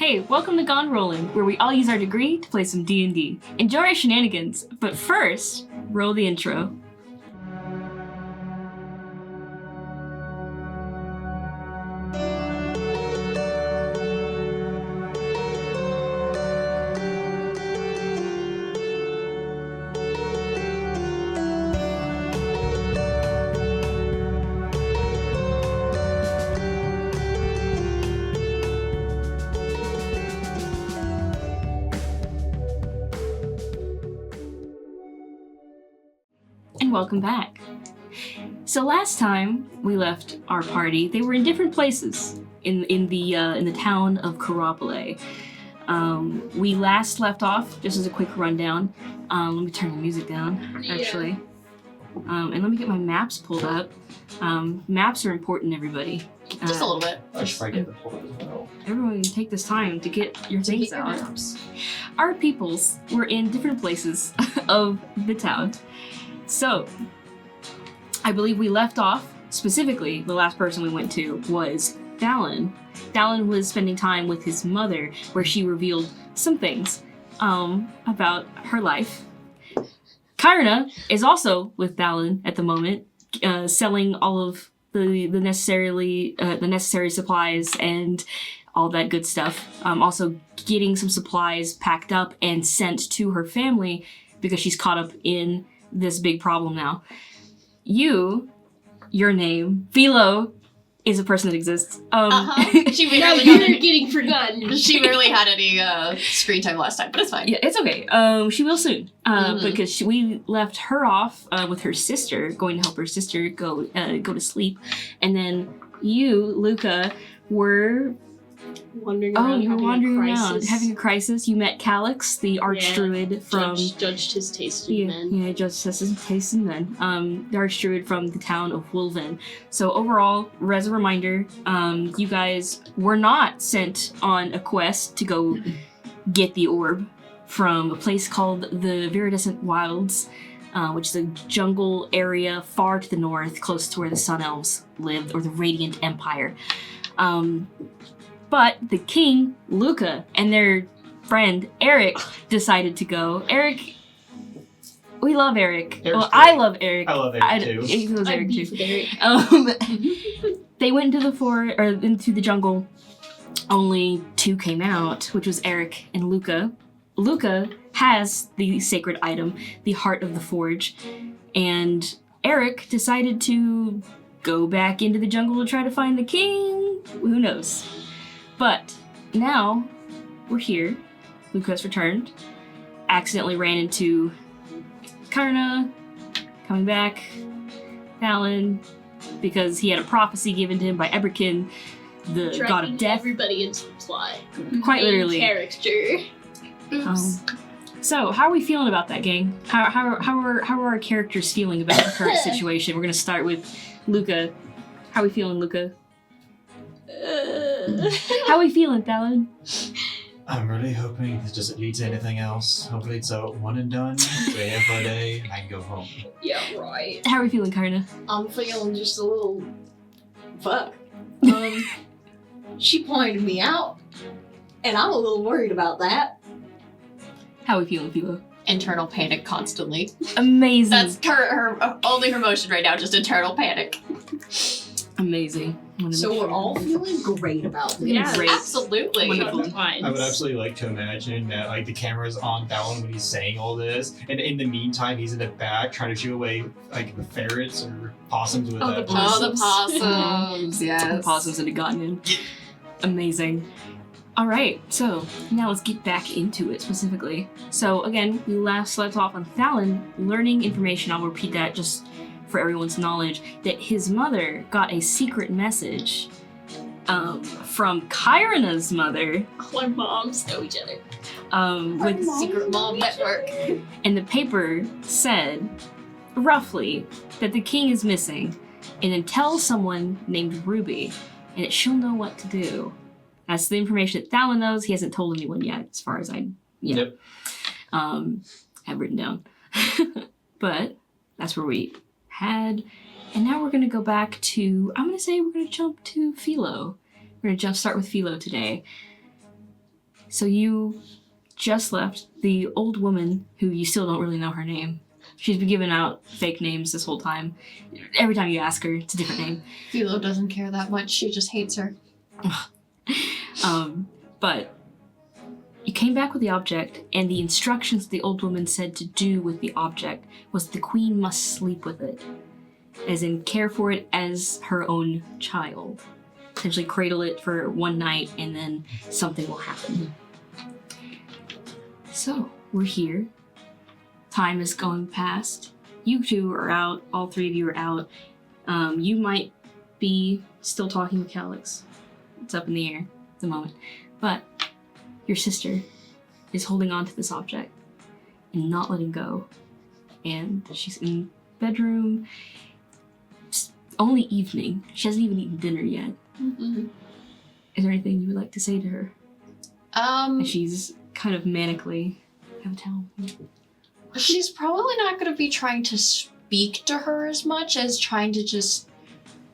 Hey, welcome to Gone Rollin, where we all use our degree to play some D&D. Enjoy our shenanigans, but first, roll the intro. And welcome back. So last time we left our party, they were in different places in the town of Karopole. We last left off, just as a quick rundown. Let me turn the music down, actually. And let me get my maps pulled up. Maps are important, everybody. Just a little bit. I should probably get the pull as well. Everyone take this time to get your things out. Our peoples were in different places of the town. So, I believe we left off, specifically, the last person we went to was Dallin. Dallin was spending time with his mother, where she revealed some things about her life. Kyrna is also with Dallin at the moment, selling all of the necessary supplies and all that good stuff. Also getting some supplies packed up and sent to her family because she's caught up in this big problem now. Your name, Philo, is a person that exists. She Now barely you're getting forgotten. She barely had any screen time last time, but it's fine. Yeah, it's okay. She will soon. Because we left her off with her sister, going to help her sister go to sleep, and then you, Luca, were Wandering around, having a crisis. You met Calix, the archdruid from judged his taste in men. Yeah, judged his taste in men. The archdruid from the town of Wolven. So overall, as a reminder, you guys were not sent on a quest to go get the orb from a place called the Viridescent Wilds, which is a jungle area far to the north, close to where the Sun Elves lived, or the Radiant Empire. But the king, Luca, and their friend, Eric, decided to go. Eric, we love Eric. I love Eric. I love Eric too. He loves Eric too. Eric. They went into into the jungle. Only two came out, which was Eric and Luca. Luca has the sacred item, the Heart of the Forge, and Eric decided to go back into the jungle to try to find the king. Who knows? But now we're here. Luca's returned. Accidentally ran into Kyrna, coming back, Dallin, because he had a prophecy given to him by Eberkin, the god of death. Everybody into the plot. Quite literally. Character. So, how are we feeling about that, gang? How are our characters feeling about the current situation? We're gonna start with Luca. How are we feeling, Luca? How are we feeling, Dallin? I'm really hoping this doesn't lead to anything else. Hopefully it's a one and done, day for a day, and I can go home. Yeah, right. How are we feeling, Kyrna? I'm feeling just a little... Fuck. She pointed me out, and I'm a little worried about that. How are we feeling, Philo? Internal panic constantly. Amazing. That's her only emotion right now, just internal panic. Amazing. So we're all feeling great about this. Yeah, Great. Absolutely. Wonderful. I would absolutely like to imagine that like the camera's on Dallin when he's saying all this, and in the meantime he's in the back trying to shoo away like the ferrets or possums with Oh, that. the Oh, the possums, yes. The possums that had gotten in. Amazing. All right, so now let's get back into it specifically. So again, we last left off on Dallin learning information. I'll repeat that just for everyone's knowledge, that his mother got a secret message from Kyrna's mother. Our moms know each other. With Secret mom network. and the paper said roughly that the king is missing, and then tell someone named Ruby, and she'll know what to do. That's the information that Dallin knows. He hasn't told anyone yet, as far as I have written down. But that's where we had, and now we're gonna go back to, I'm gonna say we're gonna jump to Philo. We're gonna start with Philo today. So you just left the old woman who you still don't really know her name. She's been giving out fake names this whole time. Every time you ask her, it's a different name. Philo doesn't care that much. She just hates her. But you came back with the object, and the instructions the old woman said to do with the object was the queen must sleep with it. As in, care for it as her own child. Essentially cradle it for one night, and then something will happen. So, we're here. Time is going past. You two are out. All three of you are out. You might be still talking with Calix. It's up in the air at the moment. But your sister is holding on to this object and not letting go. And she's in the bedroom. It's only evening. She hasn't even eaten dinner yet. Mm-hmm. Is there anything you would like to say to her? And she's kind of manically. Have a towel. She's probably not going to be trying to speak to her as much as trying to just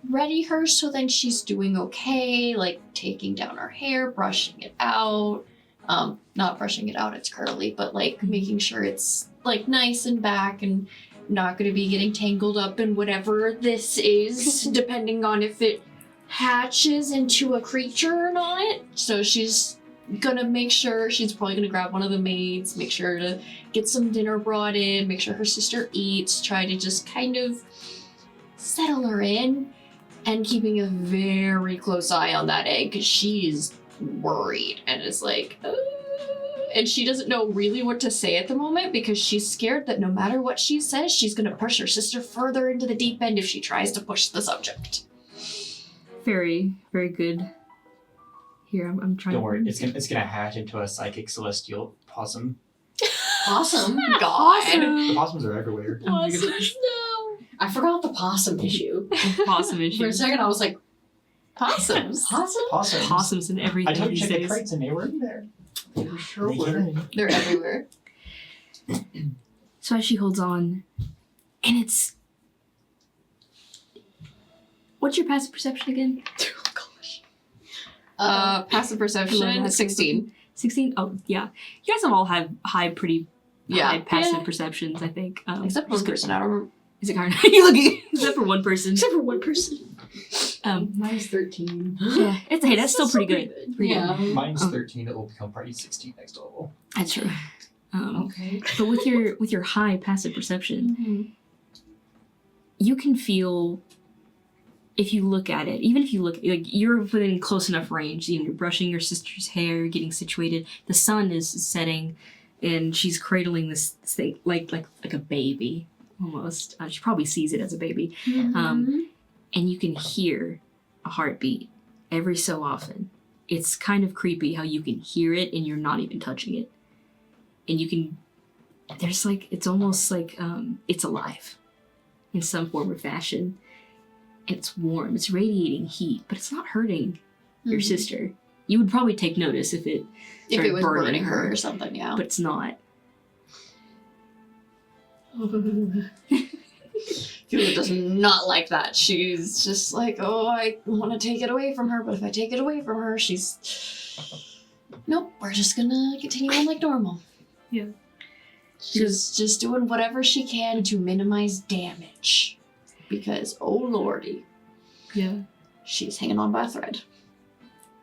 ready her so then she's doing okay, like taking down her hair, brushing it out. Not brushing it out, it's curly, but like making sure it's like nice and back and not going to be getting tangled up in whatever this is, depending on if it hatches into a creature or not. So she's gonna make sure, she's probably gonna grab one of the maids, make sure to get some dinner brought in, make sure her sister eats, try to just kind of settle her in, and keeping a very close eye on that egg because she's worried and is like, and she doesn't know really what to say at the moment because she's scared that no matter what she says, she's gonna push her sister further into the deep end if she tries to push the subject. Very, very good. Here, I'm trying. Don't worry, it's gonna hatch into a psychic celestial possum. Awesome. God. The possums are everywhere. Oh my Possums, gosh. no. I forgot the possum issue. Possum For a issue. second, I was like, Possums. possum? Possums. Possums and I everything told you these to check the days. crates and they were in there. They sure They were. did. They're everywhere. So as she holds on, and it's... What's your passive perception again? Passive perception, 16. 16? Oh, yeah. You guys have all had pretty high Yeah. passive perceptions, I think. Except one just 'cause- person, I don't remember. Is it Karen? You looking? Except for one person. Except for one person. Um, Mine's 13. yeah, it's hey, that's still pretty good. Pretty Yeah. Mine's Oh. 13, it will become probably 16 next level. That's true. Okay. But with your high passive perception, you can feel, if you look at it, even if you look, like you're within close enough range, you know, you're brushing your sister's hair, getting situated, the sun is setting, and she's cradling this thing like a baby, almost. She probably sees it as a baby. And you can hear a heartbeat every so often. It's kind of creepy how you can hear it and you're not even touching it. And you can, there's like, it's almost like it's alive in some form or fashion. And it's warm, it's radiating heat, but it's not hurting your sister. You would probably take notice if it If started it was burning her or something, yeah. but it's not. Philo does not like that. She's just like, oh, I want to take it away from her, but if I take it away from her, she's... Nope, we're just gonna continue on like normal. Yeah. She's just doing whatever she can to minimize damage. Because, oh lordy, Yeah. she's hanging on by a thread.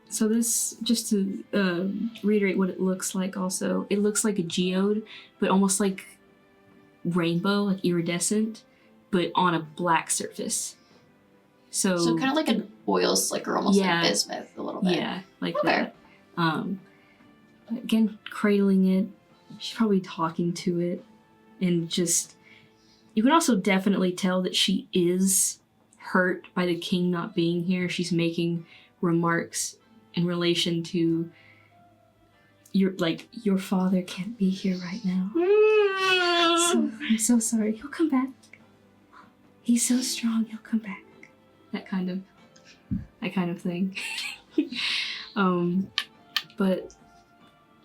So this, just to reiterate what it looks like also, it looks like a geode, but almost like rainbow, like iridescent, but on a black surface. So So kind of like an oil slicker, almost Yeah. like bismuth a little bit. yeah, like Okay. that. Again, cradling it, she's probably talking to it, and just, you can also definitely tell that she is hurt by the king not being here. She's making remarks in relation to your father can't be here right now. So, I'm so sorry. He'll come back. He's so strong. He'll come back. That kind of thing. But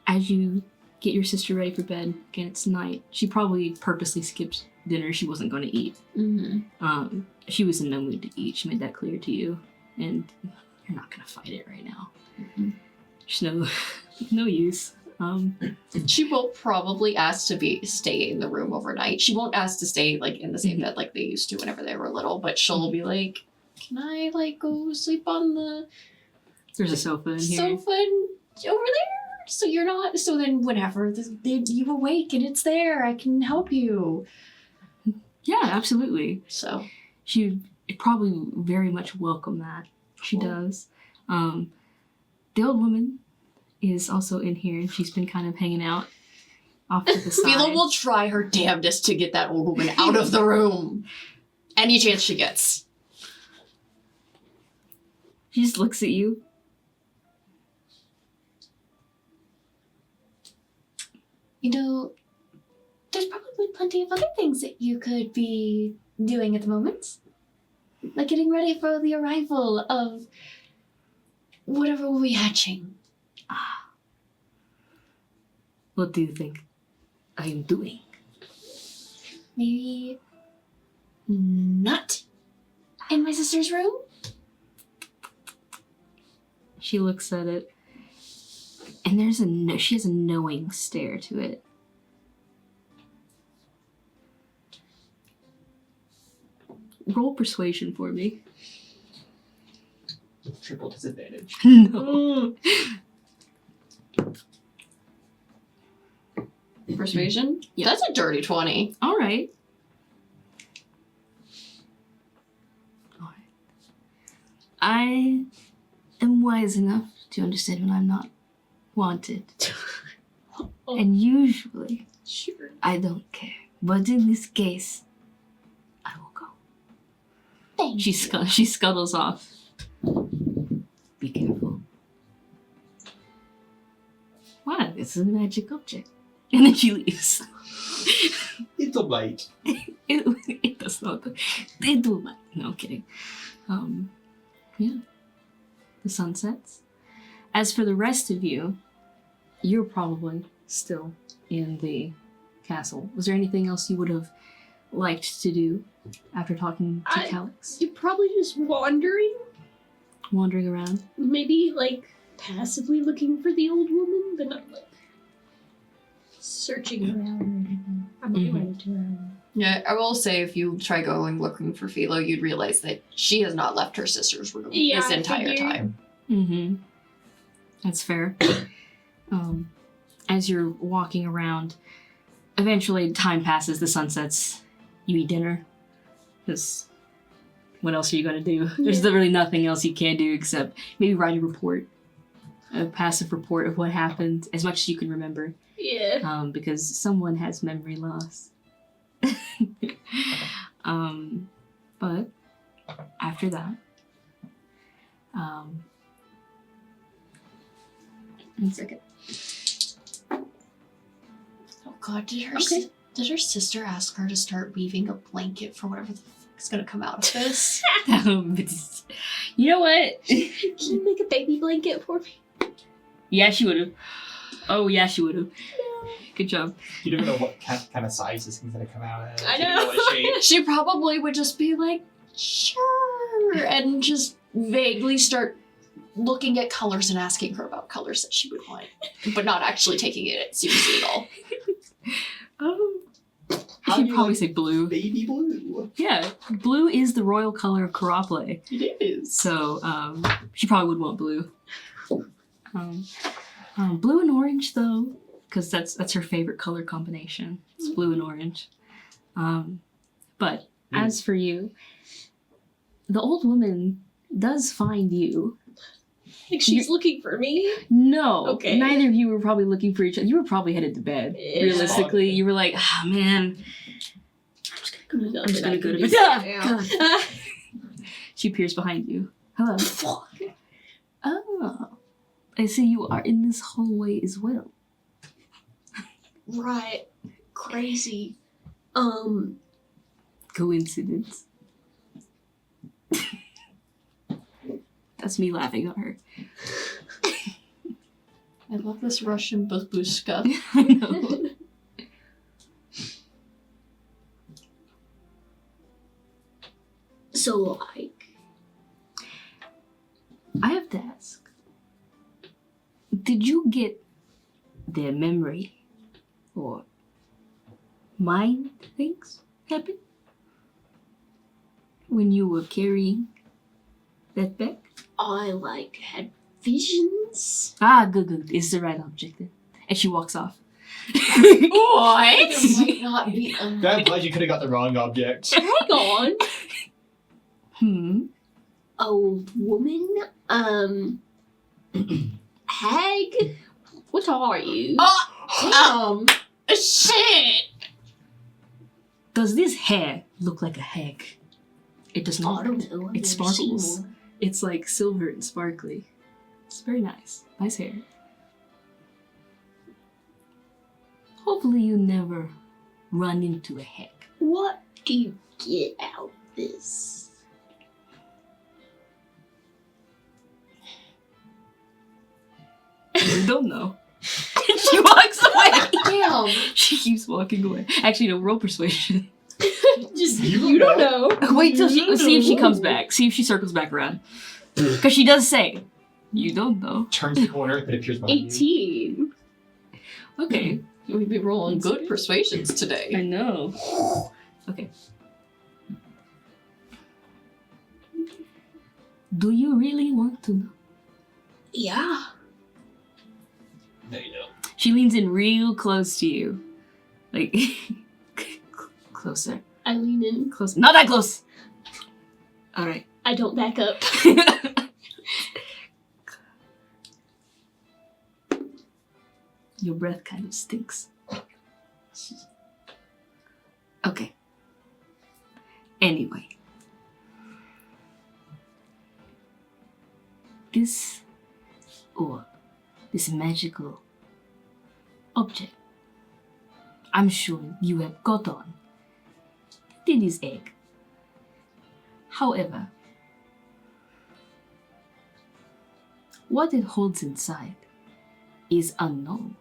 as you get your sister ready for bed, again, it's night. She probably purposely skipped dinner. She wasn't going to eat. Mm-hmm. She was in no mood to eat. She made that clear to you, and you're not going to fight it right now. Mhm. Just know no use. She will probably ask to stay in the room overnight. She won't ask to stay like in the same bed like they used to whenever they were little, but she'll be like, "Can I like go sleep on the There's a sofa in here. sofa over there? So you're not. So then whenever you awake and it's there, I can help you." Yeah, absolutely. So She probably very much welcome that. She Cool. does. The old woman is also in here, and she's been kind of hanging out off to the side. Philo will try her damnedest to get that old woman out of the room. Any chance she gets. She just looks at you. You know, there's probably plenty of other things that you could be doing at the moment. Like getting ready for the arrival of whatever will be hatching. What do you think I am doing? Maybe not in my sister's room? She looks at it, and she has a knowing stare to it. Roll persuasion for me. Triple disadvantage. No. Persuasion? Yeah. That's a dirty 20. All right. I am wise enough to understand when I'm not wanted. And usually, Sure. I don't care. But in this case, I will go. Thank She scuttles off. Be careful. What? This is a magic object. And then she leaves. It's a bite. It does not. They do like. No, I'm kidding. Yeah. The sun sets. As for the rest of you, you're probably still in the castle. Was there anything else you would have liked to do after talking to Calix? You're probably just wandering, Wandering around? maybe like passively looking for the old woman, but not like searching around or anything. I'm Mhm. ready to around. Yeah, I will say if you try going looking for Philo, you'd realize that she has not left her sister's room Yeah, this I entire figured. time. Mm-hmm. That's fair. As you're walking around, eventually time passes, the sun sets, you eat dinner. Because what else are you going to do? There's literally nothing else you can do except maybe write a report. A passive report of what happened, as much as you can remember. Yeah. Because someone has memory loss. But after that, one second. Oh god, did her Okay. did her sister ask her to start weaving a blanket for whatever the fuck is gonna come out of this? You know what? Can you make a baby blanket for me? Yeah, she would have. Oh, yeah, she would have. Good job. You don't know what kind of size this thing's gonna come out at. I You don't know. what shape. She probably would just be like, sure, and just vaguely start looking at colors and asking her about colors that she would want, but not actually taking it seriously at all. How She'd do you probably like say blue. Baby blue. Yeah, blue is the royal color of Karaple. It is. So, she probably would want blue. Blue and orange, though, because that's her favorite color combination. It's blue and orange. But as for you, the old woman does find you. Like she's looking for me? No, Okay. neither of you were probably looking for each other. You were probably headed to bed. Yeah. Realistically, you were like, ah, man. I'm just gonna go to bed. bed. She peers behind you. Hello. Oh, I see you are in this hallway as well. Right. Crazy. Coincidence. That's me laughing at her. I love this Russian babushka. I know. So like, I have to ask. Did you get their memory or mind things happen when you were carrying that bag? I had visions. Ah, good. It's the right object then. And she walks off. What? There might not be a That glad you could have got the wrong object. Hang on. Hmm. Old woman. Hag. What are you? shit. Does this hair look like a hag? It does I not. don't know. I've It never sparkles. seen one. It's like silver and sparkly. It's very nice. Nice hair. Hopefully you never run into a hag. What do you get out of this? You don't know. She walks away. Damn. She keeps walking away. Actually, no, roll persuasion. Just You don't know. Wait till she see if she comes back. See if she circles back around. Because she does say, "You don't know." Turns the corner and it appears behind you. 18. Okay. We'd be rolling good persuasions I today. know. Okay. Do you really want to know? Yeah. No, you don't. She leans in real close to you. Like, closer. I lean in. Close. Not that close! Alright. I don't back up. Your breath kind of stinks. Okay. Anyway. This magical object, I'm sure you have got on Dilly's egg. However, what it holds inside is unknown.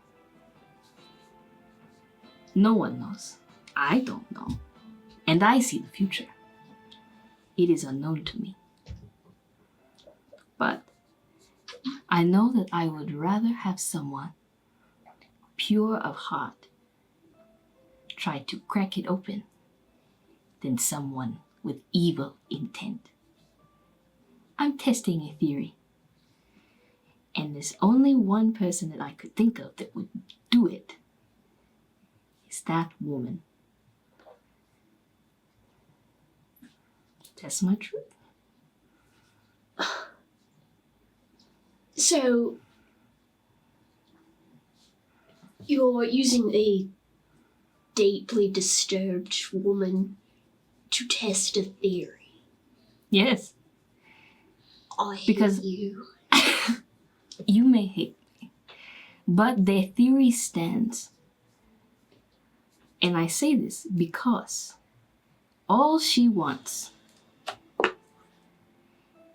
No one knows. I don't know. And I see the future. It is unknown to me. But I know that I would rather have someone pure of heart try to crack it open than someone with evil intent. I'm testing a theory. And there's only one person that I could think of that would do it. Is that woman. That's my truth. So, you're using a deeply disturbed woman to test a theory. Yes, I hate Because- you. you may hate me, but their theory stands. And I say this because all she wants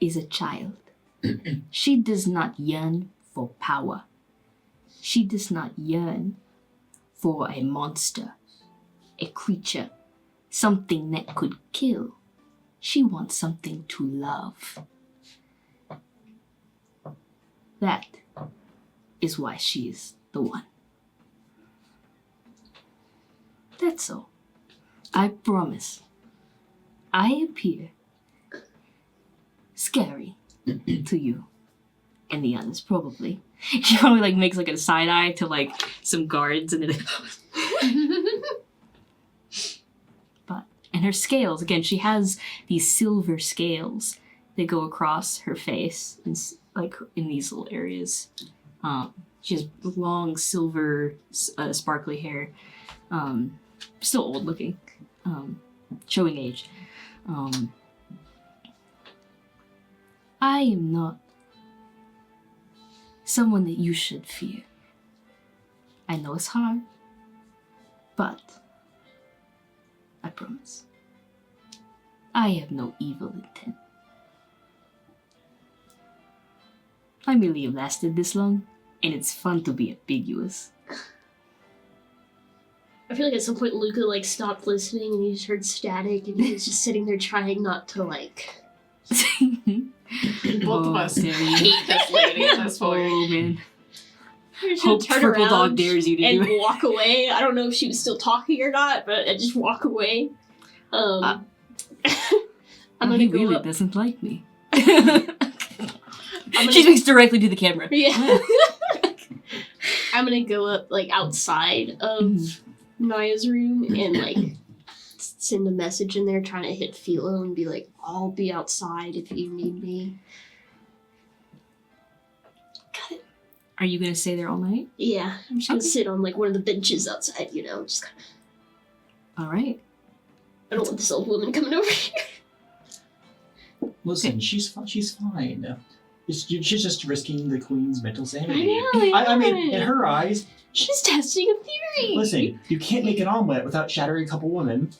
is a child. She does not yearn for power. She does not yearn for a monster, a creature, something that could kill. She wants something to love. That is why she is the one. That's all. I promise. I appear scary to you and the others, probably. She probably makes a side eye to some guards and then and her scales, again, she has these silver scales that go across her face in these little areas. She has long silver sparkly hair, still old looking, showing age. I am not someone that you should fear. I know it's hard, but I promise. I have no evil intent. I merely have lasted this long, and it's fun to be ambiguous. I feel like at some point Luca stopped listening and he just heard static and he was just sitting there trying not to Both of us there you- hate this lady at this point. Oh man. I just Hope turn Purple around Dog dares you to and do it. walk away. I don't know if she was still talking or not, but I just walk away. I'm gonna he go really up. doesn't like me. gonna- She speaks directly to the camera. Yeah. I'm gonna go up like outside of Naya's room and like send a message in there trying to hit Philo and be like, I'll be outside if you need me. Got it. Are you gonna stay there all night? Yeah, I'm just gonna Okay. sit on like one of the benches outside, you know, just kind of. All right. I don't want this old woman coming over here. Listen, she's fine. She's just risking the queen's mental sanity. I know. I mean, in her eyes, She's testing a theory. listen, you can't make an omelet without shattering a couple women.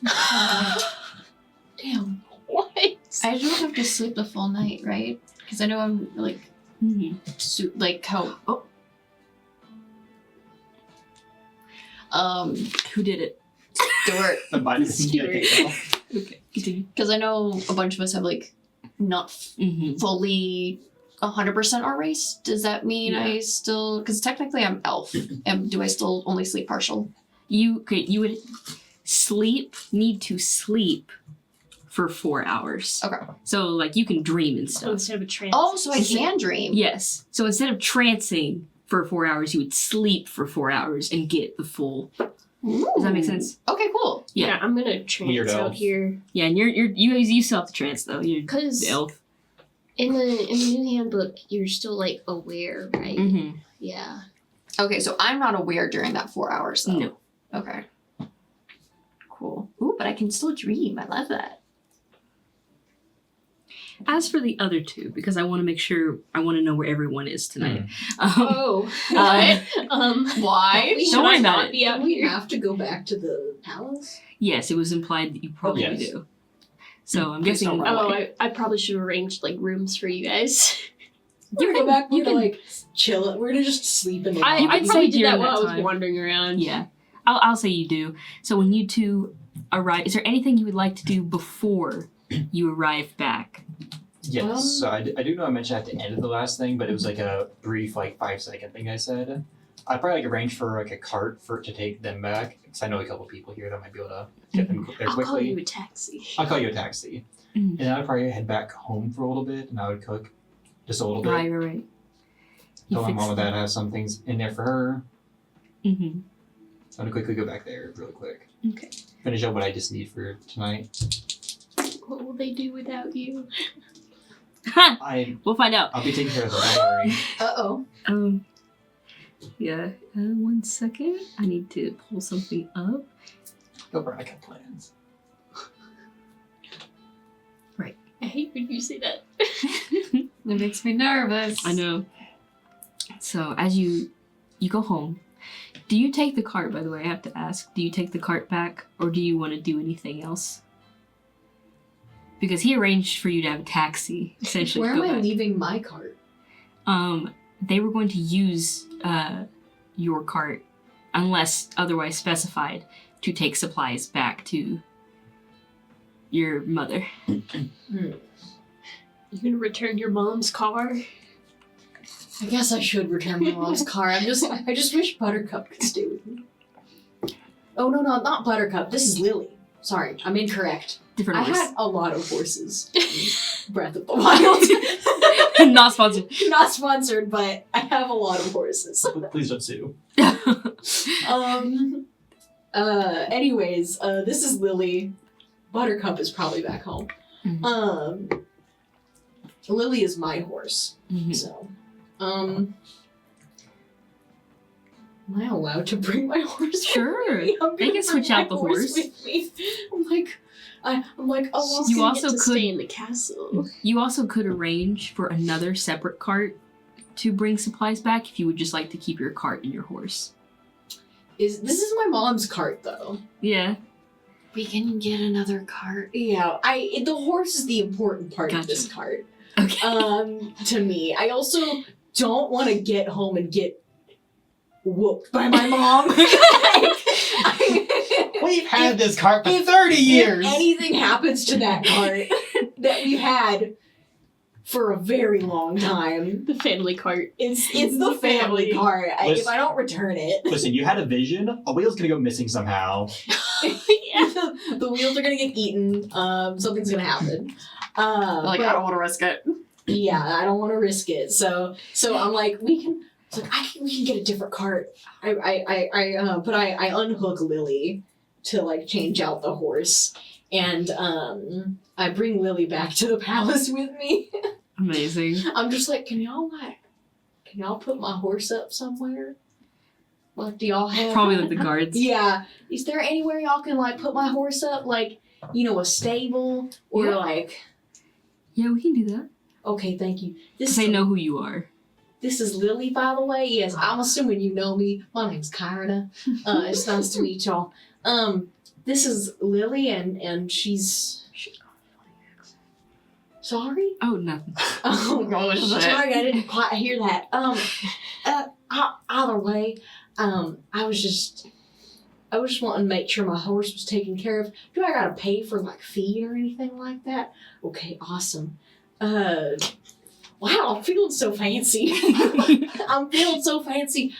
Damn. What? I don't have to sleep the full night, right? Because I know I'm like, like how. Who did it? Stuart. The body doesn't get taken off. Okay, continue. Because I know a bunch of us have like not fully 100% our race. Does that mean Yeah. I still? Because technically I'm elf. Do I still only sleep partial? You would need to sleep for 4 hours. Okay. So like you can dream and So stuff. instead of a trance. Oh, so I can dream. Yes. So instead of trancing for 4 hours, you would sleep for 4 hours and get the full. Does that make sense? Okay, cool. Yeah. Yeah, I'm gonna trance Weird out elf. here. Yeah, and you still have to trance though. You're Because the elf. in the new handbook, you're still like aware, right? Mm-hmm. Yeah. Okay, so I'm not aware during that 4 hours though. No. Okay. Cool. Ooh, but I can still dream. I love that. As for the other two, because I want to know where everyone is tonight. Oh. Uh, Why? Should Don't worry I about not it. be out Do we here? have to go back to the palace? yes, it was implied that you probably Yes. do. So I'm Please guessing. don't run. Oh, I probably should have arranged like rooms for you guys. We're gonna go back. you We're gonna can- like chill. We're gonna just sleep in the I lobby. probably say did that during while that I was time. wandering around. Yeah, I'll say you do. So when you two arrive, is there anything you would like to do before you arrive back? Yes, so I do know I mentioned at the end of the last thing, but it was like a brief, like 5-second thing I said. I'd probably like arrange for like a cart to take them back, because I know a couple people here that might be able to get them there I'll call quickly. you a taxi. I'll call you a taxi. Mhm. And I'd probably head back home for a little bit, and I would cook just a little bit. Right. Tell my mom that I have some things in there for her. Mm-hmm. I'm gonna quickly go back there really quick. Okay. Finish up what I just need for tonight. What will they do without you? We'll find out. I'll be taking care of them, don't worry. Uh-oh. Yeah. 1 second. I need to pull something up. Go for it, I got plans. I hate when you say that. It makes me nervous. I know. So as you go home, do you take the cart? By the way, I have to ask. Do you take the cart back, or do you want to do anything else? Because he arranged for you to have a taxi. Essentially, Where to am go I back. leaving my cart? They were going to use your cart, unless otherwise specified, to take supplies back to your mother. You gonna return your mom's car? I guess I should return my mom's car. I just wish Buttercup could stay with me. Oh no, not Buttercup. This is Lily. Sorry, I'm incorrect. Different I horse. had a lot of horses in Breath of the Wild. Not sponsored. Not sponsored, but I have a lot of horses. Please don't sue. Anyways, this is Lily. Buttercup is probably back home. Mhm. Lily is my horse. Mhm. So, am I allowed to bring my horse? Sure. With me? I'm They gonna can switch bring out my the horse. with me. I'm like, oh, You She's gonna also get to could- stay in the castle. You also could arrange for another separate cart to bring supplies back if you would just like to keep your cart and your horse. this is my mom's cart though? Yeah. We can get another cart. Yeah, the horse is the important part of this Gotcha. cart. Okay. To me, I also don't want to get home and get whooped by my mom. We've had this cart for if- 30 years! If anything happens to that cart that we've had for a very long time. The family cart. It's the family cart. If Listen- I don't return it, Listen, you had a vision. A wheel's gonna go missing somehow. the wheels are gonna get eaten. Something's gonna happen. Like, but- I don't want to risk it. Yeah, I don't want to risk it. So I'm like, we can get a different cart. I unhook Lily to like change out the horse, and I bring Lily back to the palace with me. Amazing. I'm just like, can y'all put my horse up somewhere? Like, do y'all have Probably like the guards. Yeah. Is there anywhere y'all can like put my horse up? Like, a stable or Yeah. like. Yeah, we can do that. Okay, thank you. Because they know who you are. This is Lily, by the way. Yes, I'm assuming you know me. My name's Kyrna. It's nice to meet y'all. This is Lily, and she's got a funny accent. Sorry? Oh, nothing. Oh, shit. sorry, I didn't quite hear that. Either way, I was just wanting to make sure my horse was taken care of. Do I gotta pay for like feed or anything like that? Okay, awesome. Wow, I'm feeling so fancy. I'm feeling so fancy.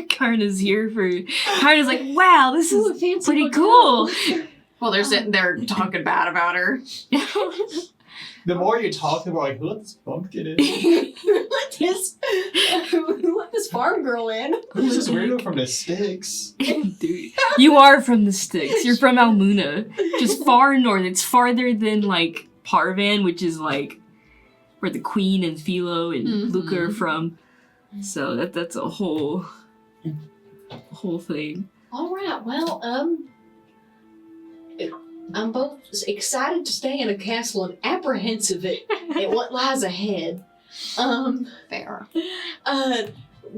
Karna's here for. Karna's like, wow, this Ooh, is fancy pretty hotel. cool. Well, they're sitting there talking bad about her. The more you talk, the more like, who let this pumpkin in? Who let this farm girl in? Who's this weirdo from the sticks? Dude, you are from the sticks. You're from Almuna, just far north. It's farther than like Parvan, which is like where the Queen and Philo and Luca are from. So that's a whole thing. All right. Well, I'm both excited to stay in a castle and apprehensive at what lies ahead. Fair.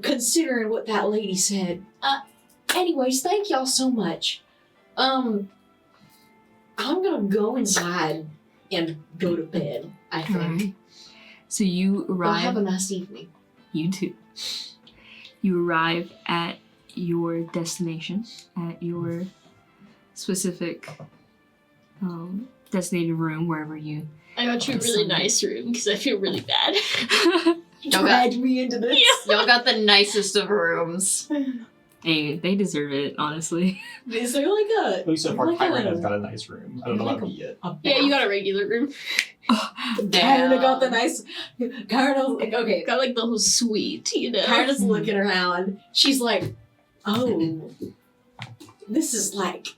Considering what that lady said. Anyways, thank y'all so much. I'm gonna go inside and go to bed, I think. Alright. So you Well, have arrive. a nice evening. You too. You arrive at your destination, at your specific designated room, wherever you. I got you a really nice room because I feel really bad. Y'all Dragged me into this. Y'all got the nicest of rooms. Hey, they deserve it, honestly. Is there like a At least so far, Like Kyron a- got a nice room. I don't know like about me yet. Yeah, you got a regular room. Kyrna got the nice. Kyrna's like, okay. Got like the whole suite, you know. Kyrna's looking around. She's like, oh, this is like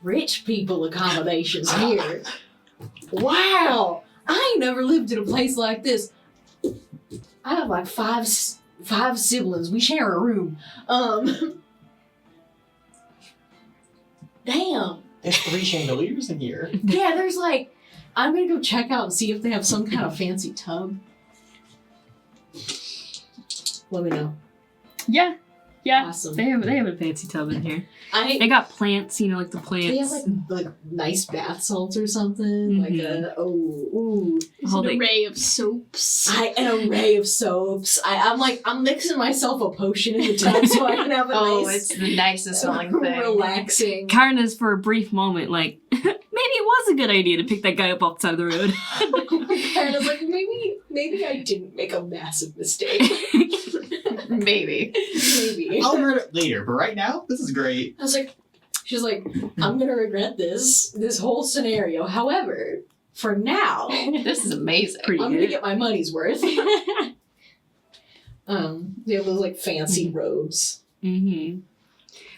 rich people accommodations here. Wow, I ain't never lived in a place like this. I have like five siblings. We share a room. Damn. There's 3 chandeliers in here. Yeah, there's like, I'm gonna go check out and see if they have some kind of fancy tub. Let me know. Yeah. Yeah. Awesome. They have a fancy tub in here. I They got plants, like the plants. They have like nice bath salts or something. Like There's Hold an it. array of soaps. an array of soaps. I'm mixing myself a potion in the tub so I can have a Oh, nice, it's the nicest smelling thing. relaxing. Karna's for a brief moment like, maybe it was a good idea to pick that guy up off the side of the road. And I was like, maybe I didn't make a massive mistake. Maybe. Maybe. I'll learn it later, but right now, this is great. I was like, she's like, I'm gonna regret this whole scenario. However, for now, This is amazing. Pretty I'm gonna good. get my money's worth. They have those like fancy robes. Mm-hmm.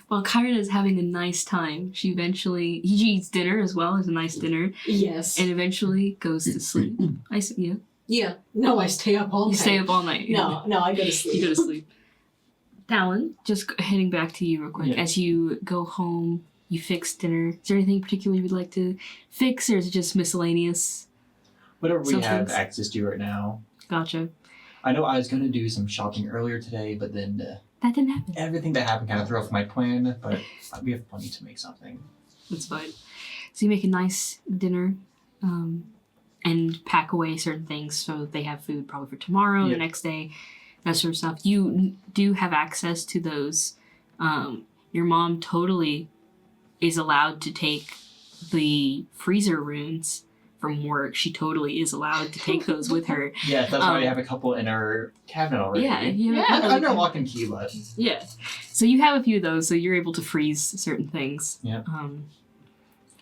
While Kyron is having a nice time, she eats dinner as well as a nice dinner, Yes. and eventually goes to sleep. Yeah. Yeah. No, I stay up all You night. stay up all night. No, I go to sleep. You go to sleep. Talon, just heading back to you real quick. Yeah. As you go home, you fix dinner. Is there anything particular you'd like to fix, or is it just miscellaneous? Whatever we Some have things. access to right now. Gotcha. I know I was going to do some shopping earlier today, but then That didn't happen. everything that happened kind of threw off my plan, but we have plenty to make something. That's fine. So you make a nice dinner, and pack away certain things so they have food probably for tomorrow, the Yep. next day, that sort of stuff. You do have access to those. Your mom totally is allowed to take the freezer runes from work, she totally is allowed to take those with her. Yeah, that's why we have a couple in our cabinet already. Yeah, you have a I'm couple- under lock and key, but Yeah. So you have a few of those, so you're able to freeze certain things. Yeah.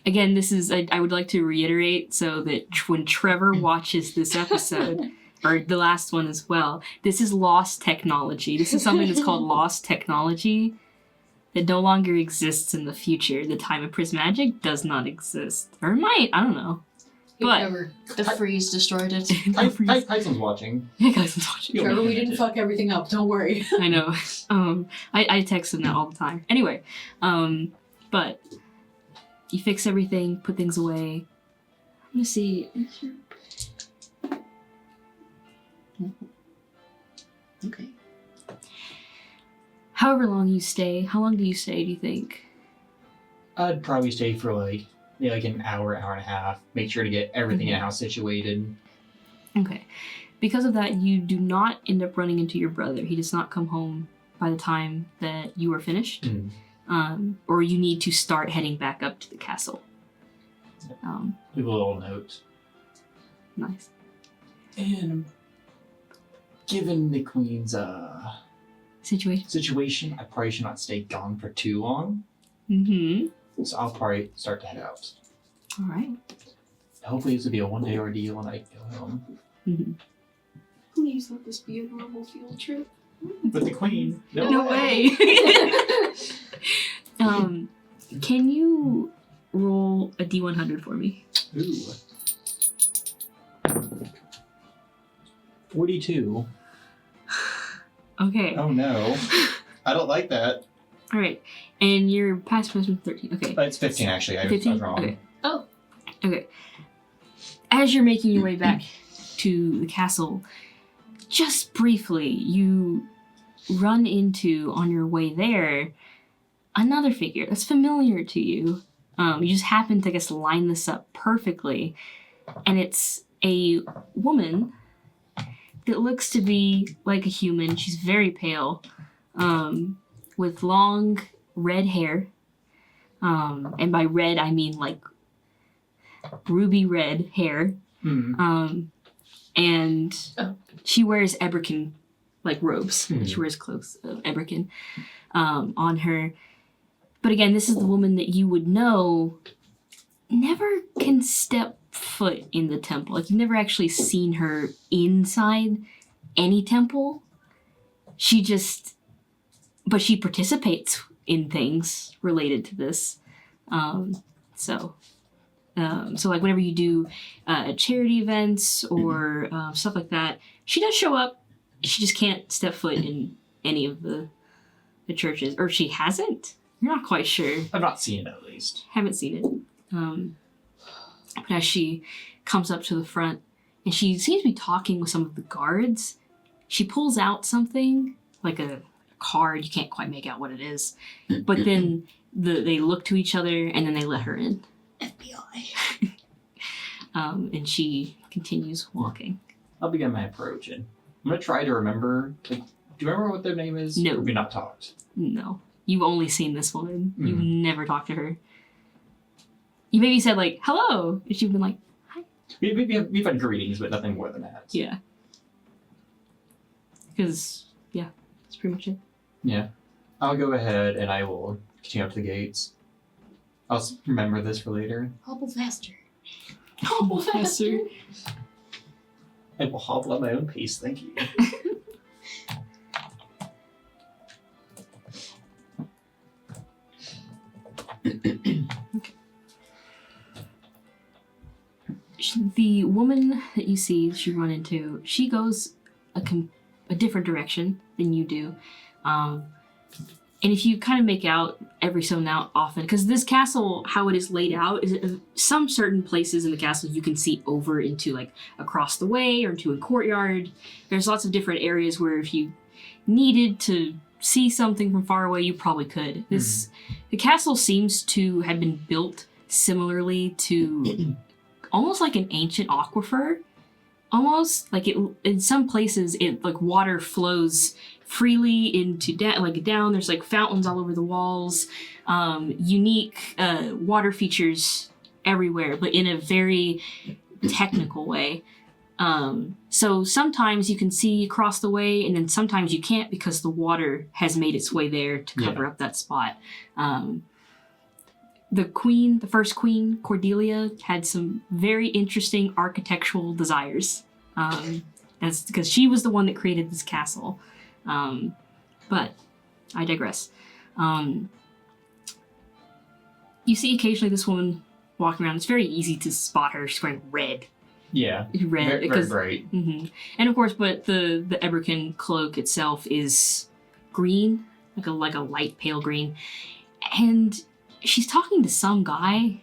Again, this is, I would like to reiterate so that when Trevor watches this episode, or the last one as well, this is lost technology. This is something that's called lost technology that no longer exists in the future. The time of Prismagic does not exist. Or it might, I don't know. But, Trevor, The freeze destroyed it. Tyson's watching. yeah, guys, I'm watching. You'll Trevor, be we didn't demented. fuck everything up. Don't worry. I know. I text him that all the time. Anyway, but you fix everything, put things away. I'm gonna see. Okay. However long you stay, how long do you stay? Do you think? I'd probably stay for maybe an hour and a half. Make sure to get everything in the house situated. Okay. Because of that, you do not end up running into your brother. He does not come home by the time that you are finished. Or you need to start heading back up to the castle. Leave a little note. Nice. And given the queen's Situation. I probably should not stay gone for too long. Mm-hmm. So I'll probably start to head out. All right. Hopefully this will be a one-day ordeal and I can go home. Mm-hmm. Please let this be a normal field trip. With the queen. No way. Can you roll a D100 for me? Ooh. 42. Okay. Oh no. I don't like that. All right. And your past placement 13. Okay. It's 15 actually. I was 15? wrong. Okay. Oh. Okay. As you're making your way back to the castle, just briefly, you run into, on your way there, another figure that's familiar to you. You just happen to, I guess, line this up perfectly. And it's a woman that looks to be like a human. She's very pale, with long red hair. And by red, I mean like ruby red hair. And she wears Eberkin like robes. She wears clothes of Eberkin on her. But again, this is the woman that you would know never can step foot in the temple. Like, you've never actually seen her inside any temple. But she participates in things related to this. So like whenever you do charity events or stuff like that, she does show up. She just can't step foot in any of the churches, or she hasn't. You're not quite sure. I've not seen it at least. Haven't seen it. But as she comes up to the front, and she seems to be talking with some of the guards, she pulls out something, like a card. You can't quite make out what it is. But then they look to each other, and then they let her in. FBI. And she continues walking. I'll begin my approach and I'm gonna try to remember. Do you remember what their name is? No. Or have we not talked? No. You've only seen this woman. You've Mhm. never talked to her. You maybe said, like, hello. And she'd been like, hi. We've had greetings, but nothing more than that. Yeah. Because, yeah, that's pretty much it. Yeah. I'll go ahead and I will continue up to the gates. I'll remember this for later. Hobble faster. Hobble faster. I will hobble at my own pace, thank you. The woman that you see, that you run into, she goes a different direction than you do. And if you kind of make out every so now often, because this castle, how it is laid out, is some certain places in the castle you can see over into like across the way or into a courtyard. There's lots of different areas where if you needed to see something from far away, you probably could. The castle seems to have been built similarly to almost like an ancient aquifer. Almost like it, in some places, it like water flows freely into down. There's like fountains all over the walls, unique water features everywhere, but in a very technical way. So sometimes you can see across the way, and then sometimes you can't because the water has made its way there to cover up that spot. The first queen, Cordelia, had some very interesting architectural desires. That's because she was the one that created this castle. But I digress. You see occasionally this woman walking around. It's very easy to spot her. She's wearing red. Yeah. Red. Very, because, very bright. Mm-hmm. And of course, but the Eberkin cloak itself is green, like a light pale green. And she's talking to some guy.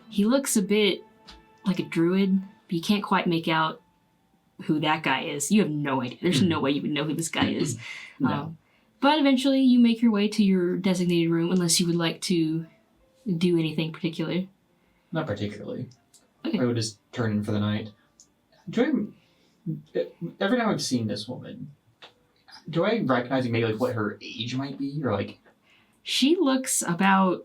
He looks a bit like a druid, but you can't quite make out who that guy is. You have no idea. There's no way you would know who this guy is. No. But eventually you make your way to your designated room, unless you would like to do anything particular. Not particularly. Okay. I would just turn in for the night. Every time I've seen this woman, do I recognize maybe like what her age might be, or like? She looks about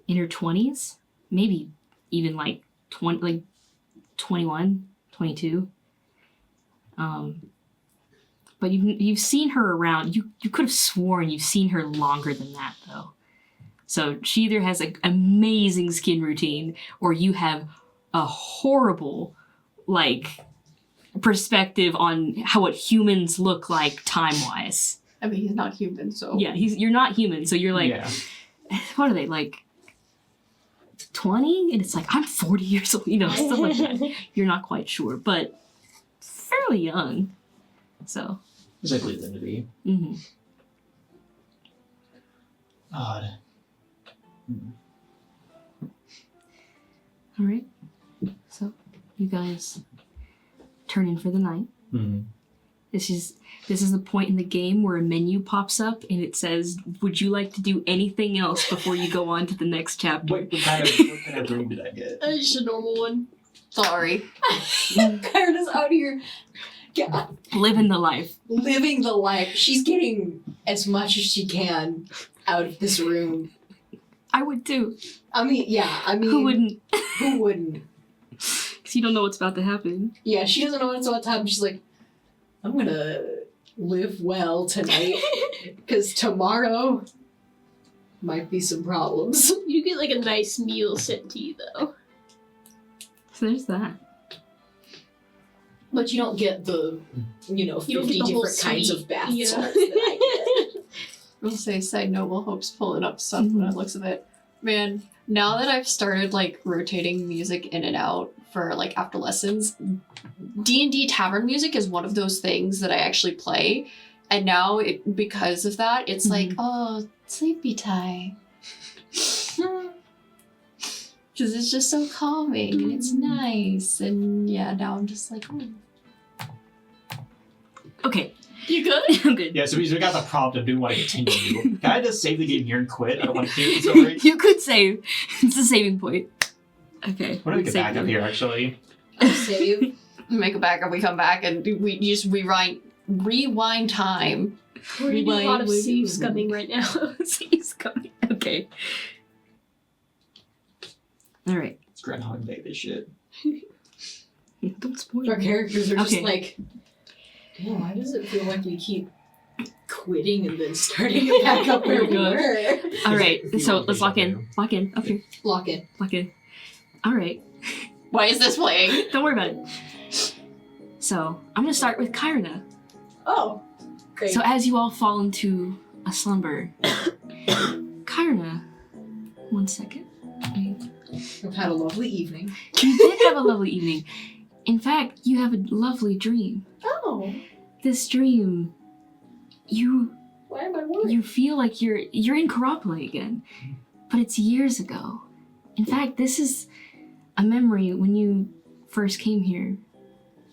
in her 20s, maybe even like 21, 22. But you've seen her around. You could have sworn you've seen her longer than that, though. So she either has an amazing skin routine, or you have a horrible, perspective on what humans look like time-wise. I mean, he's not human, so... Yeah, you're not human, so you're like... Yeah. What are they, 20? And it's like, I'm 40 years old, stuff like that. You're not quite sure, but fairly young. So... As I believe them to be. Mm-hmm. Odd. All right. So you guys turn in for the night. Mm-hmm. This is the point in the game where a menu pops up and it says, "Would you like to do anything else before you go on to the next chapter?" What kind of room did I get? Just a normal one. Sorry. Kyrna's out here Living the life. living the life. She's getting as much as she can out of this room. I would too. Who wouldn't? Who wouldn't? Because you don't know what's about to happen. Yeah, she doesn't know what's about to happen. She's like, I'm gonna live well tonight, because tomorrow might be some problems. You get a nice meal sent to you though. So there's that. But you don't get the, 50 don't get the whole different kinds suite. of bath Yeah. salts that I get. I'll say, side note, while Hope's pulling up stuff when I looks at it. Man, now that I've started rotating music in and out for after lessons, D&D tavern music is one of those things that I actually play. And now because of that, it's oh, sleepy time. Because it's just so calming and it's nice. And yeah, now I'm just Okay. You good? I'm good. Yeah, so we got the prompt of do want to continue. Can I just save the game here and quit? I don't want to hear the story. You could save. It's a saving point. Okay. What do we get back up here, actually? Save. make a backup, we come back and we just rewind time. We're gonna do a lot of saves coming right now. Saves coming. Okay. All right. It's Groundhog Day, this shit. Don't spoil Our it. characters are just Okay. damn, why does it feel like we keep quitting and then starting it back up where we were? All right. If you So want let's to lock in. do. Lock in. Up here. Lock in. Lock in. All right. Why is this playing? Don't worry about it. So I'm gonna start with Kyrna. Oh, great. So as you all fall into a slumber, Kyrna, 1 second. I've had a lovely evening. You did have a lovely evening. In fact, you have a lovely dream. Oh, This dream, you why am I worried? you feel like you're in Karopoli again, but it's years ago. In fact, this is a memory when you first came here.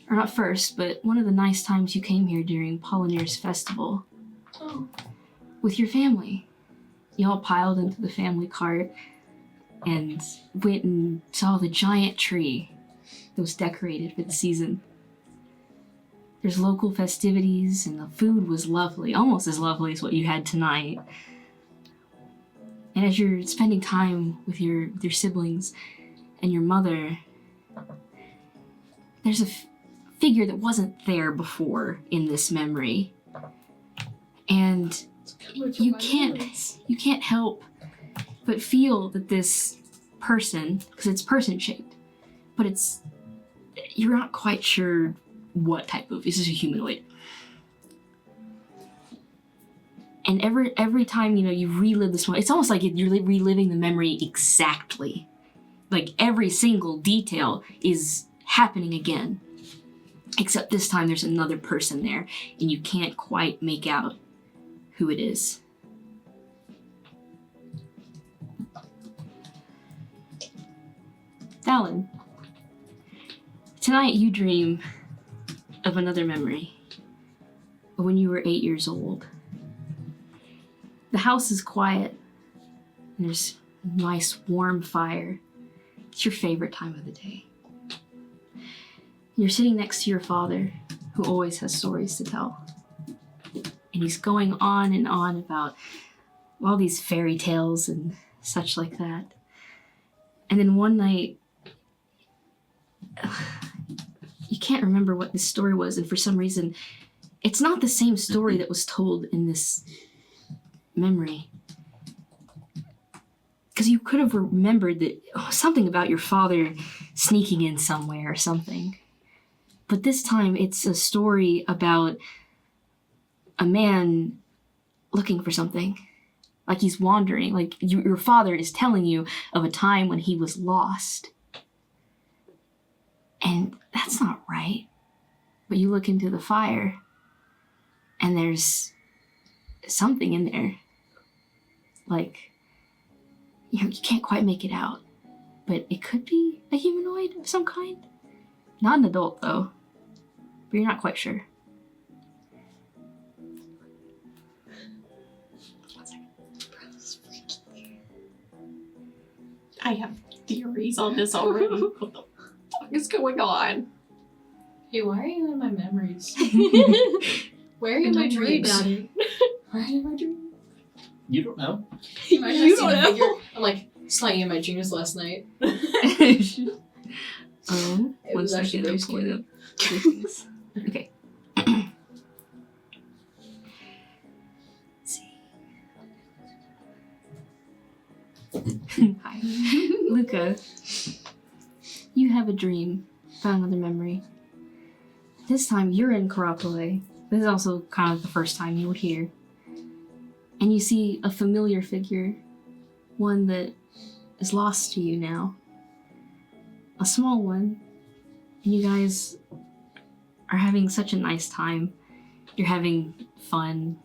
Or not first, but one of the nice times you came here during Polynir's festival. Oh. With your family. You all piled into the family cart and went and saw the giant tree that was decorated for the season. There's local festivities and the food was lovely, almost as lovely as what you had tonight. And as you're spending time with your siblings and your mother, there's a figure that wasn't there before in this memory. And you can't help but feel that this person, because it's person shaped, but you're not quite sure what type of, this is a humanoid. And every time, you relive this one, it's almost like you're reliving the memory exactly. Like every single detail is happening again. Except this time there's another person there, and you can't quite make out who it is. Dallin, tonight you dream of another memory of when you were 8 years old. The house is quiet, and there's a nice warm fire. It's your favorite time of the day. You're sitting next to your father, who always has stories to tell. And he's going on and on about all these fairy tales and such like that. And then one night, you can't remember what this story was, and for some reason, it's not the same story that was told in this memory. Because you could have remembered that something about your father sneaking in somewhere or something. But this time it's a story about a man looking for something. Like he's wandering. Like your father is telling you of a time when he was lost. And that's not right. But you look into the fire and there's something in there. Like, you can't quite make it out. But it could be a humanoid of some kind. Not an adult, though. But you're not quite sure. I have theories on this already. What the fuck is going on? Hey, why are you in my memories? Where are you And in my don't worry dreams? about it. Why are you in my dreams? You don't know? You might You have don't seen a know. figure. I'm like slaying in my dreams last night. Oh, It one was actually second, I'm very pulling scary. up the things. Okay. Let's see. Hi. Luca, you have a dream about another memory. This time you're in Karakole. This is also kind of the first time you were here. And you see a familiar figure, one that is lost to you now. A small one. And you guys are having such a nice time. You're having fun,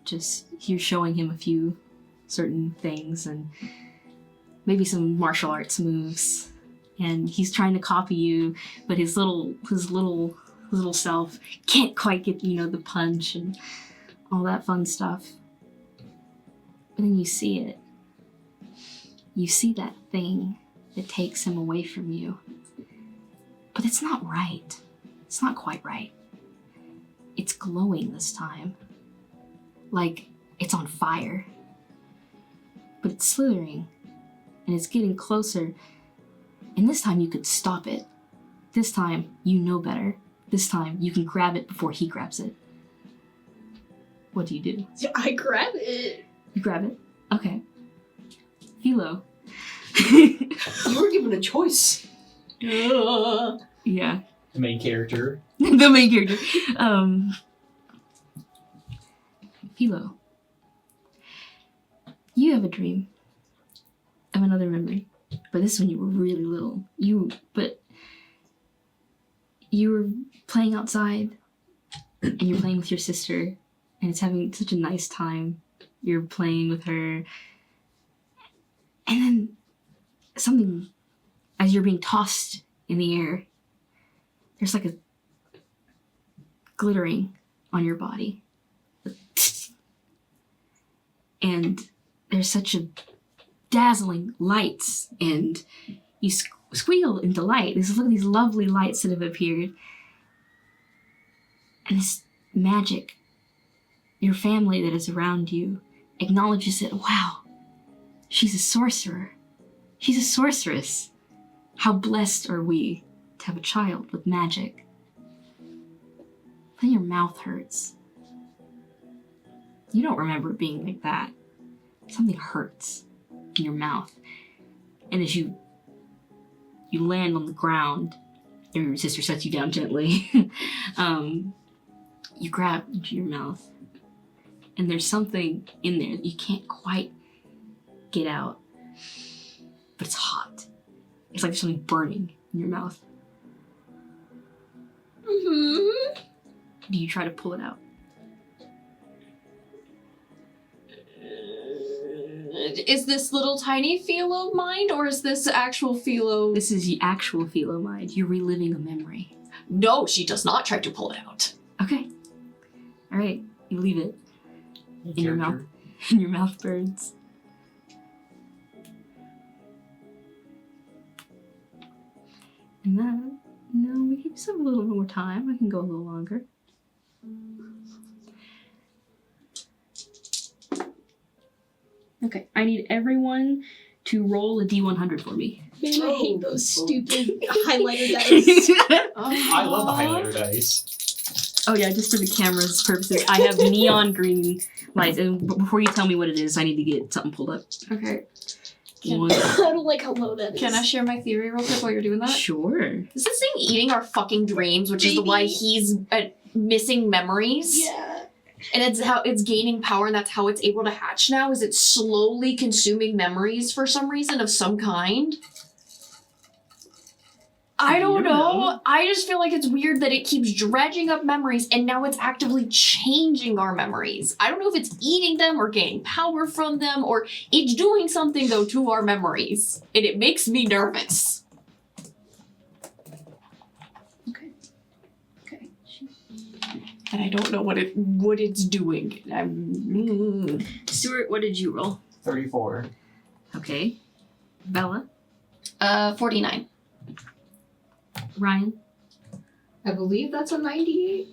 you're showing him a few certain things and maybe some martial arts moves. And he's trying to copy you, but his little self can't quite get, the punch and all that fun stuff. But then you see it. You see that thing that takes him away from you. But it's not right. It's not quite right. It's glowing this time. Like it's on fire. But it's slithering. And it's getting closer. And this time you could stop it. This time you know better. This time you can grab it before he grabs it. What do you do? I grab it. You grab it? Okay. Philo. You were given a choice. Yeah. The main character. The main character. Philo. You have a dream of another memory. But this is when you were really little. You were playing outside and you're playing with your sister and it's having such a nice time. You're playing with her. And then something, as you're being tossed in the air, there's like a glittering on your body. And there's such a dazzling lights and you squeal in delight. Look at these lovely lights that have appeared. And this magic, your family that is around you, acknowledges it. Wow, she's a sorcerer. She's a sorceress. How blessed are we to have a child with magic. Then your mouth hurts. You don't remember it being like that. Something hurts in your mouth. And as you land on the ground, your sister sets you down gently. You grab into your mouth. And there's something in there that you can't quite get out. But it's hot. It's like there's something burning in your mouth. Mm-hmm. Do you try to pull it out? Is this little tiny philo mind, or is this actual philo? This is the actual philo mind. You're reliving a memory. No, she does not try to pull it out. Okay. Alright, you leave it. In your mouth. Character. And your mouth burns. And then, no, we give yourself a little more time. I can go a little longer. Okay, I need everyone to roll a D100 for me. Man, I hate those stupid highlighter dice. I love the highlighter dice. Oh yeah, just for the camera's purposes, I have neon green lights. And before you tell me what it is, I need to get something pulled up. Okay. One. I don't like how low that is. Can I share my theory real quick while you're doing that? Sure. Is this thing eating our fucking dreams, which is Baby. why he's missing memories? Yeah. And it's how it's gaining power, and that's how it's able to hatch now. Is it slowly consuming memories for some reason of some kind? I don't know. I just feel like it's weird that it keeps dredging up memories, and now it's actively changing our memories. I don't know if it's eating them or gaining power from them, or it's doing something though to our memories, and it makes me nervous. Okay. And I don't know what it's doing. Stuart, what did you roll? 34. Okay. Bella? 49. Ryan? I believe that's a 98.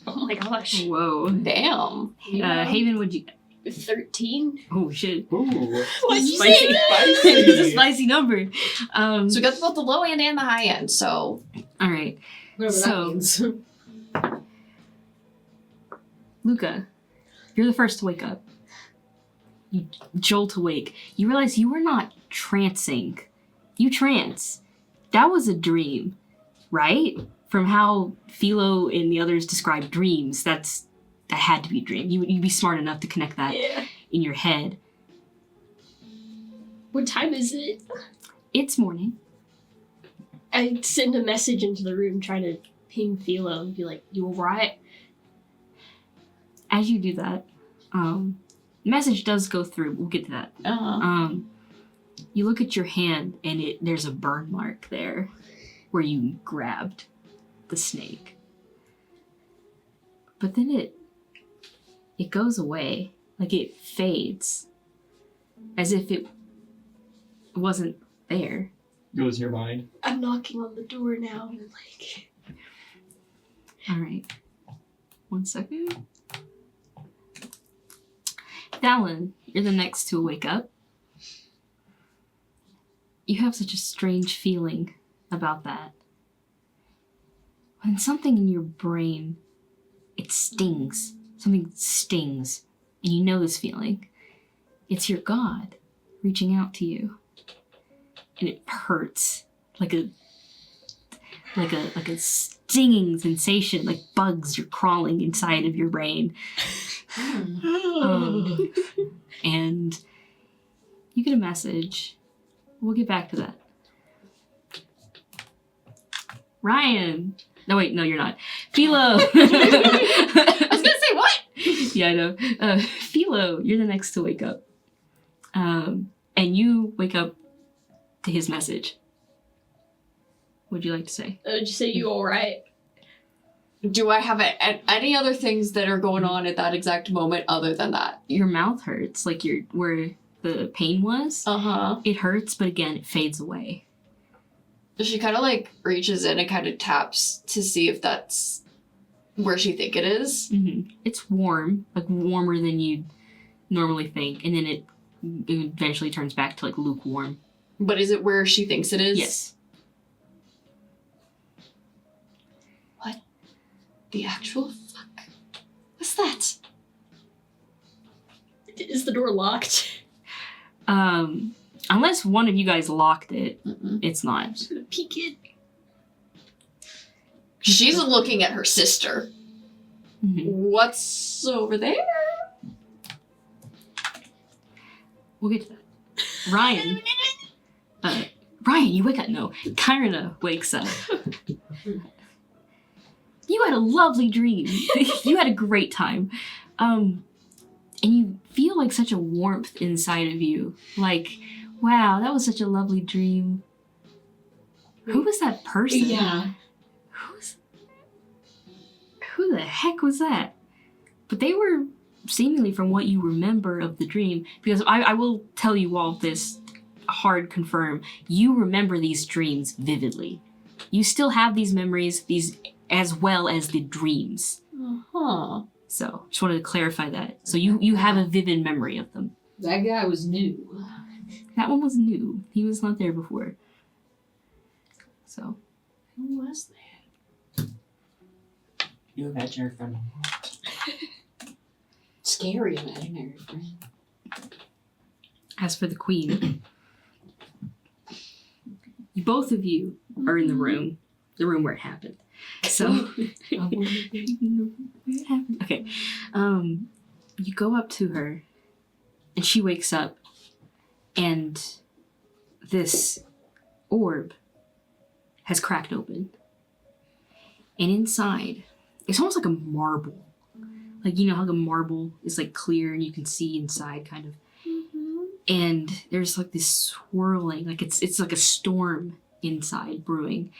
Oh my gosh. Whoa. Damn. Haven, would you... 13? Oh, shit. Ooh. Why'd you Spicy. say that? It's a spicy number. So we got both the low end and the high end, so All right. Whatever So- that means. Luca, you're the first to wake up. You jolt awake. You realize you were not trancing. You trance. That was a dream, right? From how Philo and the others describe dreams, that had to be a dream. You'd be smart enough to connect that Yeah. in your head. What time is it? It's morning. I send a message into the room trying to ping Philo and be like, you alright? As you do that, message does go through. We'll get to that. You look at your hand and there's a burn mark there where you grabbed the snake. But then it goes away, like it fades, as if it wasn't there. Goes your mind. I'm knocking on the door now and like... All right, 1 second. Dallin, you're the next to wake up. You have such a strange feeling about that. When something in your brain, it stings. Something stings. And you know this feeling. It's your God reaching out to you. And it hurts like a stinging sensation, like bugs are crawling inside of your brain. And you get a message. We'll get back to that. Ryan. No, wait, no, you're not. Philo. I was gonna say what? Yeah, I know. Philo, you're the next to wake up. And you wake up to his message. What'd you like to say? Just say you alright? Do I have any other things that are going on at that exact moment other than that? Your mouth hurts, like where the pain was. Uh-huh. It hurts, but again, it fades away. She kind of like reaches in and kind of taps to see if that's where she think it is. Mm-hmm. It's warm, like warmer than you'd normally think, and then it eventually turns back to like lukewarm. But is it where she thinks it is? Yes. The actual fuck? What's that? Is the door locked? Unless one of you guys locked it, it's not. I'm just gonna peek it. She's looking at her sister. Mhm. What's over there? We'll get to that. Ryan. Ryan, you wake up. No, Kyrna wakes up. You had a lovely dream. You had a great time. And you feel like such a warmth inside of you. Like, wow, that was such a lovely dream. Who was that person? Yeah. Who the heck was that? But they were seemingly from what you remember of the dream, because I will tell you all this hard confirm. You remember these dreams vividly. You still have these memories, these as well as the dreams. Huh. So just wanted to clarify that. So you have a vivid memory of them. That guy was new. That one was new. He was not there before. So Who was that? You imaginary friend. Scary imaginary friend. as for the queen, both of you are in the room where it happened. So, okay, you go up to her, and she wakes up, and this orb has cracked open, and inside, it's almost like a marble. Like, you know how the marble is like clear and you can see inside, kind of. And there's like this swirling, like it's like a storm inside brewing,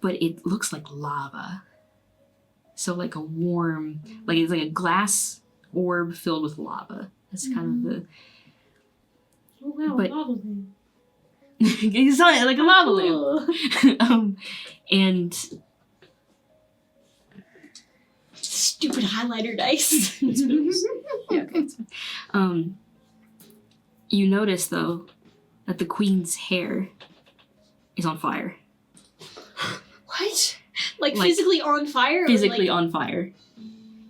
but it looks like lava. So like a warm, like it's like a glass orb filled with lava. That's kind of the. Oh wow, But- lava lamp. It's not like a lava lamp. And Stupid highlighter dice. yeah, okay, it's fine. You notice though that the queen's hair is on fire. What? Like Like, physically on fire? Or Physically like, on fire.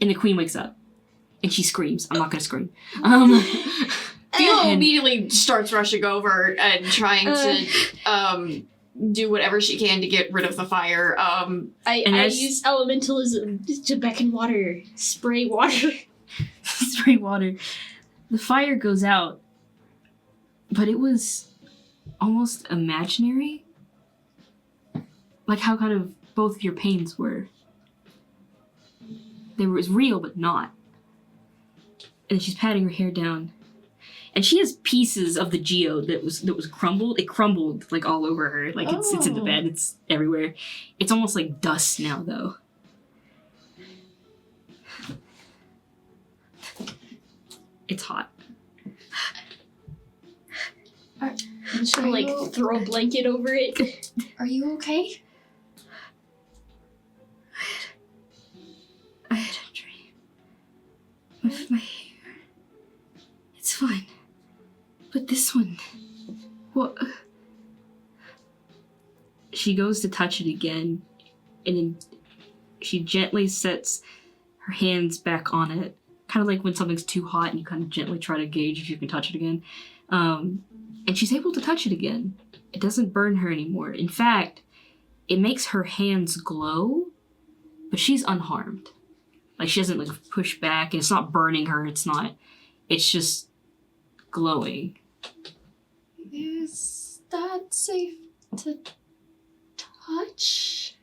And the queen wakes up. And she screams. I'm not gonna scream. Theo And- immediately starts rushing over and trying to do whatever she can to get rid of the fire. And I as- use elementalism to beckon water. Spray water. spray water. The fire goes out. But it was almost imaginary. Like how kind of both of your pains were. They were real, but not. And she's patting her hair down. And she has pieces of the geode that was crumbled. It crumbled like all over her. Like it's in the bed. It's everywhere. It's almost like dust now, though. It's hot. I'm just gonna like throw a blanket over it. Are you okay? I had a dream with my hair. It's fine. But this one, what? She goes to touch it again, and then she gently sets her hands back on it. Kind of like when something's too hot and you kind of gently try to gauge if you can touch it again. And she's able to touch it again. It doesn't burn her anymore. In fact, it makes her hands glow, but she's unharmed. Like, she doesn't, like, push back, and it's not burning her, it's just glowing. Is that safe to touch?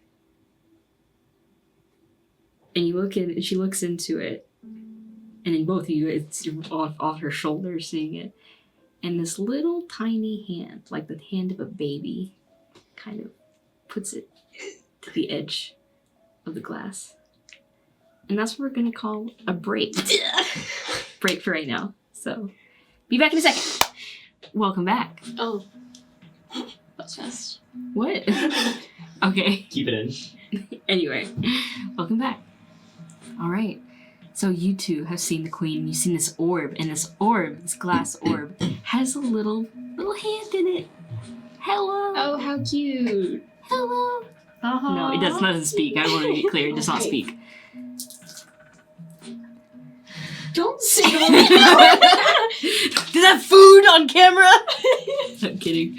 And you look in, and she looks into it, and then both of you, it's off her shoulder seeing it. And this little tiny hand, like the hand of a baby, kind of puts it to the edge of the glass. And that's what we're gonna call a break. Break for right now. So, be back in a second. Welcome back. Oh. That's fast. What? Okay. Keep it in. Anyway, welcome back. All right. So you two have seen the queen. You've seen this orb, and this orb, this glass orb, has a little hand in it. Hello. Oh, how cute. Hello. No, it doesn't speak. I want to be clear. It does not speak. Don't sit on me. Did that food on camera? I'm kidding.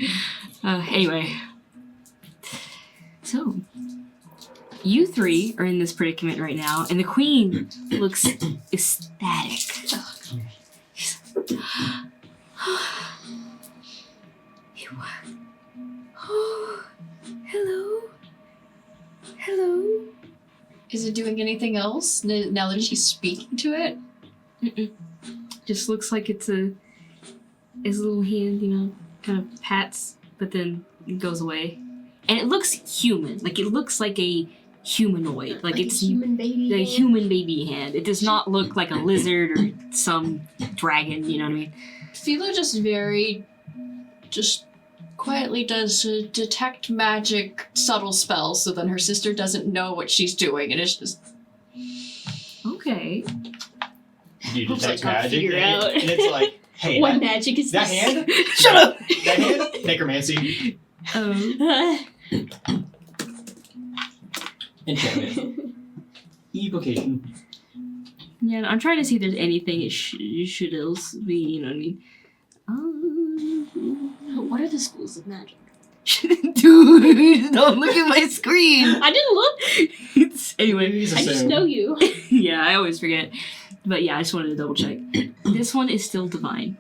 Anyway. So, you three are in this predicament right now, and the queen looks ecstatic. You are. Oh, hello. Hello. Is it doing anything else now that she's speaking to it? Mm-mm. Just looks like it's his little hand, you know, kind of pats, but then it goes away. And it looks human. Like, it looks like a humanoid. Like it's a human baby. the hand. human baby hand. It does not look like a lizard or some dragon, you know what I mean? Philo just quietly does a detect magic subtle spell, so then her sister doesn't know what she's doing, and it's just Okay. You Hopes I detect can't magic, figure and, out. and it's like, hey, What that, magic is that this? hand? Shut up! That hand? Necromancy. Enchantment. Evocation. Yeah, I'm trying to see if there's anything it should else be, you know what I mean? What are the schools of magic? Dude, don't look at my screen! I didn't look. Anyway, Please I just assume. know you. yeah, I always forget. But yeah, I just wanted to double check. This one is still divine.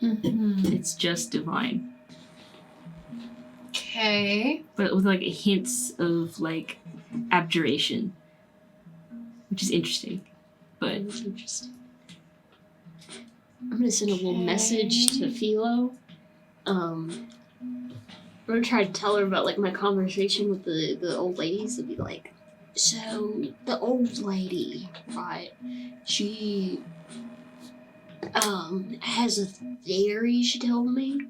It's just divine. okay. But with like hints of like abjuration. Which is interesting. But That's interesting. I'm gonna send a little message to Philo. I'm gonna try to tell her about like my conversation with the old ladies and be like, so the old lady, right? She has a theory, she told me.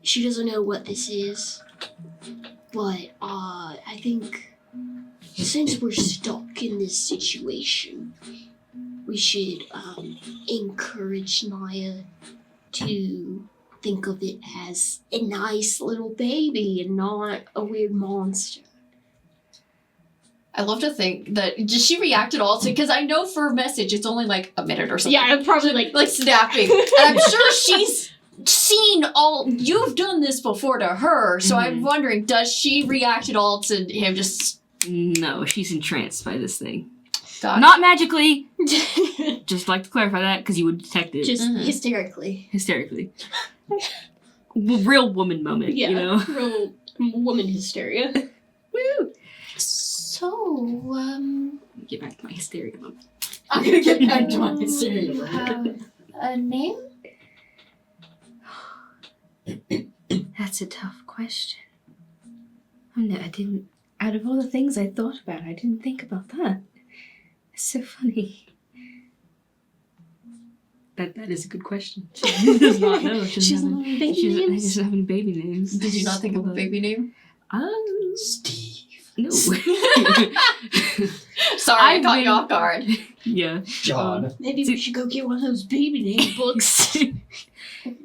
She doesn't know what this is. But I think since we're stuck in this situation, we should encourage Naya to think of it as a nice little baby and not a weird monster. I love to think that just she reacted all to, because I know for a message it's only like a minute or something. Yeah, I'm probably like snapping. And I'm sure she's seen all, you've done this before to her, so I'm wondering, does she react at all to him just no, she's entranced by this thing. got Not magically. Just like to clarify that because you would detect it just Mhm. hysterically. hysterically. Real woman moment, Yeah, you know? real woman hysteria. Woo! So, Get back to my hysteria moment. I'm gonna get back to my you hysteria. have a name? That's a tough question. I didn't. Out of all the things I thought about, I didn't think about that. It's so funny. That is a good question. She does not know. She She's doesn't have baby she names. doesn't have any baby names. Did you not think of a baby name? Steve. No. Sorry, I I've caught you been- off guard. Yeah. John. Maybe we should go get one of those baby name books.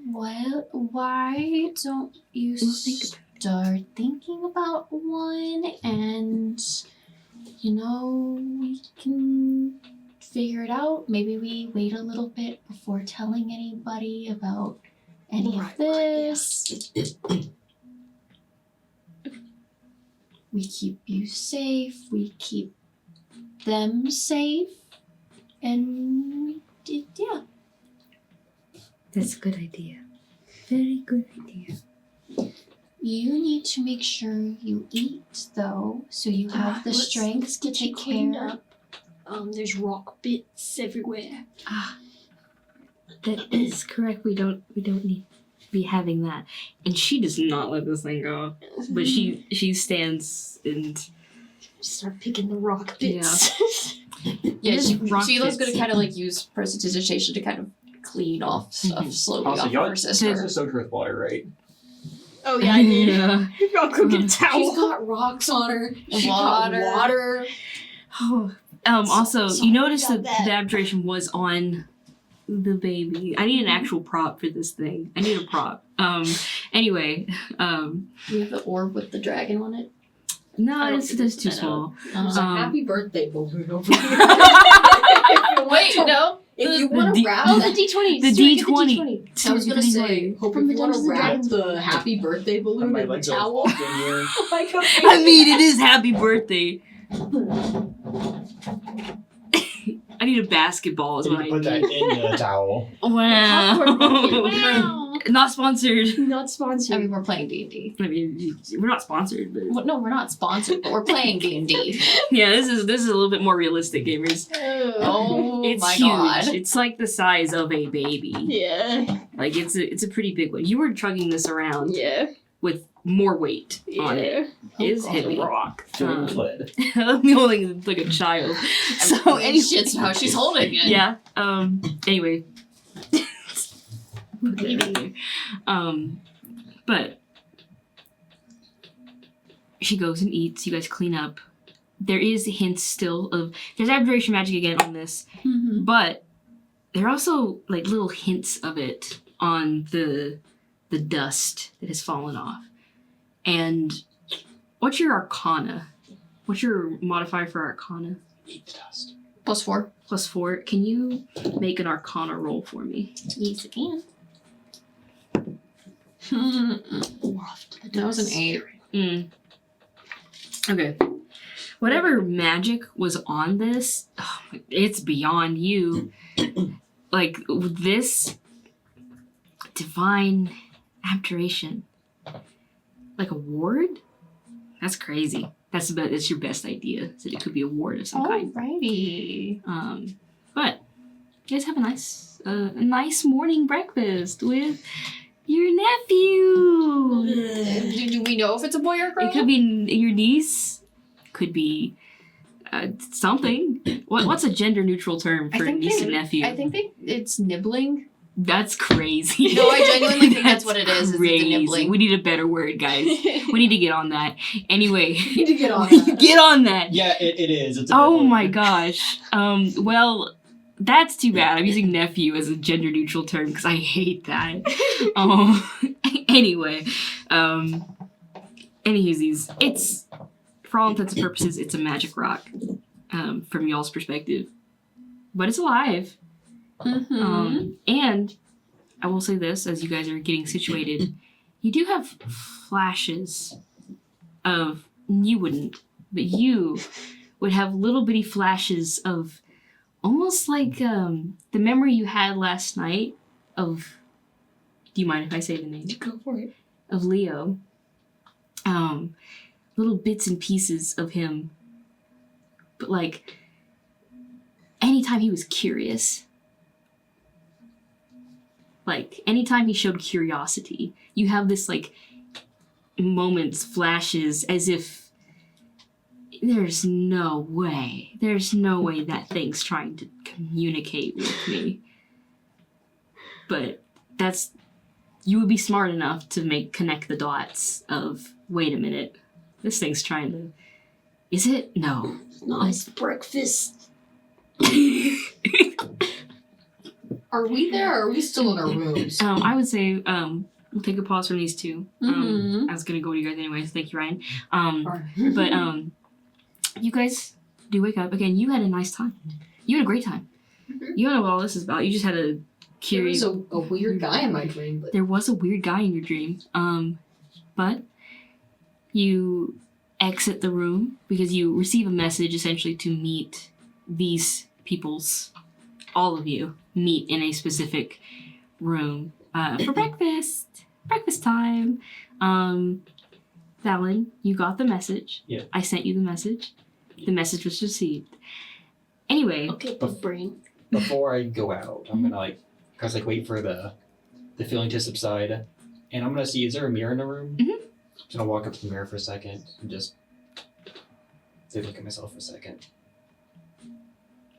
Well, why don't you We'll think about start thinking about one, and we can figure it out. Maybe we wait a little bit before telling anybody about any Right, of this. We keep you safe, we keep them safe, and yeah. That's a good idea. Very good idea. You need to make sure you eat, though, so you have the strength to take care. There's rock bits everywhere. That is correct. We don't need to be having that. And she does not let this thing go. But she stands and Start picking the rock bits. Yeah, Just rock Sheila's bits. gonna kind of like use prestidigitation to kind of clean off stuff slowly Also, off y'all of her sister. soaked her with water, right? Oh yeah, I did. Yeah. I'll go get a towel. She's got rocks on her. She's got Water. water. Oh. Also, So you notice got that the abjuration was on the baby. I need an actual prop for this thing. I need a prop. Anyway, You have the orb with the dragon on it. no, I don't that's think too it's- I know. small. There's a Um, happy birthday balloon over here. Wait, no. If you The want D- to wrap Oh, the D20. The Stuart, get D20. D20. I was gonna say, Hope, From if the you want to Dungeons and wrap Dragons. the happy birthday balloon My in the legs are towel. locked in here. Like a I mean, it is happy birthday. I need a basketball is You what I can put that need. in the towel. Popcorn bucket. Wow. Not sponsored. Not I sponsored. mean, we're playing D&D. I mean, we're not sponsored, but Well, no, we're not sponsored, but we're playing D&D. yeah, this is a little bit more realistic, gamers. Oh It's my huge. god. It's like the size of a baby. Yeah. Like it's a pretty big one. You were chugging this around Yeah. with more weight on it. Yeah. It is heavy. Rock. Feeling fled. I'm holding it like a child. So Oh, anyway, shit's how she's holding it. yeah. Anyway. Put that in there. But she goes and eats. You guys clean up. There is hints still of there's abjuration magic again on this, Mm-hmm. but there are also like little hints of it on the dust that has fallen off. And what's your arcana? What's your modifier for arcana? Eat the dust. +4. +4. Can you make an arcana roll for me? Yes, I can. That was an 8. Mm. Okay. Whatever magic was on this, it's beyond you. Like this divine abjuration, like a ward. That's crazy. That's your best idea. So it could be a ward of some kind. Alrighty. But you guys have a nice morning breakfast with your nephew. Do we know if it's a boy or a girl? It could be your niece. Could be something. What's a gender neutral term for niece and nephew? I think it's nibbling. That's crazy. No, I genuinely think that's what it is. It's a Crazy. nibbling. We need a better word, guys. We need to get on that. Anyway, need to get on that. get on that. Yeah, it is. It's a Oh good my one. gosh. Well, that's too bad. I'm using nephew as a gender neutral term because I hate that. Anyway, anywhoosies, it's for all intents and purposes, it's a magic rock, from y'all's perspective, but it's alive. Mm-hmm. And I will say this, as you guys are getting situated, you do have flashes of, you wouldn't, but you would have little bitty flashes of almost like the memory you had last night of, do you mind if I say the name? Go for it. Of Leo. Little bits and pieces of him. But like, anytime he was curious, like anytime he showed curiosity, you have this like moments, flashes, as if there's no way that thing's trying to communicate with me. But you would be smart enough to connect the dots of, wait a minute, this thing's trying to, is it? No. Nice breakfast. Are we there or are we still in our rooms? I would say we'll take a pause from these two. Mhm. I was gonna go to you guys anyway, so thank you, Ryan. Alright. But you guys do wake up again. You had a nice time. You had a great time. You don't know what all this is about. You just had a There curious. was a weird guy in my dream, but There was a weird guy in your dream. But you exit the room because you receive a message essentially to meet these people's, all of you, meet in a specific room for breakfast. Breakfast time. Valen, you got the message. Yeah. I sent you the message. The message was received. Anyway, Okay, big brain. Before I go out, I'm gonna wait for the feeling to subside, and I'm gonna see, is there a mirror in the room? Mhm. I'm gonna walk up to the mirror for a second and just take a look at myself for a second.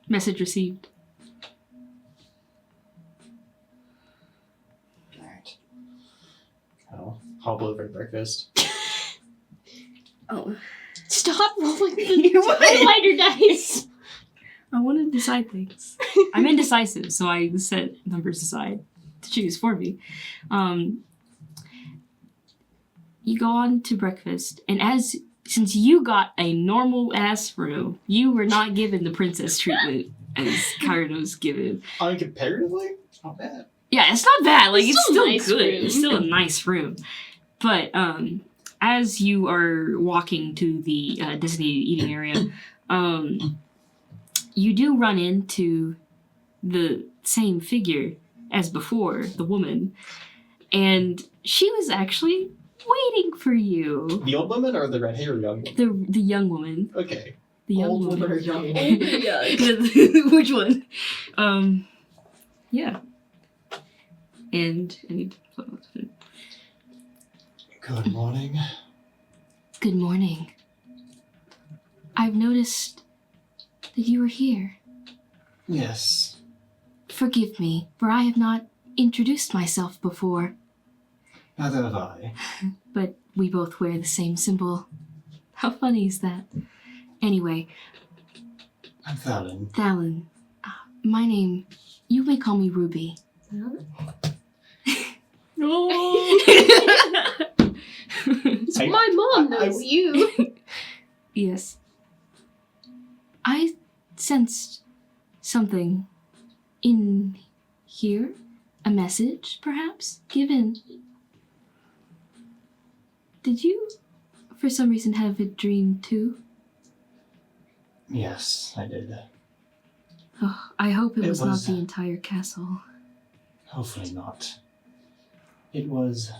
message received. Alright. I'll hobble over to breakfast. Oh. Stop rolling You the lighter dice. I want to decide things. I'm indecisive, so I set numbers aside to choose for me. You go on to breakfast, and since you got a normal ass room, you were not given the princess treatment. as Kairos given. I mean, comparatively, it's not bad. Yeah, it's not bad. Like it's Still still a nice good. room. It's still a nice room. But as you are walking to the designated eating area, you do run into the same figure as before, the woman, and she was actually waiting for you. The old woman or the red hair young woman? The young woman. Okay. The young Old woman. woman or young woman? Which one? Yeah. And I need to. Good morning. Good morning. I've noticed that you were here. Yes. Forgive me, for I have not introduced myself before, Neither have I. but we both wear the same symbol. How funny is that? Anyway, I'm Fallon. Thalen, my name, you may call me Ruby. My mom knows you. Yes. I sensed something in here. A message, perhaps, given. Did you, for some reason, have a dream too? Yes, I did. Oh, I hope it It was not was- the entire castle. Hopefully not. It was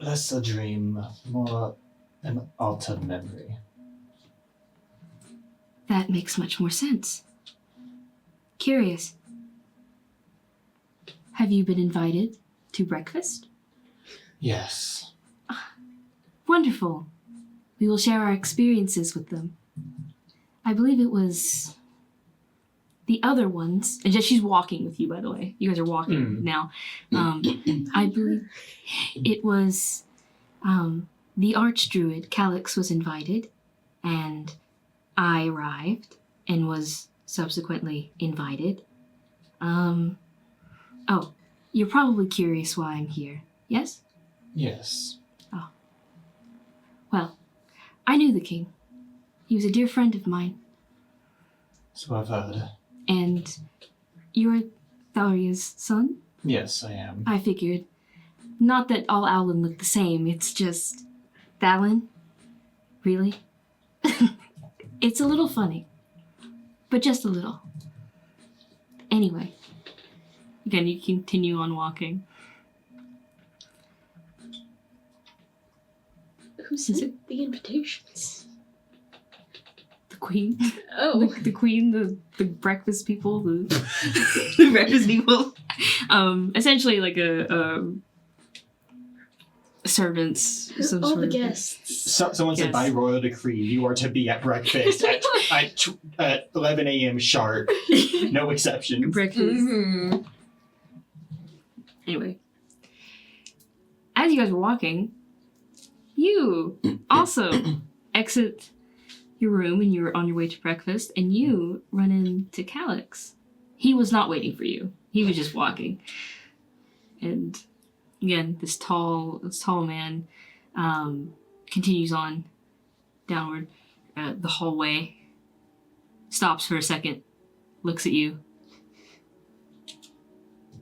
less a dream, more an altered memory. That makes much more sense. Curious. Have you been invited to breakfast? Yes. Wonderful. We will share our experiences with them. I believe it was the other ones. And just she's walking with you, by the way. You guys are walking now. I believe it was the archdruid Calix was invited, and I arrived and was subsequently invited. Oh, you're probably curious why I'm here, yes? Yes. Well, I knew the king. He was a dear friend of mine. So I've heard. And you're Tharia's son? Yes, I am. I figured. Not that all Owlin look the same, it's just... Thalen? Really? It's a little funny. But just a little. Anyway. Again, you continue on walking. Who sent the invitations? The queen. Oh. The queen, the breakfast people, the breakfast people. Essentially like a servants, some All sort the of guests. Someone said Yes. by royal decree you are to be at breakfast at 11 a.m. sharp. No exceptions. breakfast. Mm-hmm. Anyway, as you guys were walking, you also exit your room and you're on your way to breakfast, and you run into Calix. He was not waiting for you. He was just walking. And again, this tall man continues on downward the hallway, stops for a second, looks at you.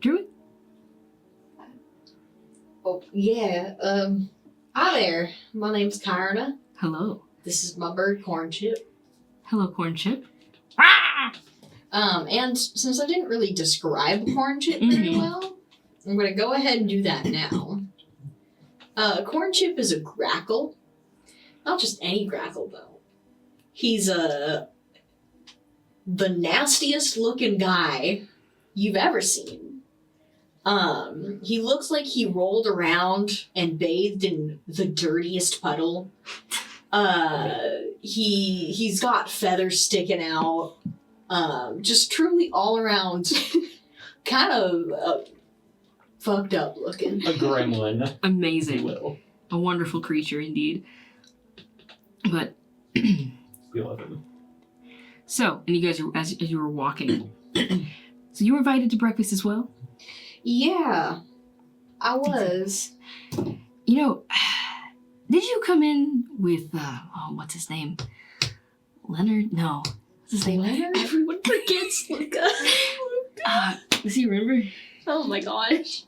Druid? Oh, yeah. Hi there. My name's Kyrna. Hello. This is my bird, Corn Chip. Hello, Corn Chip. And since I didn't really describe Corn Chip very Mhm. well, I'm gonna go ahead and do that now. Corn Chip is a grackle. Not just any grackle, though. He's the nastiest looking guy you've ever seen. He looks like he rolled around and bathed in the dirtiest puddle. He's got feathers sticking out. Just truly all around kind of fucked up looking. A gremlin. Amazing. Will. A wonderful creature indeed. But We love him. so, and you guys are as you were walking. So you were invited to breakfast as well? Yeah, I was. You know, did you come in with what's his name? Leonard? No. What's his name? Everyone forgets Luca. Does he remember? Oh my gosh.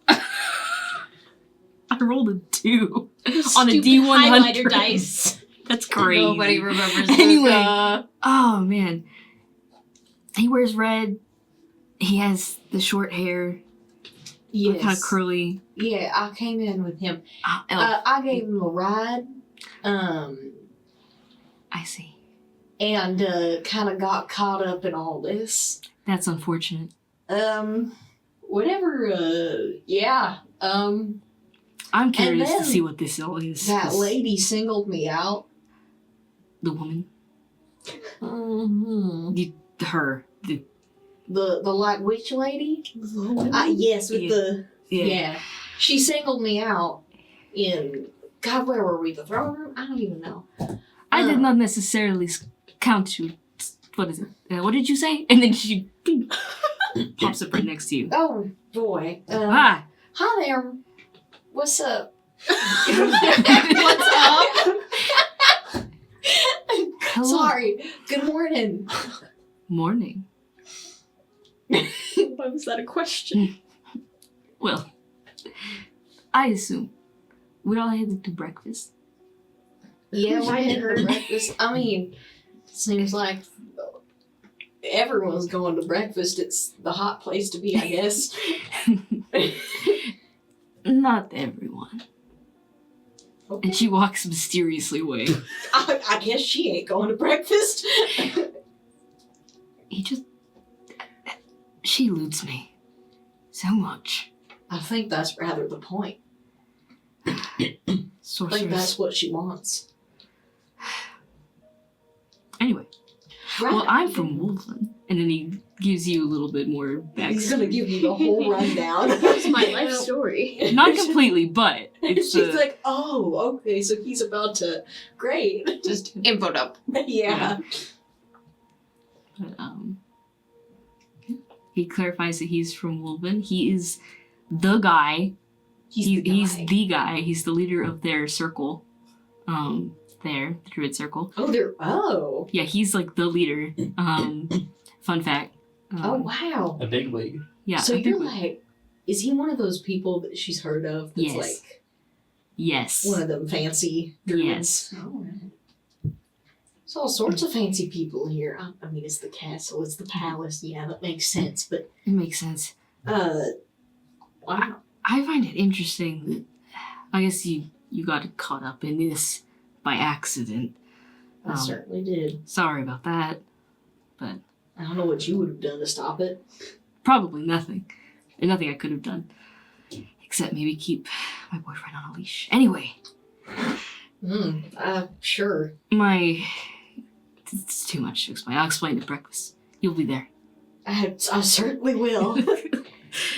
I rolled a 2 on a Stupid D100. highlighter dice. That's crazy. Nobody remembers Anyway. Luca. Oh man. He wears red. He has the short hair, Yes. kind of curly. Yeah, I came in with him. Elf. I gave him a ride. I see. And kind of got caught up in all this. That's unfortunate. Whatever. Yeah. I'm curious then to see what this all is. That 'cause lady singled me out. The woman. Mm-hmm. Her. The like witch lady. Yes, with Yeah. the Yeah. yeah. She singled me out in God. Where were we? The throne room? I don't even know. I did not necessarily count you. What is it? What did you say? And then she pops up right next to you. Oh boy. Ah! Hi there. What's up? What's up? Hello. Sorry. Good morning. Morning. Why was that a question? Well, I assume we're all headed to breakfast. Yeah, we're I heading heard. to breakfast. I mean, seems like everyone's going to breakfast. It's the hot place to be, I guess. Not everyone. Okay. And she walks mysteriously away. I guess she ain't going to breakfast. He just... She eludes me. So much. I think that's rather the point. I think Sorceress. that's what she wants. Anyway. Right. Well, I'm from Woodland. And then he gives you a little bit more backstory. He's gonna give you the whole rundown. That's my life story. Not completely, but it's She's like, oh, okay, so he's about to. Great. Just info dump. Yeah. But, he clarifies that he's from Wolven. He is the guy. He's the guy. He's the guy. He's the leader of their circle. The Druid Circle. Oh, they're. Oh. Yeah, he's like the leader. Fun fact. Oh, wow. A big league. Yeah. So I you're think like, is he one of those people that she's heard of that's Yes. like yes. one of them fancy druids? Yes. All right. There's all sorts of fancy people here. I mean, it's the castle, it's the palace. Yeah, that makes sense. But, It makes sense. wow. I find it interesting that I guess you got caught up in this by accident. I certainly did. Sorry about that. But I don't know what you would have done to stop it. probably nothing. And nothing I could have done. Except maybe keep my boyfriend on a leash. Anyway, Sure. it's too much to explain. I'll explain at breakfast. You'll be there. I certainly will.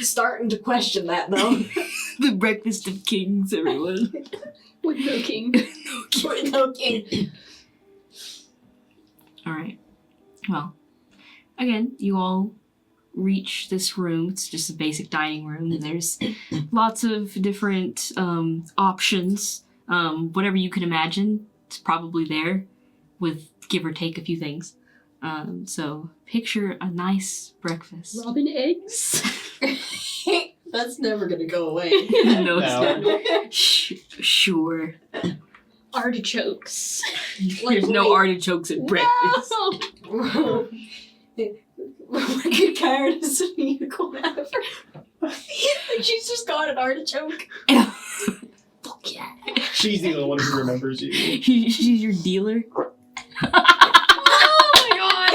Starting to question that, though. The breakfast of kings, everyone. With no king. Okay. Alright. Well, again, you all reach this room. It's just a basic dining room. And there's lots of different options. Whatever you can imagine, it's probably there, with give or take a few things. So picture a nice breakfast. Robin eggs. That's never gonna go away. No, it's No. not. Sure. Artichokes. There's no artichokes at breakfast. Good Karen is a unicorn out of her. She's just got an artichoke. Fuck yeah. She's the only one who remembers you. She's your dealer? Oh my god!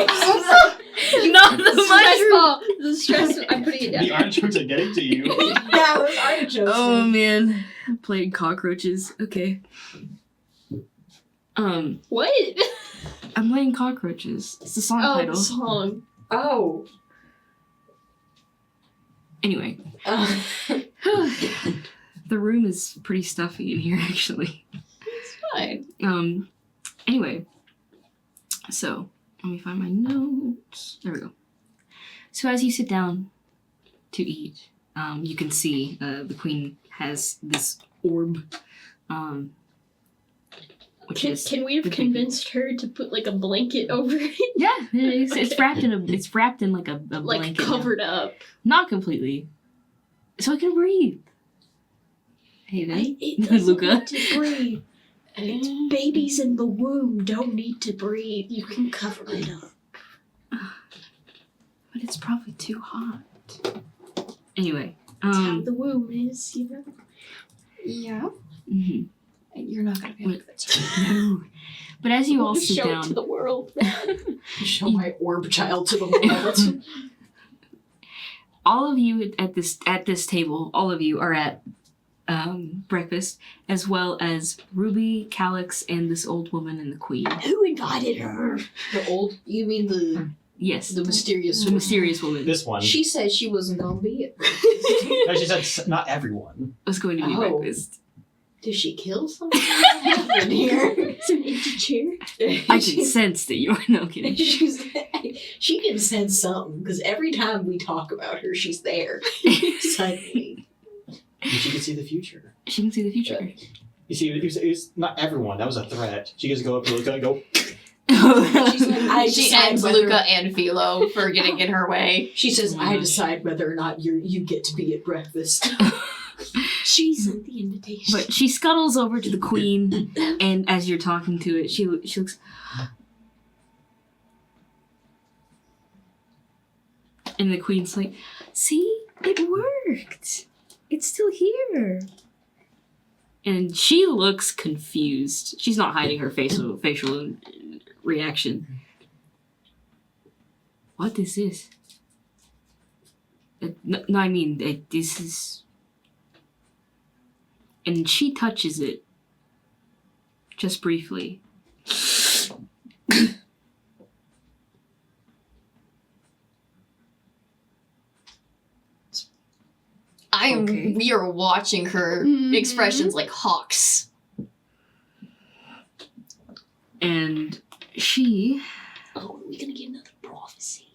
Not the mushroom! Stressful. The stress. I'm putting it The down. artichokes are getting to you. Yeah, those artichokes. Oh man. Playing cockroaches. Okay. What? I'm playing cockroaches. It's the song Oh, title. the song. Oh. Anyway. Uh, The room is pretty stuffy in here actually. It's fine. Anyway. So, let me find my notes. There we go. So as you sit down to eat, you can see the queen has this orb which is Can we have the big- convinced her to put like a blanket over it? Yeah, it's wrapped in like a Like blanket now. covered up. Not completely, so it can breathe. Hey then, It doesn't Luca. need to breathe. Babies in the womb don't need to breathe. You can cover it up. But it's probably too hot. Anyway, That's how the womb is, you know. Yeah. mhm. You're not gonna be able to convince her. No. But as you all sit Show it down, to the world. Show my orb child to the world. all of you at this table, all of you are at breakfast, as well as Ruby, Calix, and this old woman and the queen. Who invited her? The old, you mean the Yes, the mysterious mysterious woman This one. She said she wasn't gonna be at No, she said not everyone. was going to be Oh. breakfast. Did she kill someone? What happened here? It's an empty chair. I can sense that you are no kidding. She can sense something because every time we talk about her, she's there. Suddenly. She can see the future. She can see the future. You see, it was not everyone. That was a threat. She just go up to Luca and go. She's like, I She decide ends whether- Luca and Philo for getting in her way. She says, Oh my I gosh. decide whether or not you get to be at breakfast. She sent the invitation. But she scuttles over to the queen, and as you're talking to it, she looks. And the queen's like, "See, it worked. It's still here." And she looks confused. She's not hiding her facial reaction. What is this? No, I mean, this is. And she touches it. Just briefly. Okay. We are watching her Mhm. expressions like hawks. And she. Oh, are we gonna get another prophecy?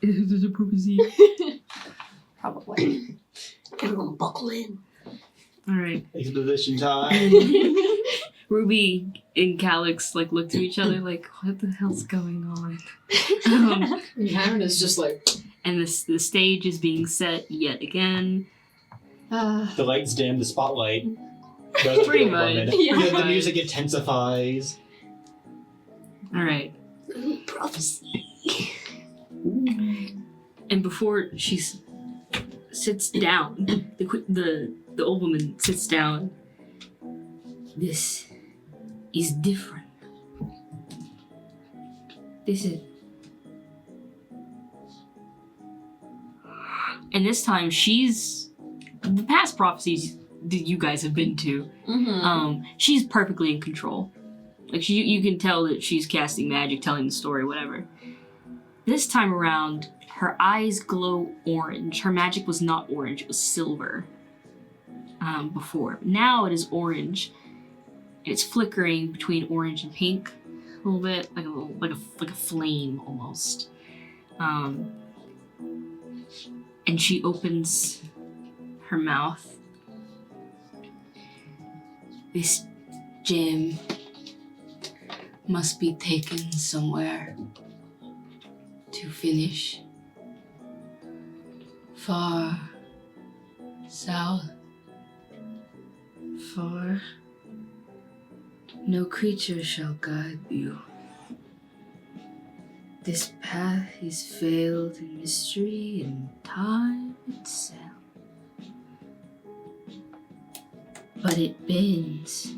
There's a prophecy. Probably. Everyone buckle in. Alright. Exposition time. Ruby and Calix like look to each other like, what the hell's going on? And Karen is just like, And the stage is being set yet again. The lights dim, the spotlight goes Pretty to the woman. much. Yeah. The music intensifies. Alright. Ooh, prophecy. And before she sits down, the old woman sits down. This is different. This is. And this time she's the past prophecies that you guys have been to. Mm-hmm. She's perfectly in control. Like you can tell that she's casting magic, telling the story, whatever. This time around, her eyes glow orange. Her magic was not orange; it was silver. Before, now it is orange. It's flickering between orange and pink, a little bit, like a flame almost. And she opens her mouth. This gem must be taken somewhere to finish. Far south. For no creature shall guide you. This path is veiled in mystery and time itself. But it bends.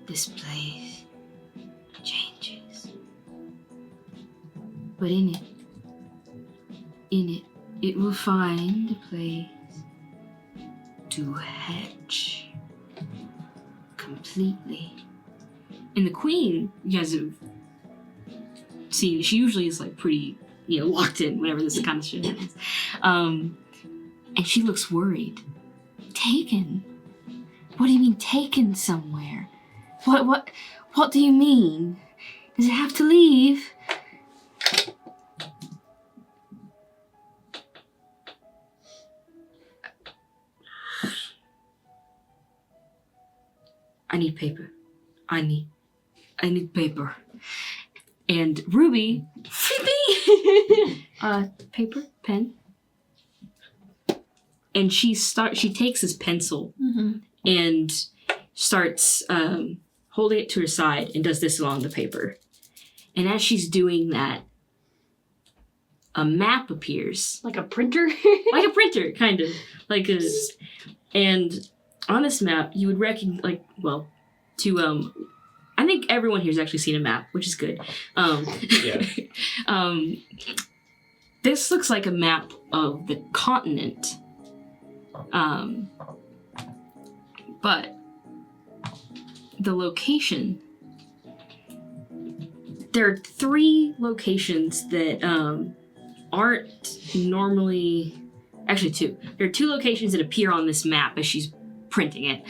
This place changes. But in it, it will find a place to hatch completely. And the queen, you guys have seen, she usually is like pretty, locked in whenever this kind of shit happens. And she looks worried. Taken? What do you mean taken somewhere? What do you mean? Does it have to leave? I need paper. I need paper. And Ruby, paper, pen. And she takes this pencil and starts holding it to her side and does this along the paper. And as she's doing that, a map appears. Like a printer? Like a printer, kind of. And on this map, you would recognize, I think everyone here's actually seen a map, which is good. Yeah. This looks like a map of the continent. But the location, there are 3 locations that aren't normally, actually 2. There are 2 locations that appear on this map as she's printing it.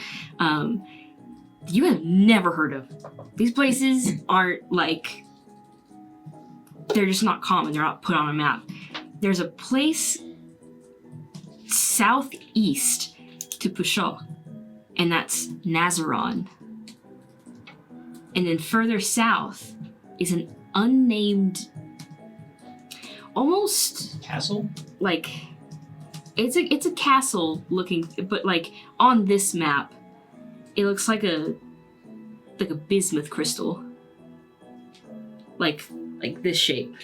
You have never heard of. These places aren't like, they're just not common. They're not put on a map. There's a place southeast to Pushaw, and that's Nazaron. And then further south is an unnamed, almost Castle? like, it's a castle looking, but like on this map, it looks like a bismuth crystal, like this shape.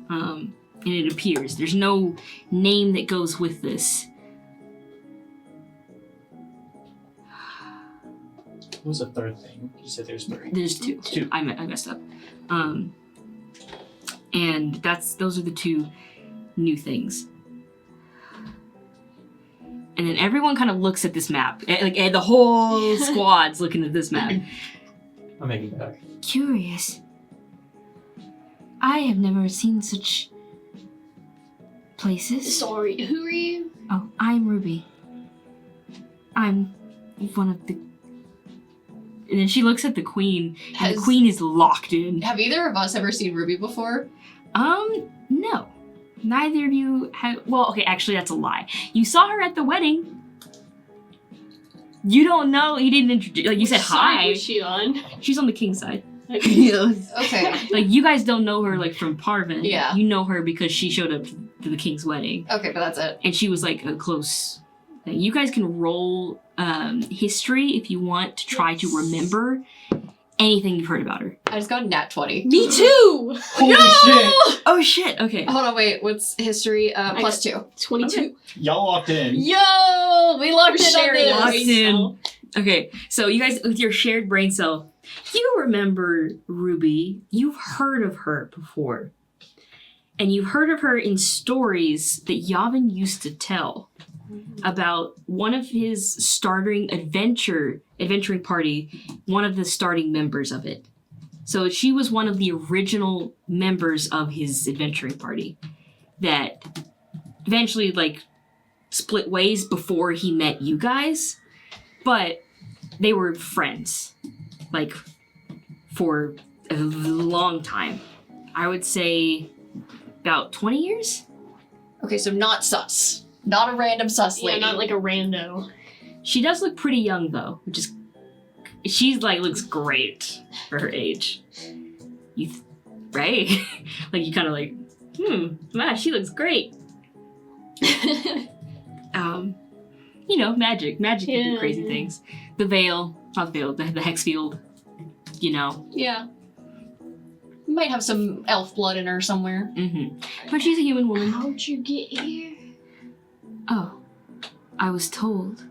And it appears there's no name that goes with this. What was the third thing? You said there's 3. There's 2. 2. I messed up. And those are the 2 new things. And then everyone kind of looks at this map. And the whole squad's looking at this map. I'm making it back. Curious. I have never seen such places. Sorry, who are you? Oh, I'm Ruby. I'm one of the... And then she looks at the queen, and the queen is locked in. Have either of us ever seen Ruby before? No. Neither of you have... Well, okay, actually, that's a lie. You saw her at the wedding. You don't know. He didn't introduce... Like, you said Side hi. was she on? She's on the king's side. Okay. Like, you guys don't know her, like, from Parvin. Yeah. You know her because she showed up to the king's wedding. Okay, but that's it. And she was, like, a close thing. You guys can roll history if you want to try to remember anything you've heard about her. I just got a nat 20. Me too! Holy shit! Oh, shit. Okay. Hold on, wait. What's history? Plus 2. 22. Okay. Y'all locked in. Yo! We locked in on Sharing this! Locked brain in. cell. Okay, so you guys, with your shared brain cell, you remember Ruby. You've heard of her before. And you've heard of her in stories that Yavin used to tell about one of his starting adventuring party, one of the starting members of it. So she was one of the original members of his adventuring party that eventually, like, split ways before he met you guys. But they were friends, like, for a long time. I would say about 20 years? Okay, so not sus. Not a random sus Yeah, lady. not like a rando. She does look pretty young, though, which is... She's, like, looks great for her age. Right? Like, you kind of like, wow, she looks great. You know, magic. Magic can do crazy things. The veil, not the veil, the hex field, you know. Yeah. Might have some elf blood in her somewhere. But she's a human woman. How'd you get here? Oh, I was told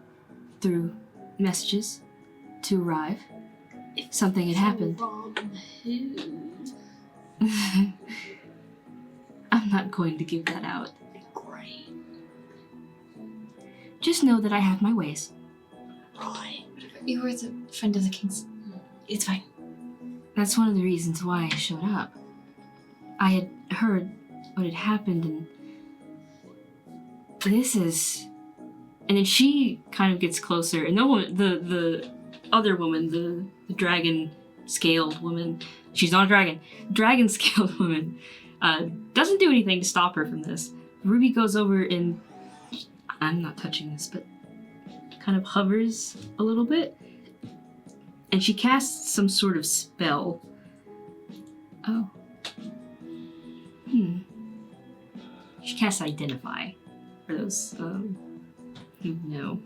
through messages to arrive. Something had happened. I'm not going to give that out. Great. Just know that I have my ways. Right. You were the friend of the king's. It's fine. That's one of the reasons why I showed up. I had heard what had happened, and this is... And then she kind of gets closer, and the other woman, the dragon-scaled woman, she's not a dragon, dragon-scaled woman, doesn't do anything to stop her from this. Ruby goes over and, I'm not touching this, but kind of hovers a little bit, and she casts some sort of spell. Oh. She casts Identify, for those who know.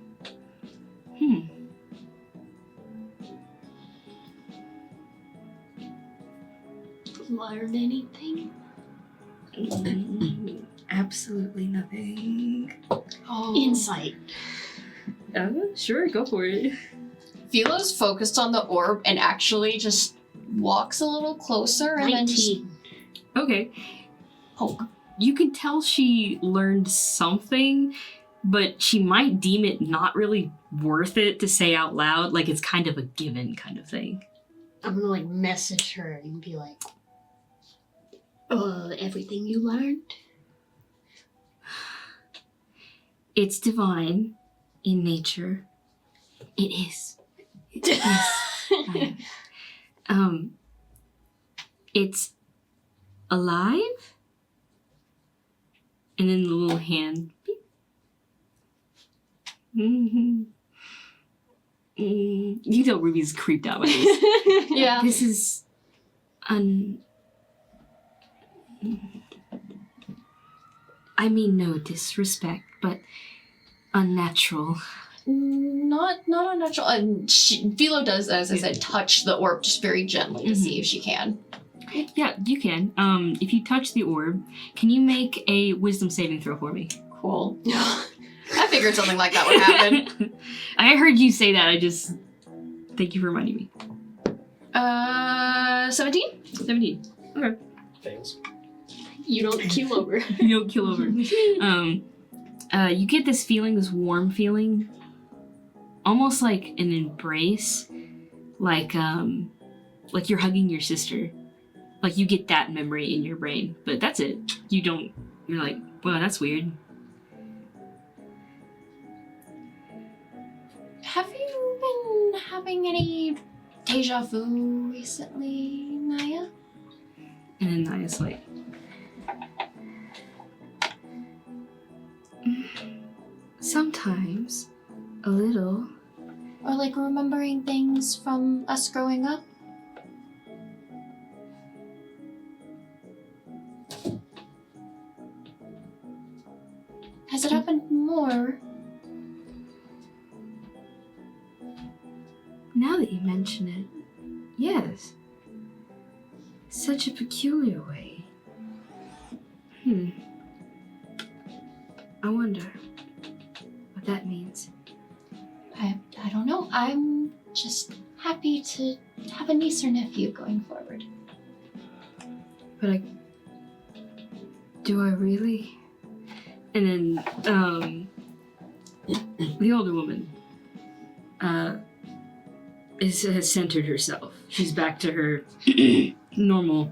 Learned anything? Absolutely nothing. Oh. Insight. Sure, go for it. Philo's focused on the orb and actually just walks a little closer and then just 19. Okay. poke. You can tell she learned something, but she might deem it not really worth it to say out loud. Like it's kind of a given kind of thing. I'm gonna like message her and be like, everything you learned? It's divine in nature. It is. It is. It's alive? And then the little hand. You know Ruby's creeped out by this. Yeah. This is I mean no disrespect, but unnatural. Not unnatural. And Philo does, as I said, touch the orb just very gently to see if she can. Yeah, you can. If you touch the orb, can you make a wisdom saving throw for me? Cool. I figured something like that would happen. I heard you say that. I just thank you for reminding me. 17? 17. Okay. Fails. You don't keel over. You don't kill over. You get this feeling, this warm feeling, almost like an embrace, like you're hugging your sister. Like you get that memory in your brain, but that's it. You don't. You're like, wow, that's weird. Have you been having any deja vu recently, Naya? And then Naya's like, sometimes, a little. Or like remembering things from us growing up? Has it happened more? Now that you mention it, yes. Such a peculiar way. I wonder what that means. I don't know. I'm just happy to have a niece or nephew going forward. But do I really? And then, the older woman, has centered herself. She's back to her normal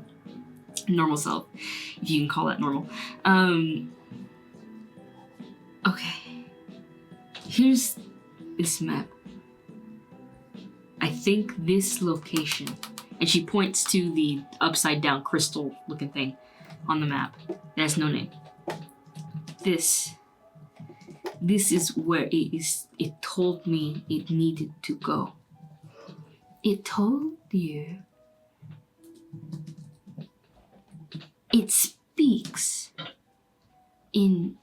self, if you can call that normal. Okay. Here's this map. I think this location, and she points to the upside down crystal looking thing on the map. It has no name. This is where it is. It told me it needed to go. It told you. It speaks in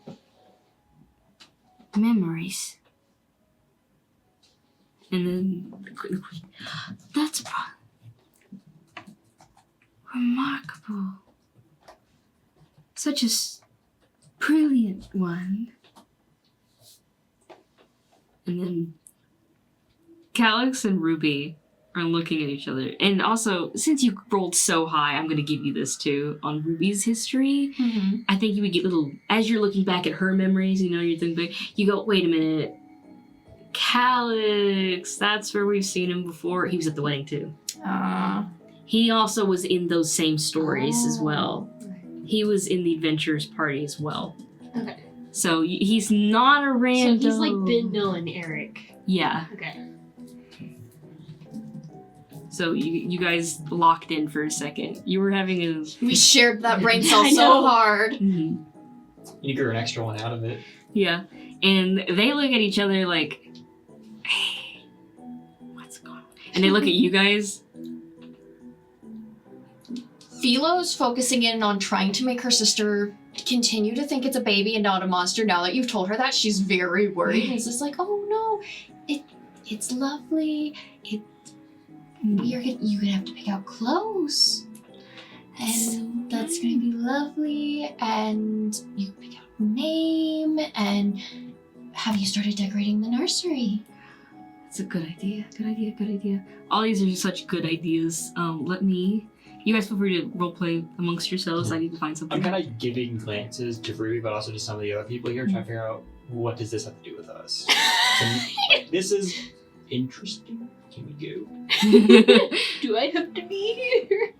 memories. And then that's remarkable. Such a brilliant one. And then Calyx and Ruby are looking at each other. And also, since you rolled so high, I'm going to give you this too. On Ruby's history, I think you would get little, as you're looking back at her memories, you know, you're thinking, you go, wait a minute. Calyx, that's where we've seen him before. He was at the wedding too. He also was in those same stories as well. He was in the adventurers party as well. Okay. So he's not a random. So he's like been knowing Eric. Yeah. Okay. So you guys locked in for a second. You were having a. We shared that brain cell I so know. hard. Mhm. You grew an extra one out of it. Yeah, and they look at each other like, "Hey, what's going on?" And they look at you guys. Philo's focusing in on trying to make her sister continue to think it's a baby and not a monster. Now that you've told her that, she's very worried. It's just like, oh no, it's lovely. You're gonna have to pick out clothes. And that's gonna be lovely. And you can pick out a name. And have you started decorating the nursery? That's a good idea. Good idea. All these are such good ideas. You guys feel free to roleplay amongst yourselves. I need to find something. I'm kind of giving glances to Ruby, but also to some of the other people here, trying to figure out what does this have to do with us. So, like, this is interesting. Can we go? Do I have to be here?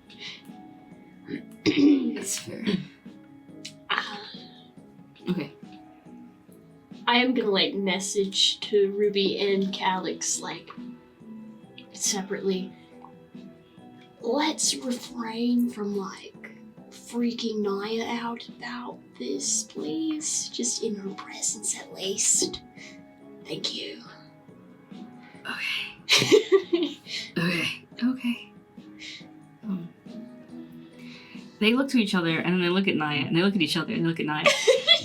That's fair. Okay. I am gonna like message to Ruby and Calix like separately. Let's refrain from like freaking Naya out about this, please. Just in her presence at least. Thank you. Okay. Okay. They look to each other, and then they look at Naya, and they look at each other, and they look at Naya,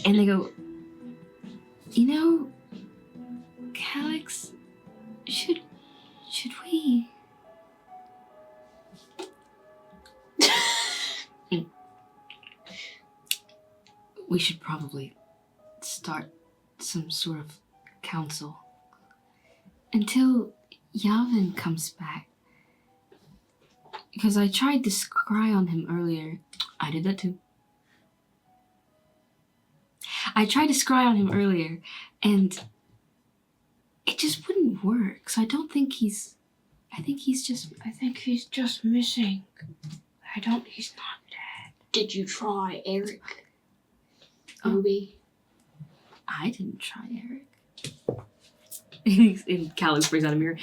and they go, you know, Calix, should we... We should probably start some sort of council. Until Yavin comes back. Because I tried to scry on him earlier. I did that too. I tried to scry on him earlier, and it just wouldn't work. So I think he's just missing. He's not dead. Did you try Eric? Oh. Ruby? I didn't try Eric. And Calix brings out a mirror.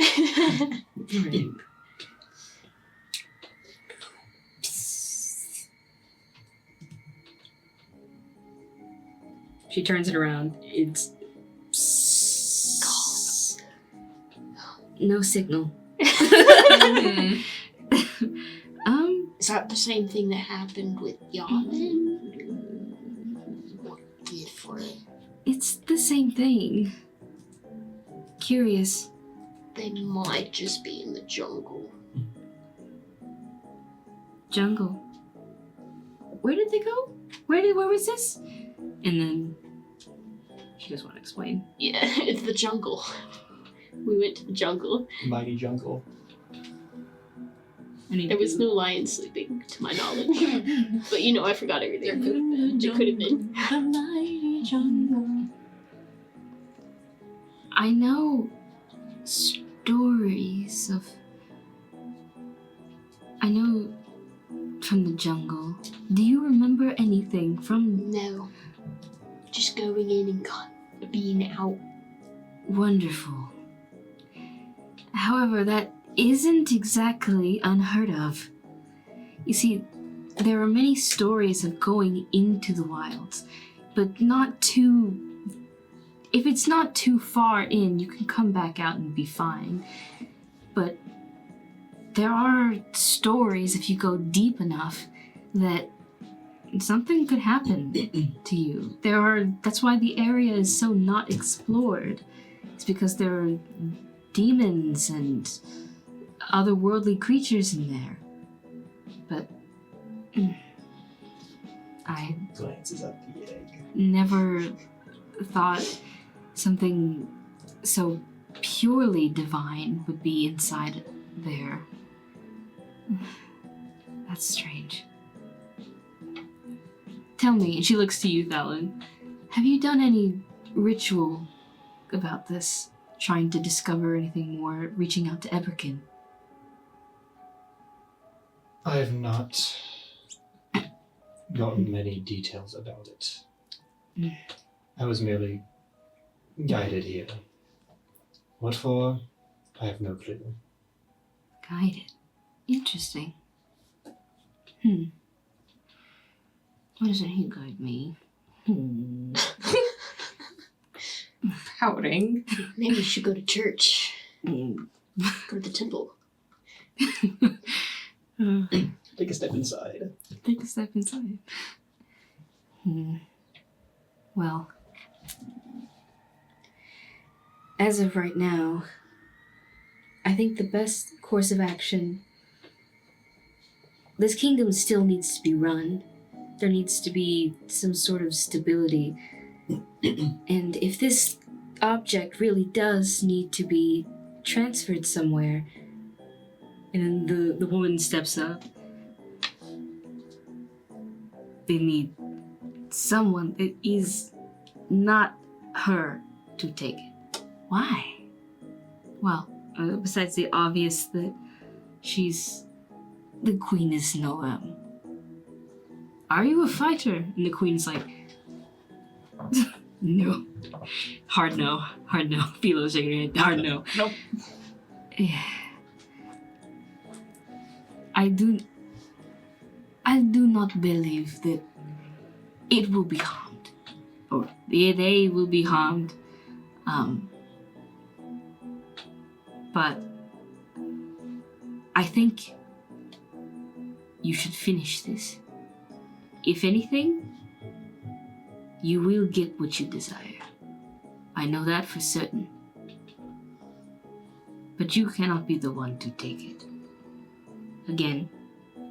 She turns it around. It's no signal. Is that the same thing that happened with Yavin? What different? It's the same thing. Curious. They might just be in the jungle. Jungle. Where did they go? Where was this? And then she just want to explain. Yeah, it's the jungle. We went to the jungle. Mighty jungle. There was no lion sleeping, to my knowledge. But you know, I forgot everything. It could have been. The mighty jungle. I know stories of... I know from the jungle. Do you remember anything from... No. Just going in and being out. Wonderful. However, that isn't exactly unheard of. You see, there are many stories of going into the wilds, but not too... If it's not too far in, you can come back out and be fine. But there are stories, if you go deep enough, that something could happen to you. That's why the area is so not explored. It's because there are demons and otherworldly creatures in there. But I Glances at the egg. never thought something so purely divine would be inside there. That's strange. Tell me, and she looks to you, Thalin, have you done any ritual about this? Trying to discover anything more, reaching out to Eberkin? I have not gotten many details about it. I was merely guided here. What for? I have no clue. Guided. Interesting. Why doesn't he guide me? Pouting. Maybe you should go to church. Mm. Go to the temple. Take a step inside. Take a step inside. Well, as of right now, I think the best course of action. This kingdom still needs to be run. There needs to be some sort of stability. And if this object really does need to be transferred somewhere, and then the woman steps up, they need someone that is not her to take it. Why? Well, besides the obvious that the queen is no, are you a fighter? And the queen's like, no. Hard no. Philo's shaking her head. Hard no. Nope. Yeah. I do not believe that it will be harmed. Or they will be harmed. But I think you should finish this. If anything, you will get what you desire. I know that for certain. But you cannot be the one to take it. Again,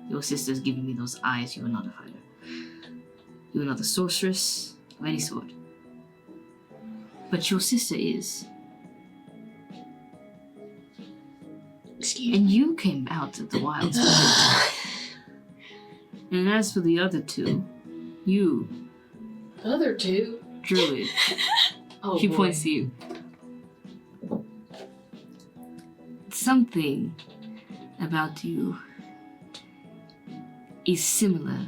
your sister's giving me those eyes. You are not a fighter. You are not a sorceress of any sort. But your sister is. Excuse And you came out of the wilds. And as for the other two, you, Other two. Druid, Oh, she boy. points to you. Something about you is similar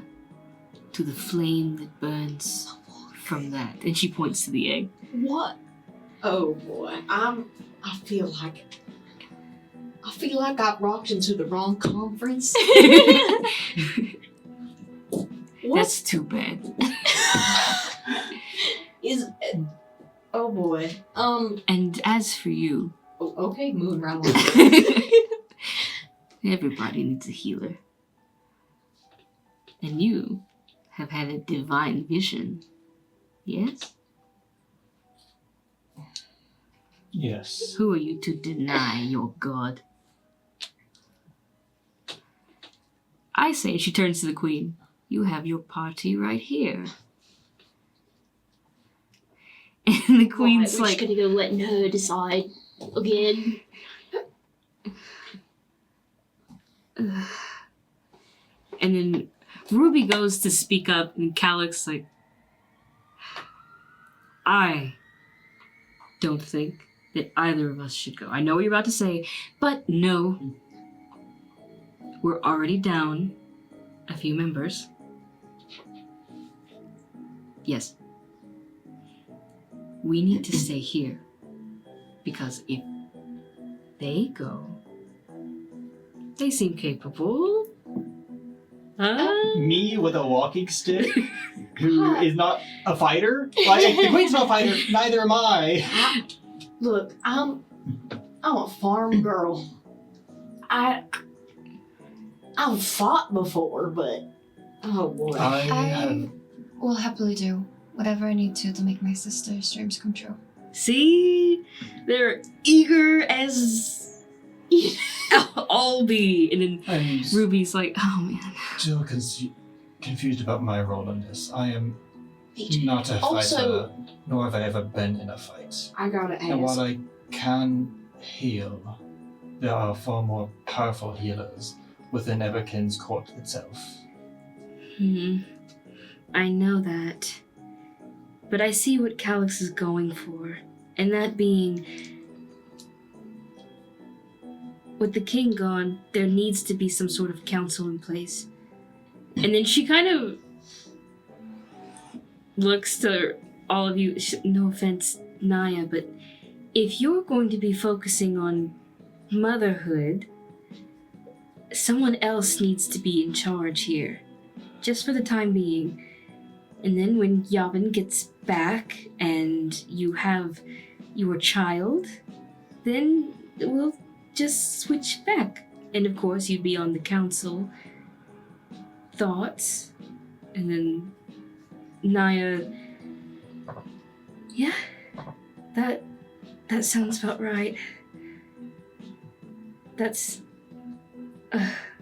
to the flame that burns from that. And she points to the egg. What? Oh boy, I feel like I walked into the wrong conference. What That's too bad. is? Oh boy. And as for you, Okay, moving right along. everybody needs a healer. And you have had a divine vision. Yes? Yes. Who are you to deny your god? I say, she turns to the queen, you have your party right here. And the queen's we're like, just gonna go letting her decide again. ugh. And then Ruby goes to speak up, and Calyx's like, I don't think that either of us should go. I know what you're about to say, but no. We're already down a few members. Yes. We need to stay here. Because if they go, they seem capable. Me with a walking stick, who is not a fighter? Like, the queen's not a fighter, neither am I. Look, I'm a farm girl. I've fought before, but oh boy. I will happily do whatever I need to make my sister's dreams come true. See? They're eager as all be. And then I'm Ruby's like, oh man. still confused about my role in this. I am not a Also- fighter, nor have I ever been in a fight. I gotta And while ask. I can heal, there are far more powerful healers within Everkin's court itself. I know that. But I see what Calyx is going for. And that being, with the king gone, there needs to be some sort of council in place. And then she kind of looks to all of you, no offense, Naya, but if you're going to be focusing on motherhood, someone else needs to be in charge here. Just for the time being. And then when Yavin gets back and you have your child, then we'll just switch back. And of course, you'd be on the council. Thoughts? And then Naya. Yeah, that sounds about right. That's.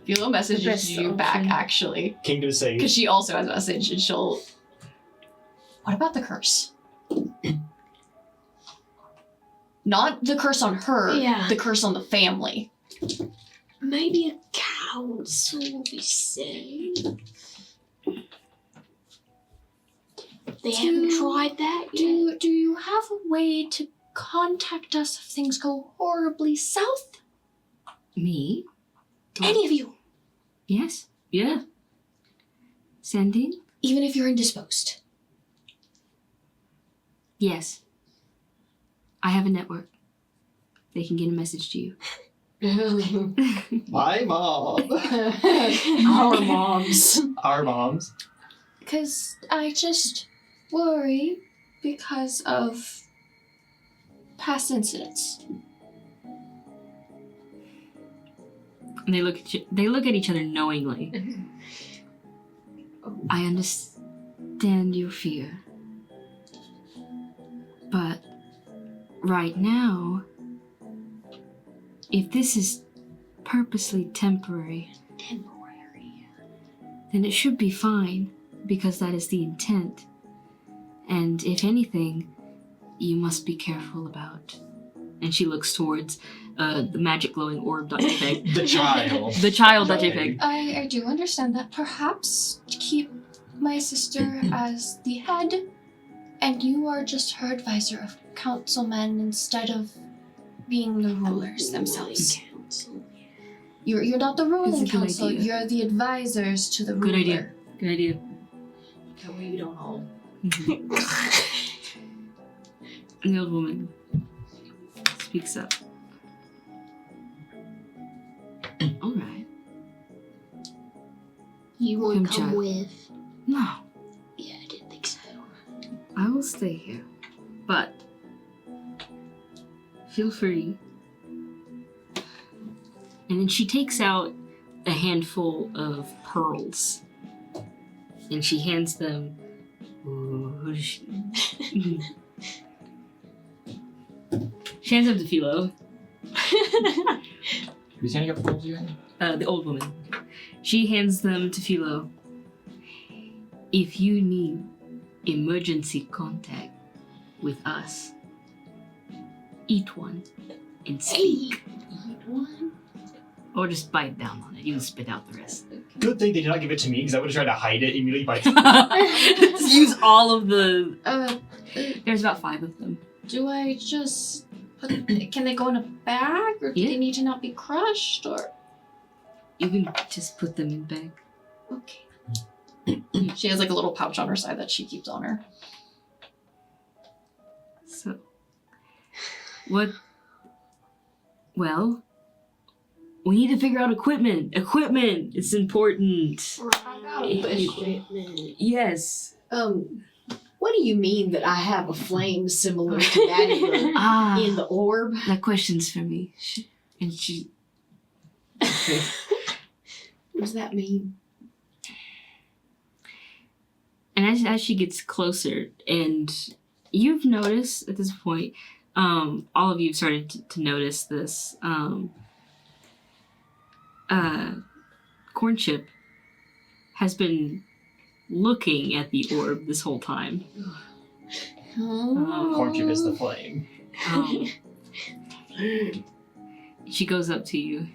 Philo messages best you back, option. actually. Kingdom save. Because she also has a message, and she'll... What about the curse? Not the curse on her, Yeah. the curse on the family. Maybe a council will be safe. They haven't tried that yet. Do you have a way to contact us if things go horribly south? Me? Any of you, Yes. Yeah. Sending? even if you're indisposed. Yes. I have a network. They can get a message to you. My mom. Our moms. Our moms. Because I just worry because of past incidents. And they look at each other knowingly. I understand your fear. But right now, if this is purposely temporary, then it should be fine, because that is the intent. And if anything, you must be careful about. And she looks towards the magic glowing orb.jpg. The child. The child.jpg. I do understand that. Perhaps to keep my sister as the head, and you are just her advisor of councilmen instead of being the rulers themselves. You're not the ruling It's a good council, idea. you're the advisors to the ruler. Good idea. Good idea. That way you don't all. And the old woman speaks up. All right. You want Come, to come child. with? No, Yeah, I didn't think so. I will stay here. But feel free. And then she takes out a handful of pearls. And she hands them. Ooh, who does she? She hands them to Philo. Who's handing up the rolls again? The old woman. She hands them to Philo. If you need emergency contact with us, eat one and speak. Eat one. Or just bite down on it. You can spit out the rest. Good thing they did not give it to me because I would have tried to hide it immediately by. Just use all of the. Uh, There's about 5 of them. do I just put, can they go in a bag, or do Yeah. they need to not be crushed, or? You can just put them in bag. Okay. She has like a little pouch on her side that she keeps on her. So. What? Well. We need to figure out equipment. Equipment! It's important. Equipment. Yes. What do you mean that I have a flame similar to that Ah. in the orb? That question's for me. And she. What does that mean? And as she gets closer, and you've noticed at this point, all of you have started to notice this. Cornchip has been looking at the orb this whole time. Cornchip is the flame. She goes up to you.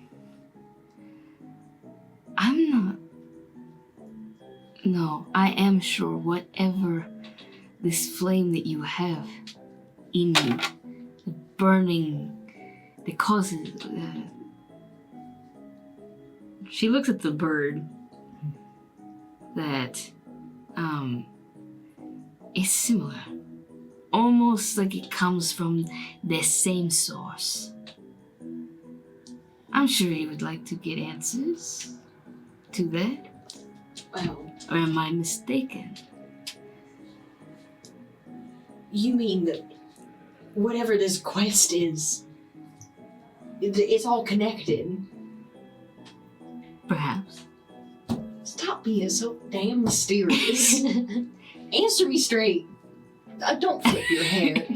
I'm not. No, I am sure whatever this flame that you have in you, the burning that causes. She looks at the bird that is similar. Almost like it comes from the same source. I'm sure you would like to get answers to that. Well, Or am I mistaken? you mean that whatever this quest is, it's all connected. stop being so damn mysterious. Answer me straight. Don't flip your hair.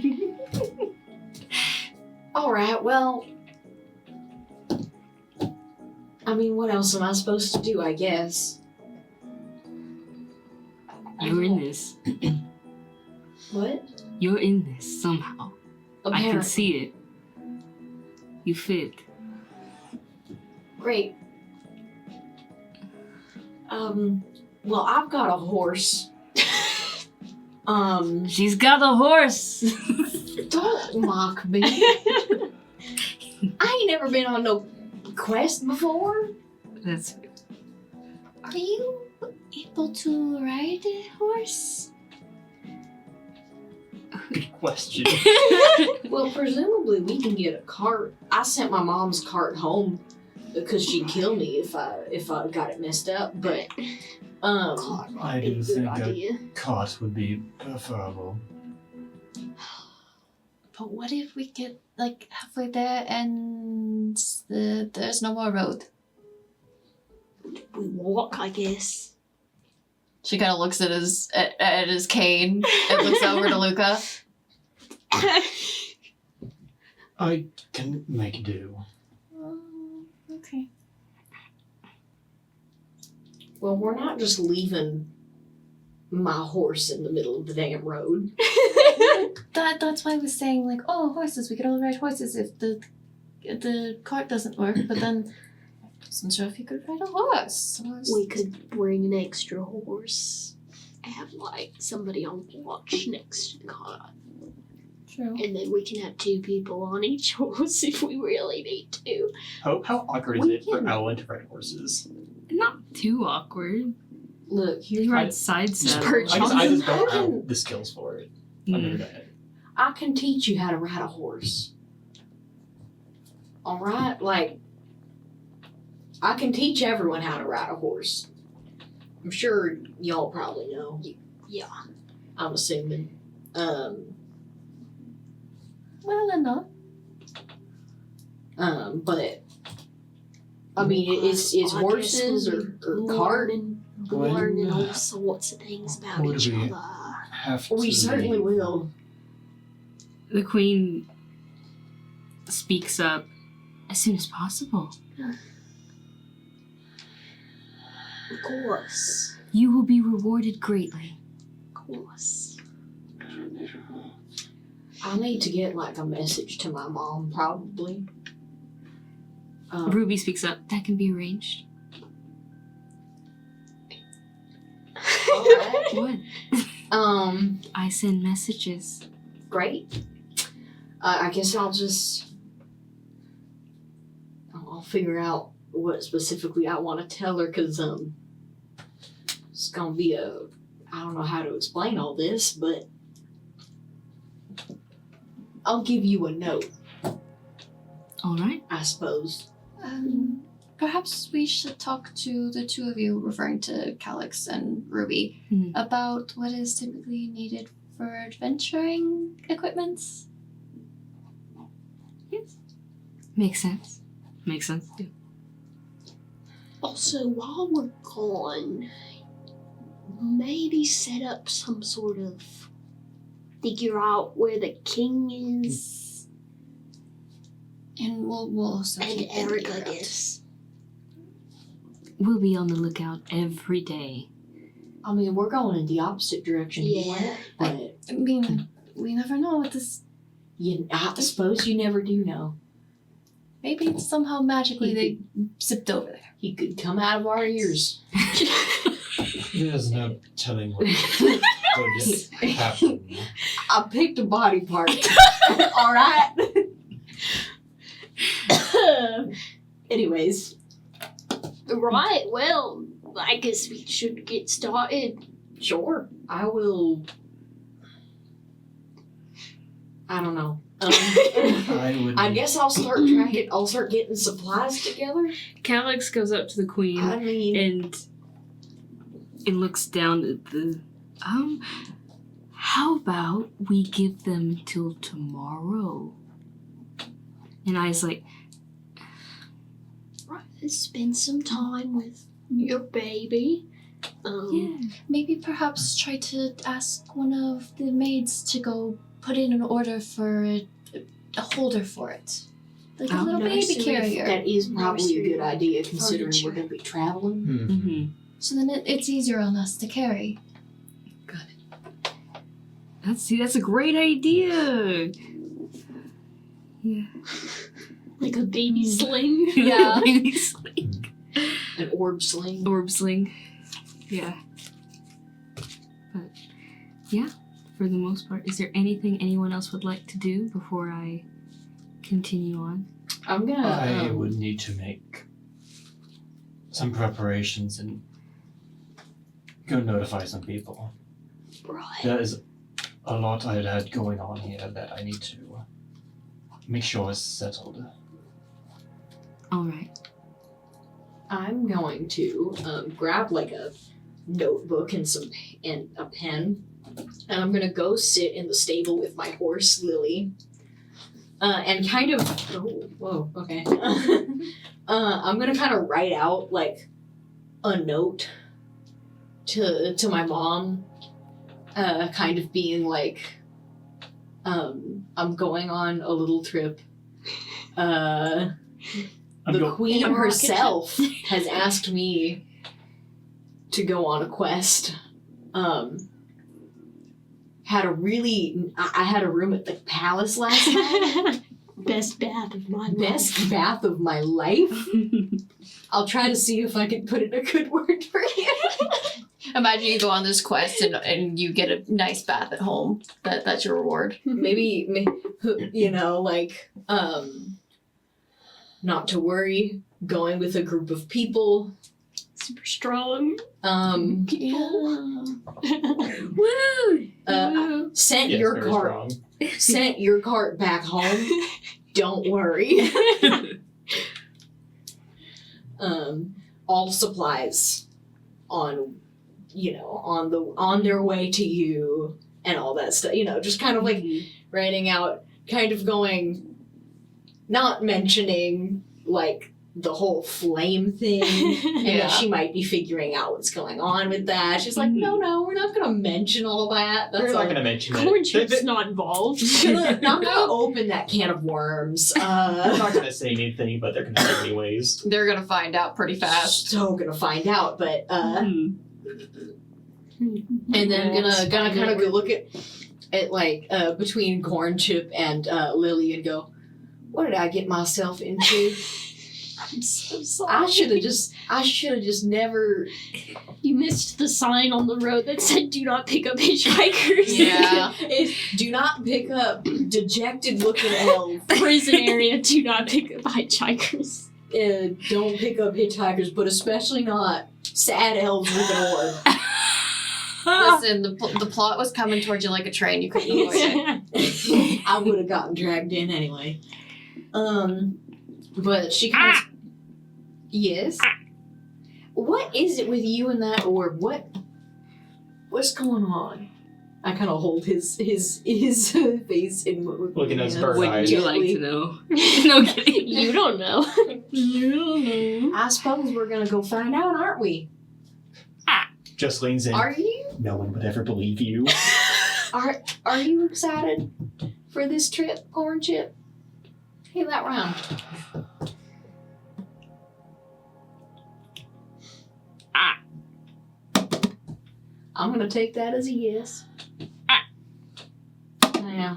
Alright, well. I mean, what else am I supposed to do, I guess? You're in this. What? You're in this somehow. I can see it. You fit. Great. Well, I've got a horse. She's got a horse. Don't mock me. I ain't never been on no quest before. That's Are you able to ride a horse? Good question. Well, presumably we can get a cart. I sent my mom's cart home because she'd kill me if I got it messed up. But I do Good think idea. a cart would be preferable. But what if we get like halfway there and there's no more road? We walk, I guess. She kind of looks at his cane and looks over to Luca. I can make do. Okay. well, we're not just leaving my horse in the middle of the damn road. That's why I was saying like, oh, horses. We could all ride horses if the cart doesn't work. But then I wasn't sure if you could ride a horse. We could bring an extra horse. Have like somebody on watch next to the cart. True. And then we can have 2 people on each horse if we really need to. How awkward is We it for can- Ellen to ride horses? not too awkward. Look, They here, ride side Just saddle. perch I guess I just don't I have can- the skills for it. I've never Mm. done it. I can teach you how to ride a horse. All right, like I can teach everyone how to ride a horse. I'm sure y'all probably know. Yeah. I'm assuming. Well enough. But I mean, it's I guess horses we'll or be cart. learning all sorts of things about Would each we- other. Have We to certainly leave. will. The queen speaks up as soon as possible. Of course. You will be rewarded greatly. Of course. I need to get like a message to my mom, probably. Ruby speaks up. That can be arranged. Alright. What? I send messages. Great. I guess I'll figure out what specifically I want to tell her, because it's gonna be I don't know how to explain all this, but I'll give you a note, All right. I suppose. Perhaps we should talk to the 2 of you, referring to Calix and Ruby, about what is typically needed for adventuring equipments. Yes. Makes sense. Makes sense too. Also, while we're gone, maybe set up some sort of figure out where the king is. And we'll also And keep Eric, I India out. guess. We'll be on the lookout every day. I mean, we're going in the opposite direction Yeah. anyway, but I mean, we never know what this. I suppose you never do know. Maybe somehow magically they zipped over there. He could come out of our ears. There's no telling what could happen. I picked a body part. All right. Anyways, Right, well, I guess we should get started. sure. I will. I don't know. I guess I'll start tracking. I'll start getting supplies together. Calix goes up to the queen I mean, and looks down at the how about we give them until tomorrow? And I was like, Right, spend some time with your baby. Maybe perhaps try to ask one of the maids to go put in an order for a holder for it. Like a little baby carrier. That is probably a good Nursery idea considering furniture. we're going to be traveling. Mm-hmm. So then it's easier on us to carry. That's a great idea. Yeah. Like a baby sling. Yeah. Baby sling. An orb sling. Orb sling. Yeah. But yeah, for the most part, is there anything anyone else would like to do before I continue on? I'm going I to... would need to make some preparations and go notify some people. Right. There is a lot I had going on here that I need to make sure is settled. All right. I'm going to grab like a notebook and a pen, and I'm gonna go sit in the stable with my horse Lily, and kind of okay. I'm gonna kind of write out like a note to my mom, kind of being like, I'm going on a little trip. The queen In a rocket herself has asked me to go on a quest. I had a room at the palace last night. Best bath of my Best bath of my life. I'll try to see if I can put in a good word for you. Imagine you go on this quest and you get a nice bath at home. That's your reward. Maybe you know, like, not to worry, going with a group of people. Super strong. People. Woo! Sent Yes, your very cart. strong. Sent your cart back home. Don't worry. All supplies on their way to you and all that stuff. You know, just kind of like writing out, kind of going, not mentioning like the whole flame thing, and Yeah. that she might be figuring out what's going on with that. She's like, no, we're not going to mention all that. We're That's not all. going to mention Corn it. chips not involved. I'm not gonna open that can of worms. I'm not going to say anything, but they're going to say anyways. They're gonna find out pretty fast. So gonna find out, but Mhm. and then gonna kind of go look at like between Corn Chip and Lily and go, what did I get myself into? I'm so sorry. I should have just never. You missed the sign on the road that said "Do not pick up hitchhikers." Yeah. Do not pick up dejected looking elves. Prison area. Do not pick up hitchhikers. Don't pick up hitchhikers, but especially not sad elves with an orb. Listen, the plot was coming towards you like a train. You couldn't avoid it. I would have gotten dragged in anyway. But she kind of. Yes. What is it with you and that orb? What's going on? I kind of hold his face in Looking at his bird Would eyes. you like to know? No kidding. You don't know. You don't know. I suppose we're gonna go find out, aren't we? Just leans in. Are you? No one would ever believe you. Are you excited for this trip, Corn Chip? Hey, that round. I'm gonna take that as a yes. Yeah.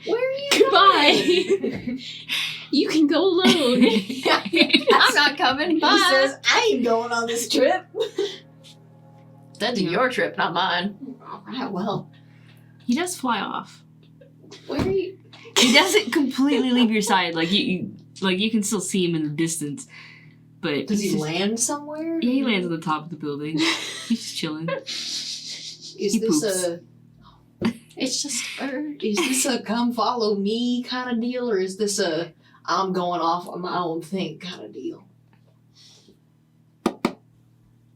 Where are you Goodbye. You can go alone. I'm not coming. He Bye. says, I ain't going on this trip. That's your trip, not mine. Alright, well, He does fly off. where are you? He doesn't completely leave your side. Like you can still see him in the distance. But Does he's he just- land somewhere? Yeah, he lands on the top of the building. He's just chilling. Is he this poops. It's just a bird. is this a come follow me kind of deal, or is this a I'm going off on my own thing kind of deal?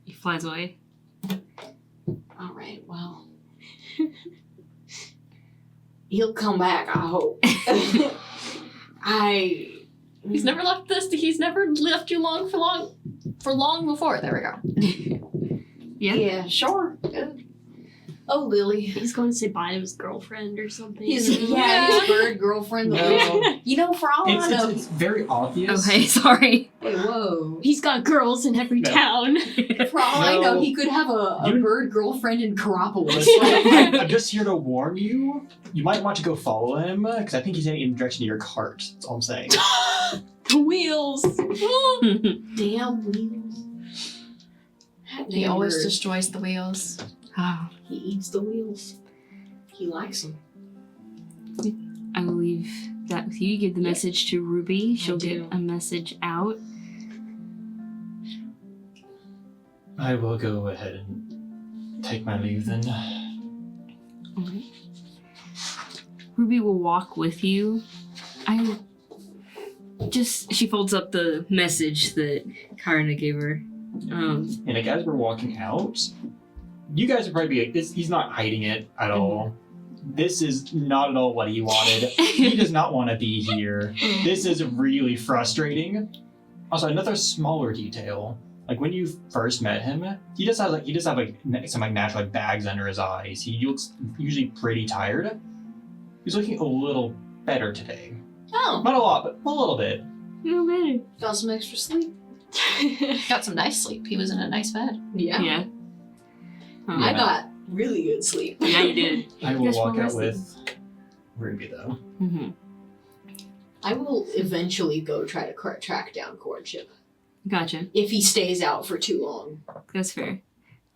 He flies away. All right, well, he'll come back. I hope. He's never left this. He's never left you long before. There we go. Yeah. Sure. Oh, Lily. He's going to say bye to his girlfriend or something. His bird girlfriend. No. You know, for all I know. It's very obvious. Okay, sorry. Hey, whoa. He's got girls in every No. town. For all I know, No. he could have a You- bird girlfriend in Karopolis. I'm just here to warn you. You might want to go follow him, because I think he's heading in the direction of your cart. That's all I'm saying. The wheels. Damn wheels. He always destroys the wheels. Ah, He eats the wheels. He likes them. I will leave that with you. You give the message to Ruby. She'll do. get a message out. I will go ahead and take my leave then. Alright. Ruby will walk with you. She folds up the message that Karna gave her. And like, as we're walking out, you guys would probably be like, he's not hiding it at all. This is not at all what he wanted. He does not want to be here. This is really frustrating. Also, another smaller detail. Like when you first met him, he does have some natural bags under his eyes. He looks usually pretty tired. He's looking a little better today. Oh, Not a lot, but a little bit. No matter. Got some extra sleep? got some nice sleep. He was in a nice bed. Yeah. Yeah. I got really good sleep. Yeah, you did. I will Just walk one out less with Ruby though. Mm-hmm. I will eventually go try to track down Courtship. Gotcha. If he stays out for too long. That's fair.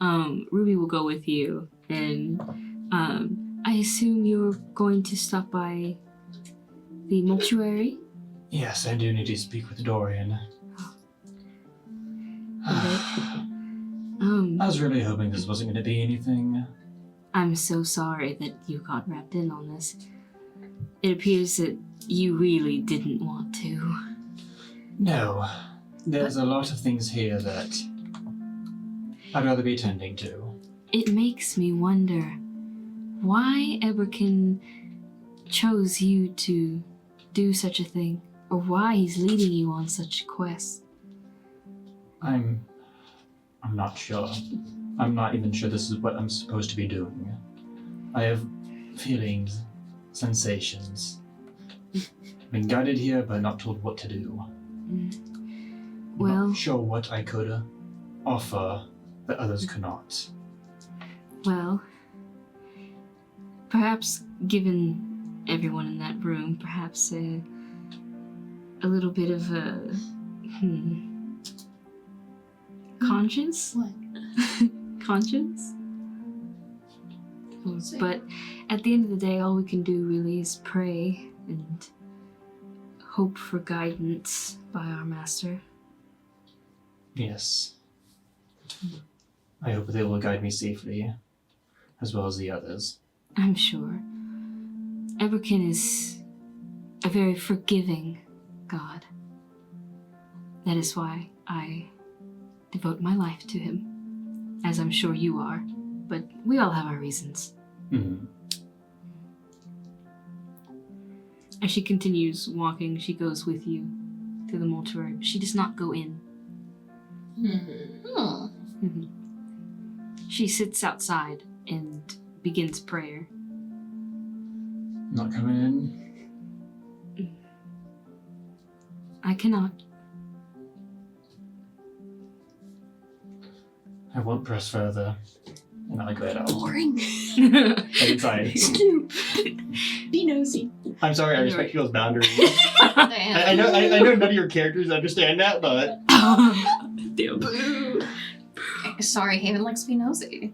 Ruby will go with you, and I assume you're going to stop by the mortuary. Yes, I do need to speak with Dorian. I was really hoping this wasn't going to be anything. I'm so sorry that you got wrapped in on this. It appears that you really didn't want to. No, there's a lot of things here that I'd rather be attending to. It makes me wonder why Eberkin chose you to do such a thing, or why he's leading you on such a quest. I'm not sure. I'm not even sure this is what I'm supposed to be doing. I have feelings, sensations. Been guided here, but not told what to do. Well, Not sure what I could offer that others could not. well, perhaps given everyone in that room, perhaps a little bit of a conscience? What? Conscience? But at the end of the day, all we can do really is pray and hope for guidance by our master. Yes. I hope they will guide me safely, as well as the others. I'm sure. Eberkin is a very forgiving god. That is why I devote my life to him, as I'm sure you are, but we all have our reasons. Hmm. As she continues walking, she goes with you to the mortuary, but she does not go in. Hmm. Mhm. She sits outside and begins prayer. Not coming in? I cannot. I won't press further. And I'll go out. Boring. Head inside. Snoop. Be nosy. I'm sorry, I respect Alright. people's boundaries. I know none of your characters understand that, but Damn. Sorry, Haven likes to be nosy.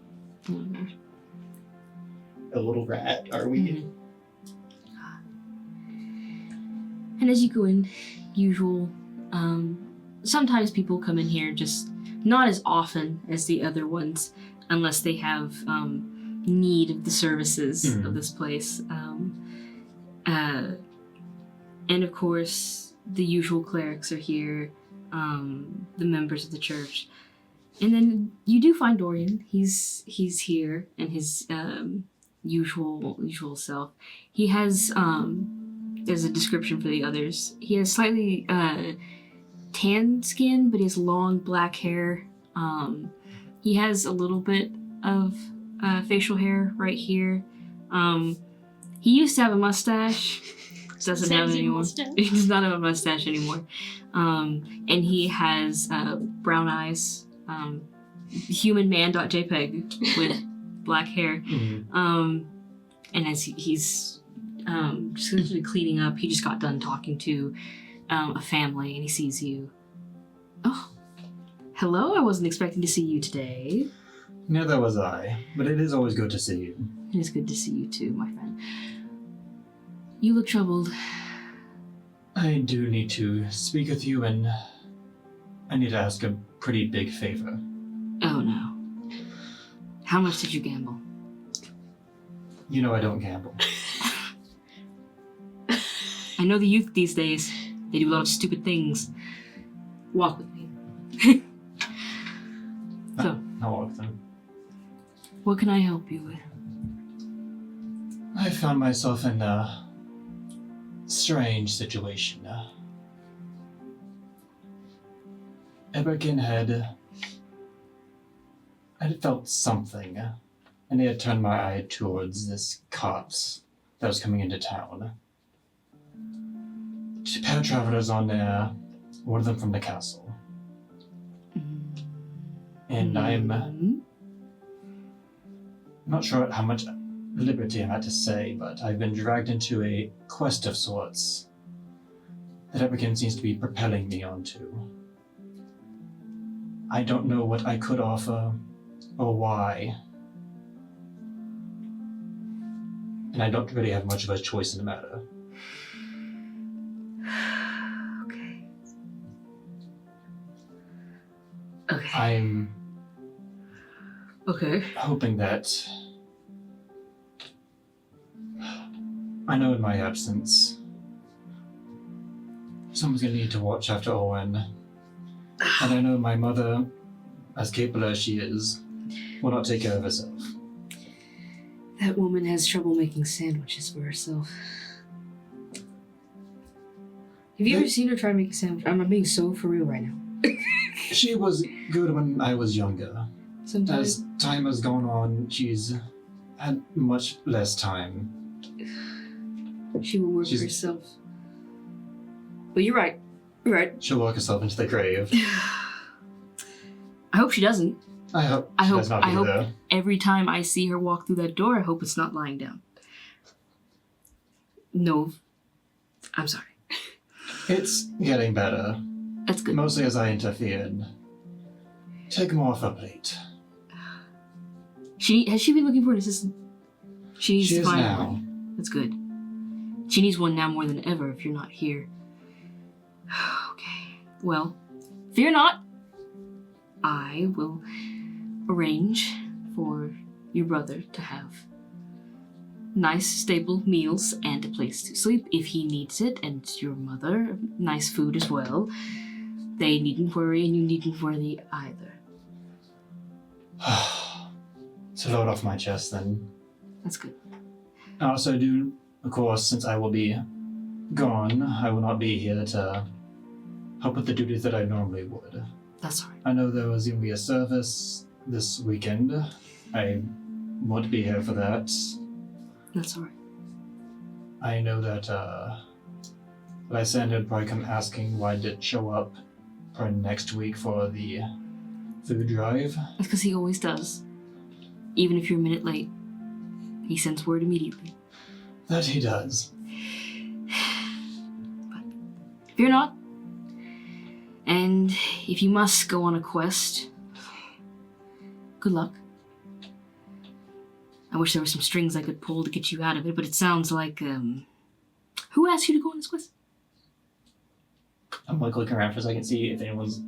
a little rat, are we? Mhm. And as you go in, usual, sometimes people come in here just not as often as the other ones, unless they have need of the services of this place. And of course, the usual clerics are here, the members of the church. And then you do find Dorian. He's here in his usual self. He has there's a description for the others. He has slightly tan skin, but he has long black hair. He has a little bit of facial hair right here. He used to have a mustache. Doesn't have it anymore. He does not have a mustache anymore. And he has brown eyes. Humanman.jpg with black hair. And as he's just essentially cleaning up, he just got done talking to a family, and he sees you. Oh, hello! I wasn't expecting to see you today. Neither was I, but it is always good to see you. It is good to see you too, my friend. You look troubled. I do need to speak with you, and I need to ask a pretty big favor. Oh no. How much did you gamble? You know I don't gamble. I know the youth these days. They do a lot of stupid things. Walk with me. So, I'll walk with them. what can I help you with? I found myself in a strange situation. Eberkin had felt something, and he had turned my eye towards this cart that was coming into town. Two pair of travelers on there, one of them from the castle. And I'm not sure how much liberty I'm at to say, but I've been dragged into a quest of sorts that Eberkin seems to be propelling me onto. I don't know what I could offer or why. And I don't really have much of a choice in the matter. Okay. I'm Okay. hoping that I know in my absence someone's gonna need to watch after Owen. And I know my mother, as capable as she is, will not take care of herself. That woman has trouble making sandwiches for herself. Have you ever seen her try to make a sandwich? I'm being so for real right now. She was good when I was younger. Sometimes As time has gone on, she's had much less time. she will work for she's- herself. But you're right. You're right. She'll walk herself into the grave. I hope she doesn't. I hope she does not do that. Every time I see her walk through that door, I hope it's not lying down. No. I'm sorry. It's getting better. That's good. Mostly as I interfered. Take more off her plate. Has she been looking for an assistant? She needs She to is find now. one. That's good. She needs one now more than ever if you're not here. Okay. Well, fear not. I will arrange for your brother to have nice, stable meals and a place to sleep if he needs it, and your mother, nice food as well. They needn't worry, and you needn't worry either. To load off my chest, then. That's good. I also do, of course, since I will be gone, I will not be here to help with the duties that I normally would. That's all right. I know there was going to be a service this weekend. I won't be here for that. That's all right. I know that Lysander would probably come asking why I didn't show up for next week for the food drive. That's because he always does. Even if you're a minute late, he sends word immediately. That he does. But fear not. And if you must go on a quest, good luck. I wish there were some strings I could pull to get you out of it, but it sounds like, who asked you to go on this quest? I'm like looking around for a second, see if anyone's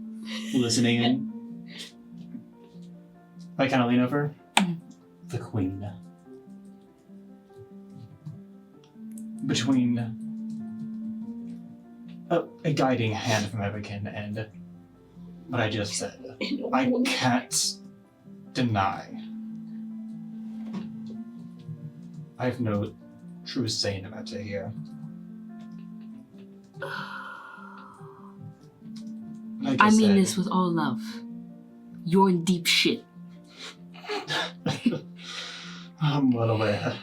listening in. I kind of lean over. The Queen. Between a guiding hand from Eberkin and what I just said, I can't deny. I have no true say in the matter here. Like I mean said, this with all love. You're in deep shit. I'm well aware.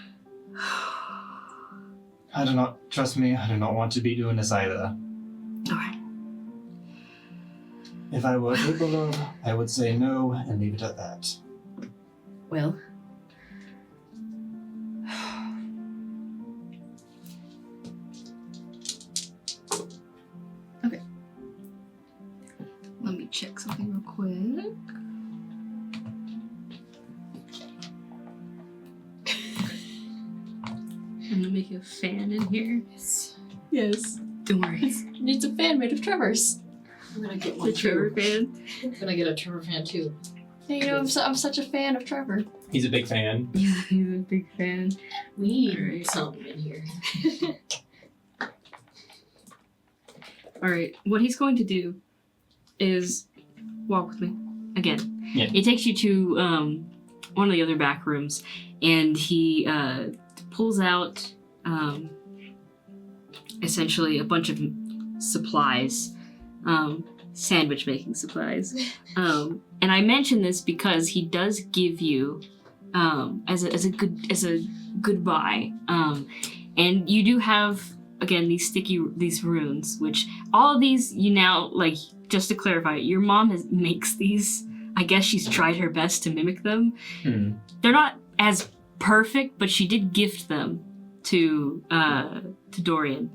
I do not, trust me, I do not want to be doing this either. Alright. If I were capable of, I would say no and leave it at that. Well. Okay. Let me check something real quick. I'm gonna make you a fan in here. Yes. Don't worry. Needs a fan made of Trevor's. I'm gonna get The one Trevor too. fan. I'm gonna get a Trevor fan too. You know, I'm such a fan of Trevor. He's a big fan. He's a big fan. We need Alright. something in here. Alright, what he's going to do is walk with me again. Yeah. He takes you to one of the other back rooms and he pulls out essentially a bunch of supplies, sandwich making supplies. And I mention this because he does give you as a goodbye. And you do have again these runes, which all of these you now, like, just to clarify, your mom makes these. I guess she's tried her best to mimic them. They're not as perfect, but she did gift them to Dorian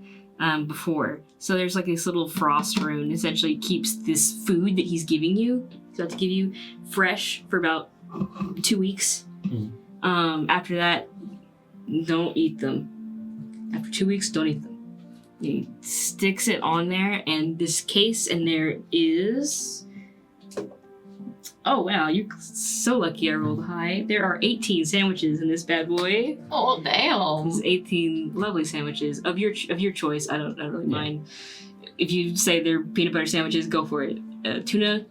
before. So there's like this little frost rune essentially keeps this food that he's giving you. He's about to give you fresh for about 2 weeks. After that, don't eat them. After 2 weeks, don't eat them. He sticks it on there, and this case, and there is... Oh wow, you're so lucky I rolled high. There are 18 sandwiches in this bad boy. Oh damn! There's 18 lovely sandwiches of your choice. I don't really mind. If you say they're peanut butter sandwiches, go for it. Tuna,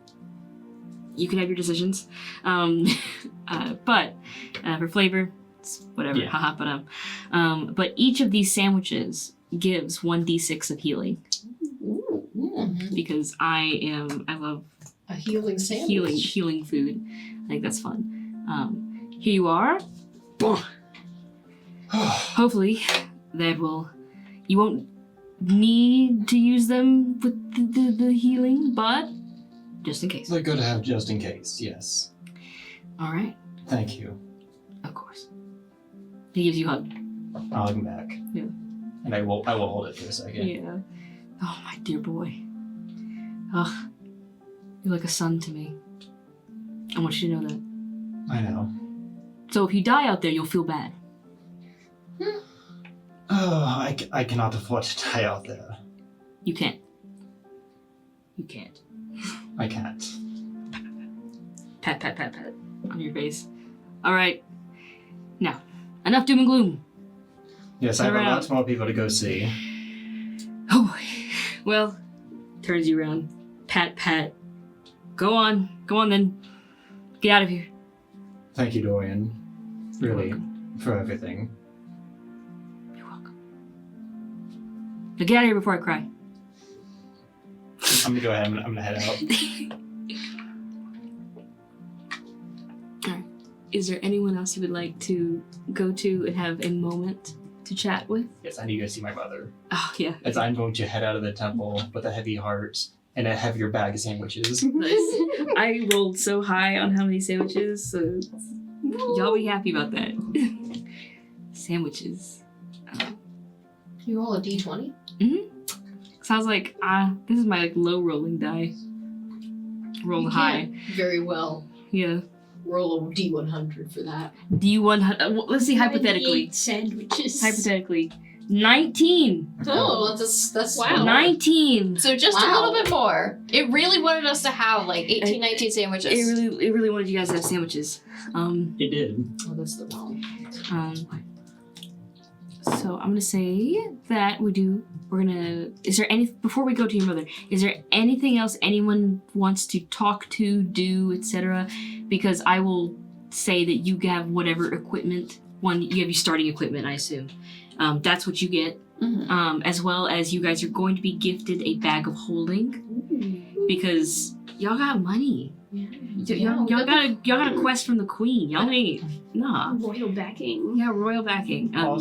you can have your decisions. But for flavor, it's whatever. Yeah. Haha. But each of these sandwiches gives 1d6 of healing because I love A healing sandwich. healing food. I think that's fun. Here you are. Hopefully you won't need to use them with the healing, but just in case. They're good to have just in case, yes. All right, Thank you. of course. He gives you a hug. I'll hug him back. Yeah. And I will hold it for a second. Yeah. Oh, my dear boy. Oh, you're like a son to me. I want you to know that. I know. So if you die out there, you'll feel bad. Oh, I cannot afford to die out there. You can't. You can't. I can't. Pat, pat, pat, pat on your face. All right. Now, enough doom and gloom. Yes, I have Around. lots more people to go see. Oh, well, turns you around. Pat, pat. Go on then. Get out of here. Thank you, Dorian. Really, welcome. for everything. You're welcome. Now get out of here before I cry. I'm gonna go ahead. I'm gonna head out. Alright. Is there anyone else you would like to go to and have a moment to chat with? Yes, I need to go see my mother. Oh, yeah. As I'm going to head out of the temple with a heavy heart and a heavier bag of sandwiches. Nice. I rolled so high on how many sandwiches, so y'all be happy about that. Sandwiches. You roll a d20? Sounds like this is my low rolling die. Roll You high. can't very well Yeah. roll a d100 for that. D100. Let's see hypothetically. 78 sandwiches. Hypothetically. 19. Oh, that's Wow. 19. So just a Wow. little bit more. It really wanted us to have like 18, 19 sandwiches. It really wanted you guys to have sandwiches. It did. Oh, that's the wrong. So I'm gonna say that is there any, before we go to your mother, is there anything else anyone wants to talk to, do, etc.? Because I will say that you have whatever equipment, you have your starting equipment, I assume. That's what you get. as well as you guys are going to be gifted a bag of holding because y'all got money. Y'all got a quest from the queen. Y'all ain't Royal backing. Yeah, royal backing. Are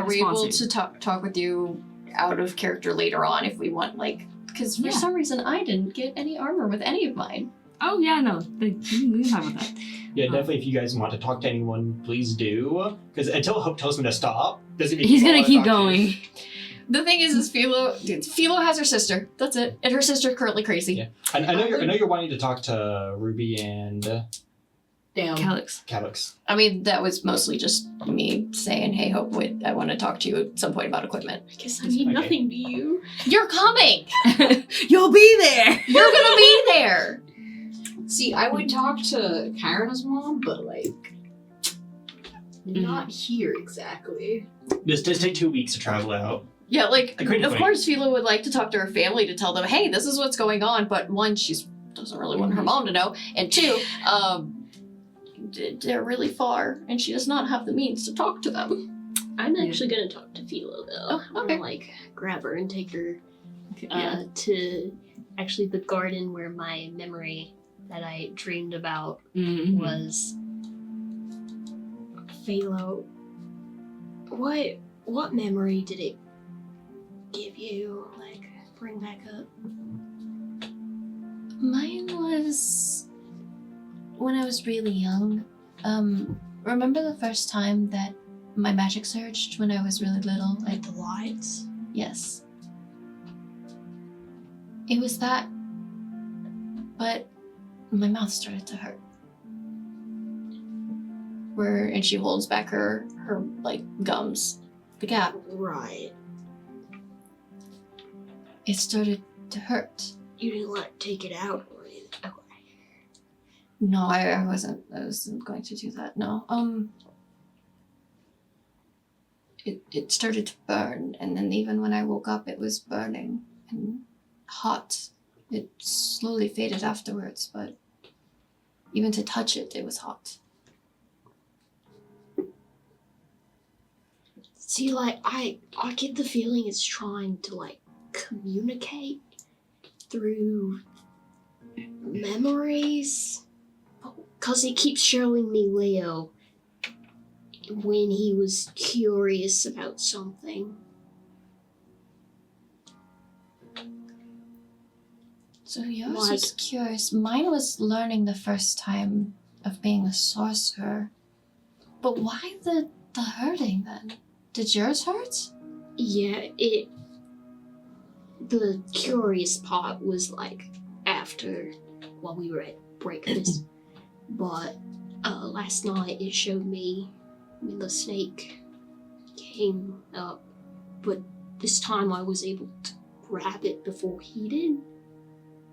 we able to talk with you out of character later on if we want, like, because for some reason I didn't get any armor with any of mine. Oh yeah, no, we can talk about that. Yeah, definitely. If you guys want to talk to anyone, please do. Because until Hope tells me to stop, doesn't mean He's you gonna wanna keep talk to going. you. The thing is Philo has her sister. That's it, and her sister's currently crazy. Yeah. I know you're wanting to talk to Ruby and Damn. Calyx. I mean, that was mostly just me saying, "Hey, Hope, wait, I want to talk to you at some point about equipment." I guess I mean Okay. nothing to you. You're coming. You'll be there. You're gonna be there. See, I would talk to Kara's mom, but like, not here exactly. This does take 2 weeks to travel out. Yeah, like, I couldn't of wait. course Philo would like to talk to her family to tell them, "Hey, this is what's going on." But one, she doesn't really want her mom to know, and two, they're really far, and she does not have the means to talk to them. I'm actually gonna talk to Philo though. Oh, I'm okay. gonna like grab her and take her Yeah. to actually the garden where my memory that I dreamed about Mhm. was. Philo, what memory did it give you? Like, bring back up? Mine was when I was really young. Remember the first time that my magic surged when I was really little? Like the lights? Yes. It was that, but my mouth started to hurt. And she holds back her like gums, the gap. Right. It started to hurt. You didn't like take it out or anything. Okay. No, I wasn't going to do that. No. It started to burn, and then even when I woke up, it was burning and hot. It slowly faded afterwards, but even to touch it, it was hot. See, like, I get the feeling it's trying to, like, communicate through memories. Because it keeps showing me Leo when he was curious about something. So yours Like- was curious. Mine was learning the first time of being a sorcerer. But why the hurting then? Did yours hurt? Yeah, the curious part was, like, after, while we were at breakfast. But last night it showed me when the snake came up, but this time I was able to grab it before he did,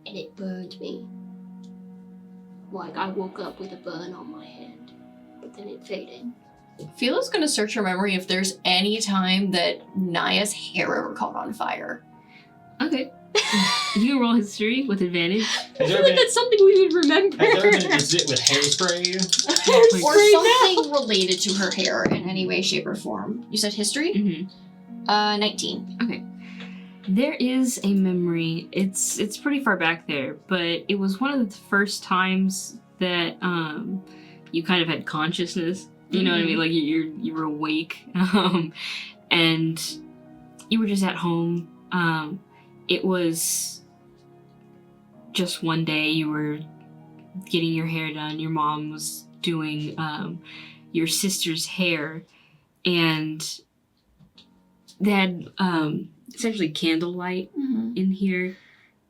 and it burned me. Like, I woke up with a burn on my hand, but then it faded. Philo's gonna search her memory if there's any time that Naya's hair ever caught on fire. Okay. You can roll history with advantage. I feel like that's something we would remember. Has there been an incident with hairspray? Or something related to her hair in any way, shape, or form. You said history? Mm-hmm. 19. There is a memory. It's pretty far back there, but it was one of the first times that you kind of had consciousness. You know what I mean? Like you were awake, and you were just at home. It was just one day you were getting your hair done. Your mom was doing your sister's hair, and they had essentially candlelight in here.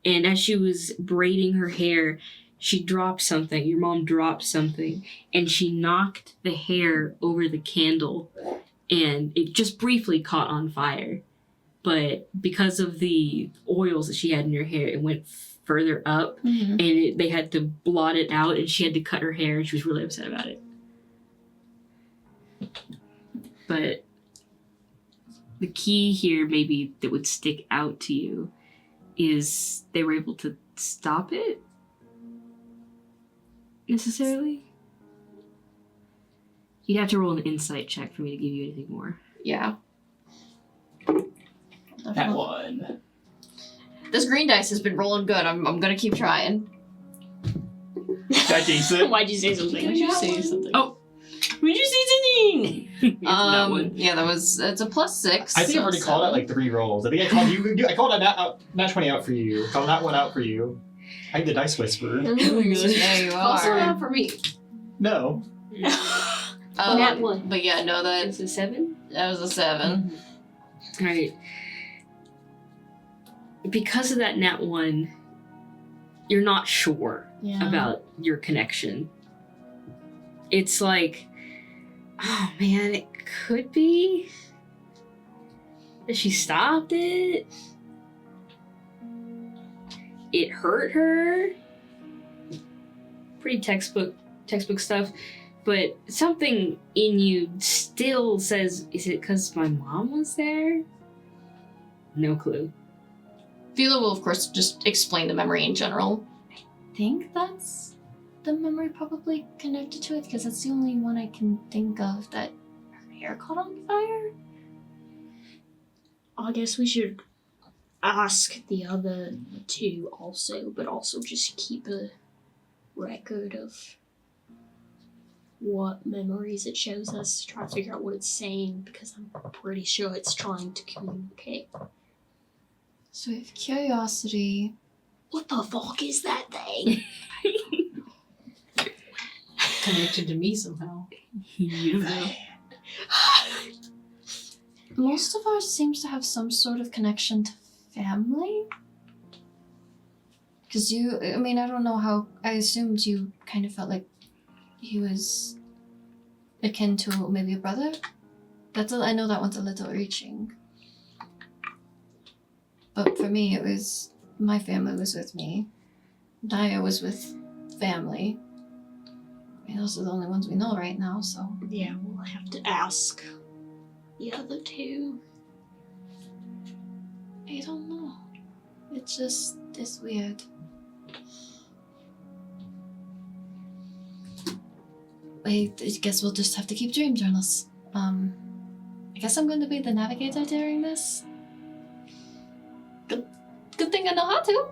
And as she was braiding her hair, she dropped something. Your mom dropped something, and she knocked the hair over the candle, and it just briefly caught on fire. But because of the oils that she had in her hair, it went further up, and they had to blot it out, and she had to cut her hair, and she was really upset about it. But the key here, maybe that would stick out to you, is they were able to stop it. Necessarily, you'd have to roll an insight check for me to give you anything more. Yeah. That one. This green dice has been rolling good. I'm gonna keep trying. That decent. Why'd you say something? Did you say something? Oh. Would you say something? That one. Yeah, it's a +6. I think I've already called out like 3 rolls. I think I called you. I called nat 20 out for you. Called that one out for you. I'm the dice whisperer. Oh my gosh. There you Also are. not for me. No. Nat 1. But yeah, no, It's a 7? that was a 7. Alright. Because of that nat 1, you're not sure Yeah. about your connection. It's like, oh man, it could be that she stopped it. It hurt her. Pretty textbook stuff. But something in you still says, is it because my mom was there? No clue. Philo will, of course, just explain the memory in general. I think that's the memory probably connected to it, because that's the only one I can think of that her hair caught on fire. I guess we should ask the other 2 also, but also just keep a record of what memories it shows us, try to figure out what it's saying, because I'm pretty sure it's trying to communicate. So if curiosity... What the fuck is that thing? Connected to me somehow. You know. Most of ours seems to have some sort of connection to family. Because I don't know how, I assumed you kind of felt like he was akin to maybe a brother. I know that one's a little reaching. But for me, it was, my family was with me. Daya was with family. Those are the only ones we know right now, so. Yeah, we'll have to ask the other 2. I don't know. It's weird. I guess we'll just have to keep dream journals. I guess I'm going to be the navigator during this. Good thing I know how to.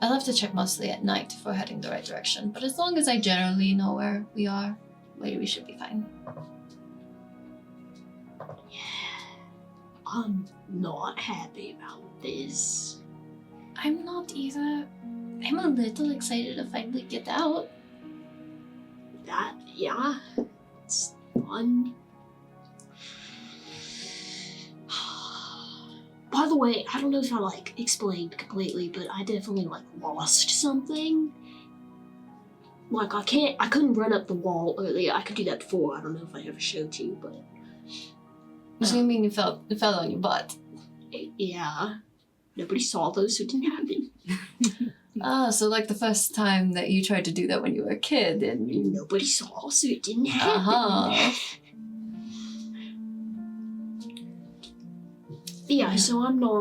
I'll have to check mostly at night if we're heading the right direction, but as long as I generally know where we are, we should be fine. I'm not happy about this. I'm not either. I'm a little excited to finally get out. Yeah, it's fun. By the way, I don't know if I explained completely, but I definitely lost something. I couldn't run up the wall earlier. I could do that before. I don't know if I ever showed you, but So you mean you fell on your butt? yeah, nobody saw those, so it didn't happen. So like the first time that you tried to do that when you were a kid, and you... Nobody saw, so it didn't happen. Uh-huh. Yeah, so I'm not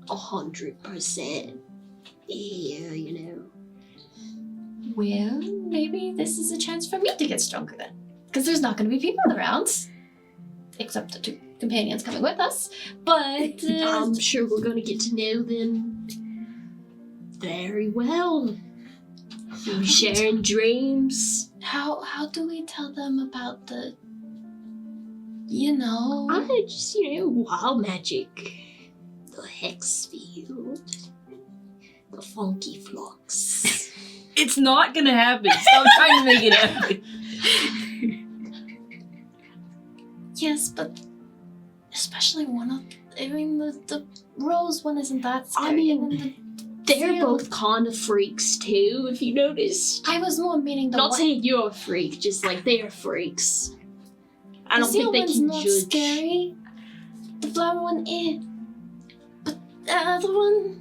100% here, you know. Well, maybe this is a chance for me to get stronger then. Because there's not going to be people around. Except the 2 companions coming with us. But... I'm sure we're gonna get to know them very well. We'll be sharing dreams. How do we tell them about the... I just, wild magic. The hex field. The funky flux. It's not gonna happen. Stop trying to make it happen. Yes, but... Especially one of... the Rose one isn't that scary. I mean, and then they're Field. both kind of freaks too, if you noticed. I was more meaning the Not one... saying you're a freak, just they're freaks. I don't think they one's can not judge. scary. The flower one, But the other one,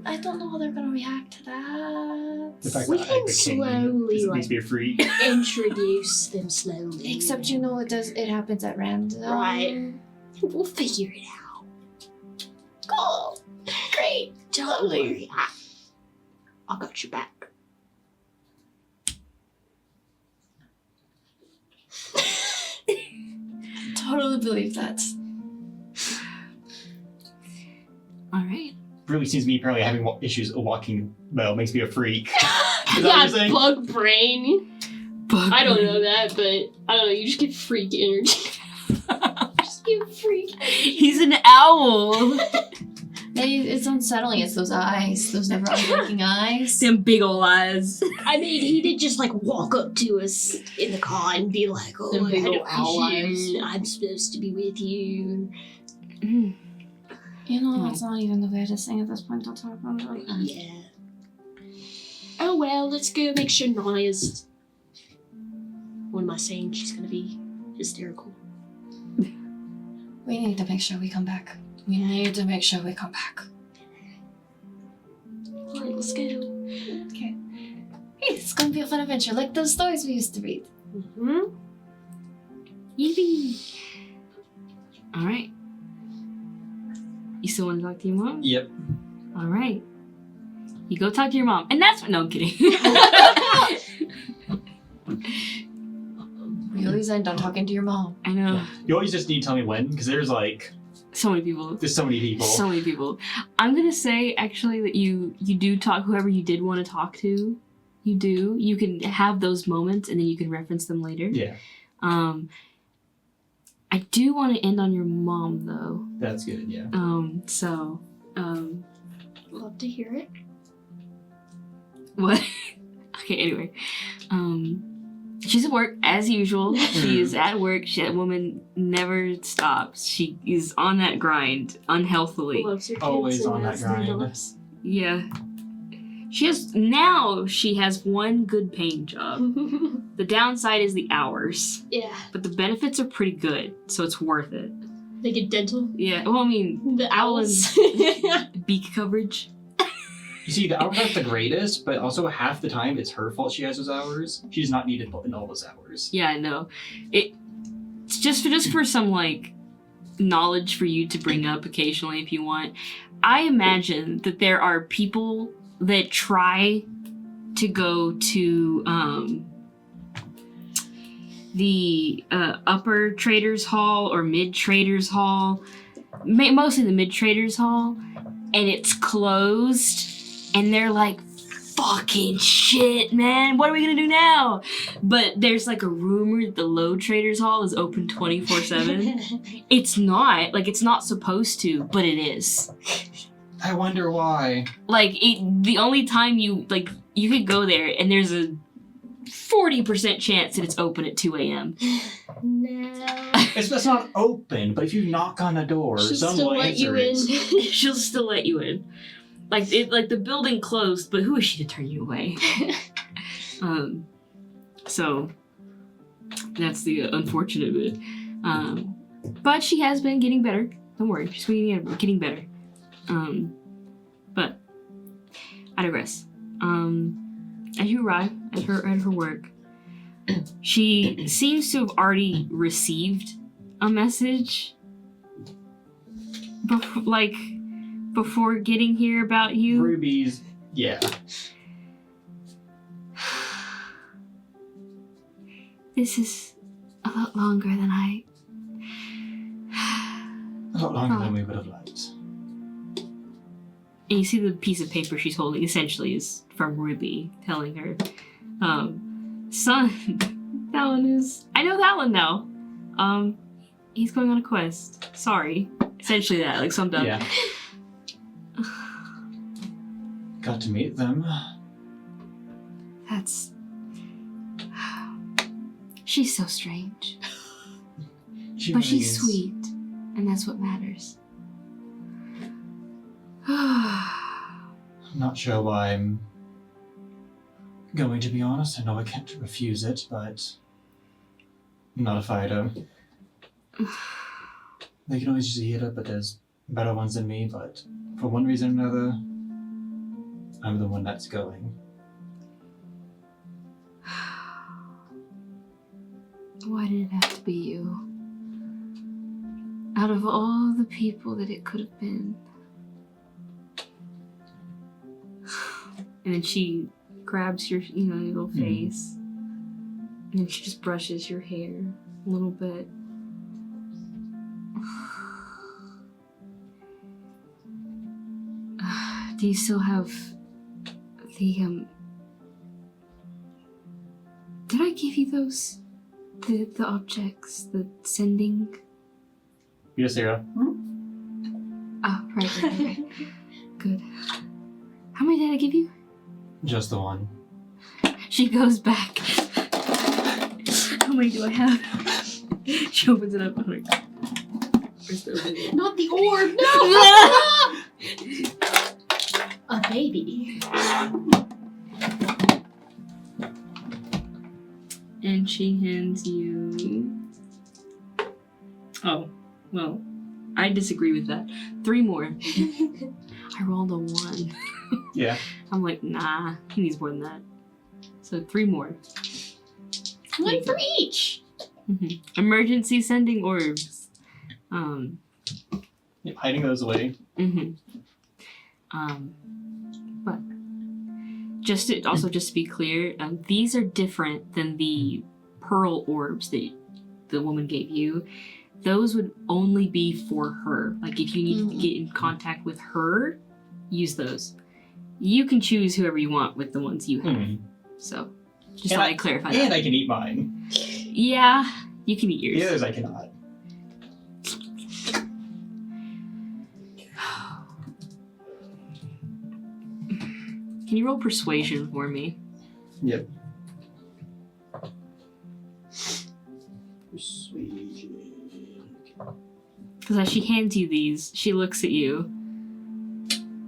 I don't know how they're gonna react to that. The fact We that can I became slowly, needs to be a freak. Introduce them slowly. Except it happens at random. Right. We'll figure it out. Cool. Great. Don't worry. I got your back. fully believe that. All right. Really seems to me apparently having issues walking well makes me a freak. Is that what you're Yeah, saying? bug brain. I don't know that, but I don't know. You just get freak energy. Just get freak. He's an owl. It's unsettling. It's those eyes, those never unblinking eyes. Them big ol' eyes. I mean, he did just like walk up to us in the car and be like, "Oh, Them I big had ol' a owl vision. I'm supposed to be with you." Mm. You know, that's not even the weirdest thing at this point to talk about. Okay. Yeah. Oh well, let's go make sure Naya's. What am I saying? She's gonna be hysterical. We need to make sure we come back. We need to make sure we come back. Alright, let's go. Okay. Hey, it's gonna be a fun adventure, like those stories we used to read. Mm-hmm. Yippee. All right. You still want to talk to your mom? Yep. All right. You go talk to your mom. And that's what... No, I'm kidding. We always end on talking to your mom. I know. You always just need to tell me when, because there's So many people. so many people. So many people. I'm going to say, actually, that you do talk... Whoever you did want to talk to, you do. You can have those moments, and then you can reference them later. Yeah, I do want to end on your mom, though. that's good, yeah. Love to hear it. What? Okay, anyway. She's at work, as usual. She is at work. That woman never stops. She is on that grind, unhealthily. Loves her kids Always and on that loves their grind. dogs. Yeah. She has one good paying job. The downside is the hours. Yeah, But the benefits are pretty good, so it's worth it. they get dental. Yeah, well, I mean, The owls. beak coverage. You see, the hours aren't the greatest, but also half the time it's her fault she has those hours. She's not needed in all those hours. Yeah, I know. It's just for some, like, knowledge for you to bring up occasionally if you want. I imagine that there are people that try to go to the upper traders hall or mid traders hall, mostly the mid traders hall, and it's closed, and they're like, fucking shit, man, what are we gonna do now? But there's like a rumor that the low traders hall is open 24/7. It's not, like, it's not supposed to, but it is. I wonder why. Like, the only time you could go there and there's a 40% chance that it's open at 2 a.m. No. It's not open, but if you knock on the door, She'll someone still will let you answer in. it. She'll still let you in. Like the building closed, but who is she to turn you away? So that's the unfortunate bit. But she has been getting better. Don't worry, she's been getting better. But I digress. As you arrive at her work, she seems to have already received a message before getting here about you. Ruby's, yeah. This is a lot longer than I... A lot longer than we would have liked. And you see the piece of paper she's holding essentially is from Ruby, telling her, son, Thalen is... I know Thalen now. He's going on a quest. Sorry. Essentially that, like summed up. Yeah. Got to meet them. That's... She's so strange. She But really she's is. sweet, and that's what matters. I'm not sure why I'm going to be honest. I know I can't refuse it, but I'm not a fighter. They can always just eat it, but there's better ones than me, but for one reason or another, I'm the one that's going. Why did it have to be you? Out of all the people that it could have been. And then she grabs your, your little face. And then she just brushes your hair a little bit. Do you still have the Did I give you those? The objects, the sending? Yes, Sarah. Oh, right. Good. How many did I give you? Just the one. She goes back. How many do I have? She opens it up. I'm like, where's the opening? Not the orb, no! A baby. And she hands you. Oh, well, I disagree with that. 3 more. I rolled a 1. Yeah. I'm like, nah, he needs more than that. So 3 more. 1 for each. Emergency sending orbs. Yeah, hiding those away. But just to be clear, these are different than the pearl orbs that the woman gave you. Those would only be for her. Like if you need to get in contact with her, use those. You can choose whoever you want with the ones you have. So just thought I'd clarify that. And I can eat mine. Yeah, you can eat yours. The others I cannot. Can you roll persuasion for me? Yep. Persuasion. Because as she hands you these, she looks at you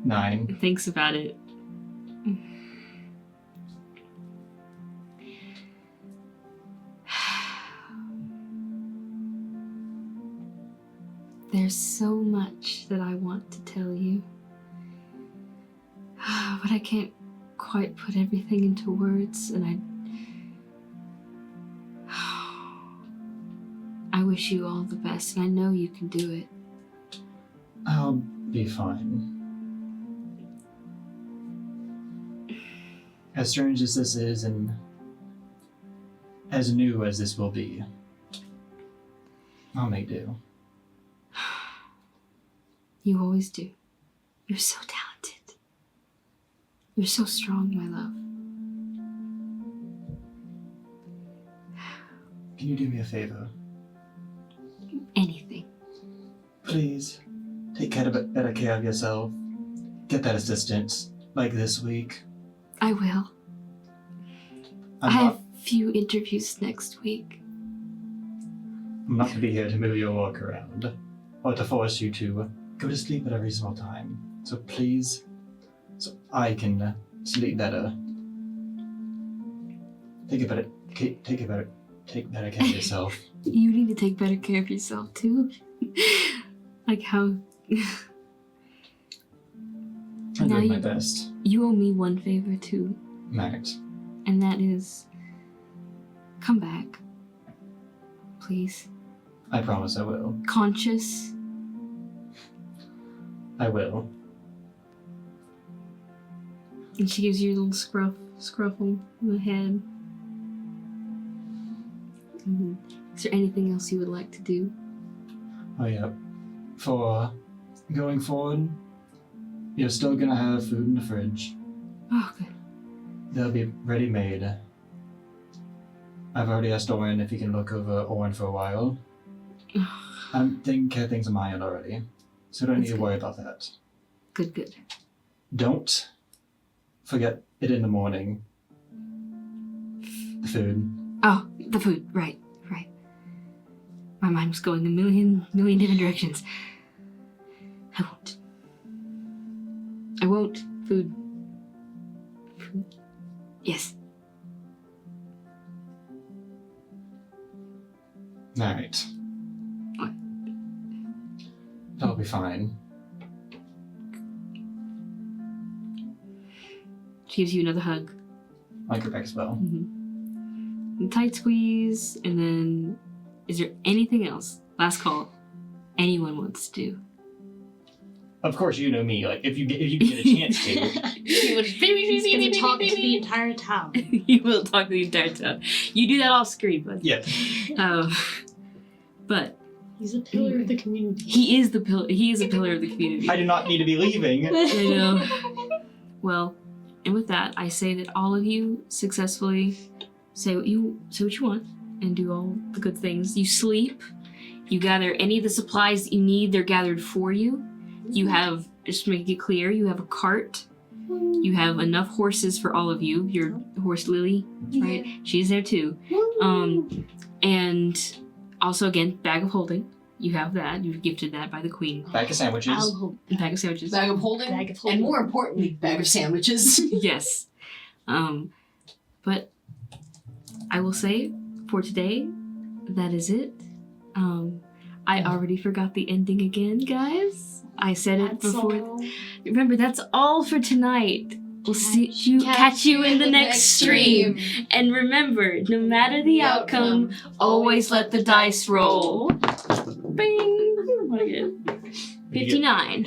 9. and thinks about it. There's so much that I want to tell you. But I can't quite put everything into words, and I wish you all the best, and I know you can do it. I'll be fine. As strange as this is, and as new as this will be, I'll make do. You always do. You're so talented. You're so strong, my love. Can you do me a favor? Anything. Please, take better care of yourself. Get that assistance, like this week. I will. I have a few interviews next week. I'm not to be here to move your work around, or to force you to go to sleep at a reasonable time. So please, so I can sleep better. Take better care of yourself. You need to take better care of yourself too. Like how I'm Now doing my you- best. you owe me one favor too, Max. and that is come back. Please. I promise I will. Conscious. I will. And she gives you a little scruffle in the head. Is there anything else you would like to do? Oh yeah. For going forward, you're still gonna have food in the fridge. Oh, good. They'll be ready-made. I've already asked Owen if he can look over Owen for a while. I'm taking care of things on my end already, so don't need to worry about that. Good. Don't forget it in the morning. The food. Oh, the food. Right. My mind was going a million different directions. I won't. Food. Yes. Alright. What? That'll be fine. She gives you another hug. I'll get back as well. A tight squeeze, and then is there anything else? Last call. Anyone wants to do? Of course, you know me. Like if you get a chance to. He would gonna talk to the entire town. You will talk to the entire town. You do that off screen, bud. Yeah. But He's a pillar of the community. he is the pillar. He is a pillar of the community. I do not need to be leaving. I know. Well, and with that, I say that all of you successfully say what you want and do all the good things. You sleep. You gather any of the supplies that you need. They're gathered for you. You have, just to make it clear, you have a cart. You have enough horses for all of you. Your horse Lily, right? She's there too. And also again, bag of holding. You have that. You've gifted that by the queen. Bag of sandwiches. Bag of sandwiches. Bag of holding, and more importantly, bag of sandwiches. Yes. But I will say for today, that is it. I already forgot the ending again, guys. I said it before. Remember, that's all for tonight. We'll catch you in the next stream. And remember, no matter the outcome, always let the dice roll. Bing! What again? 59.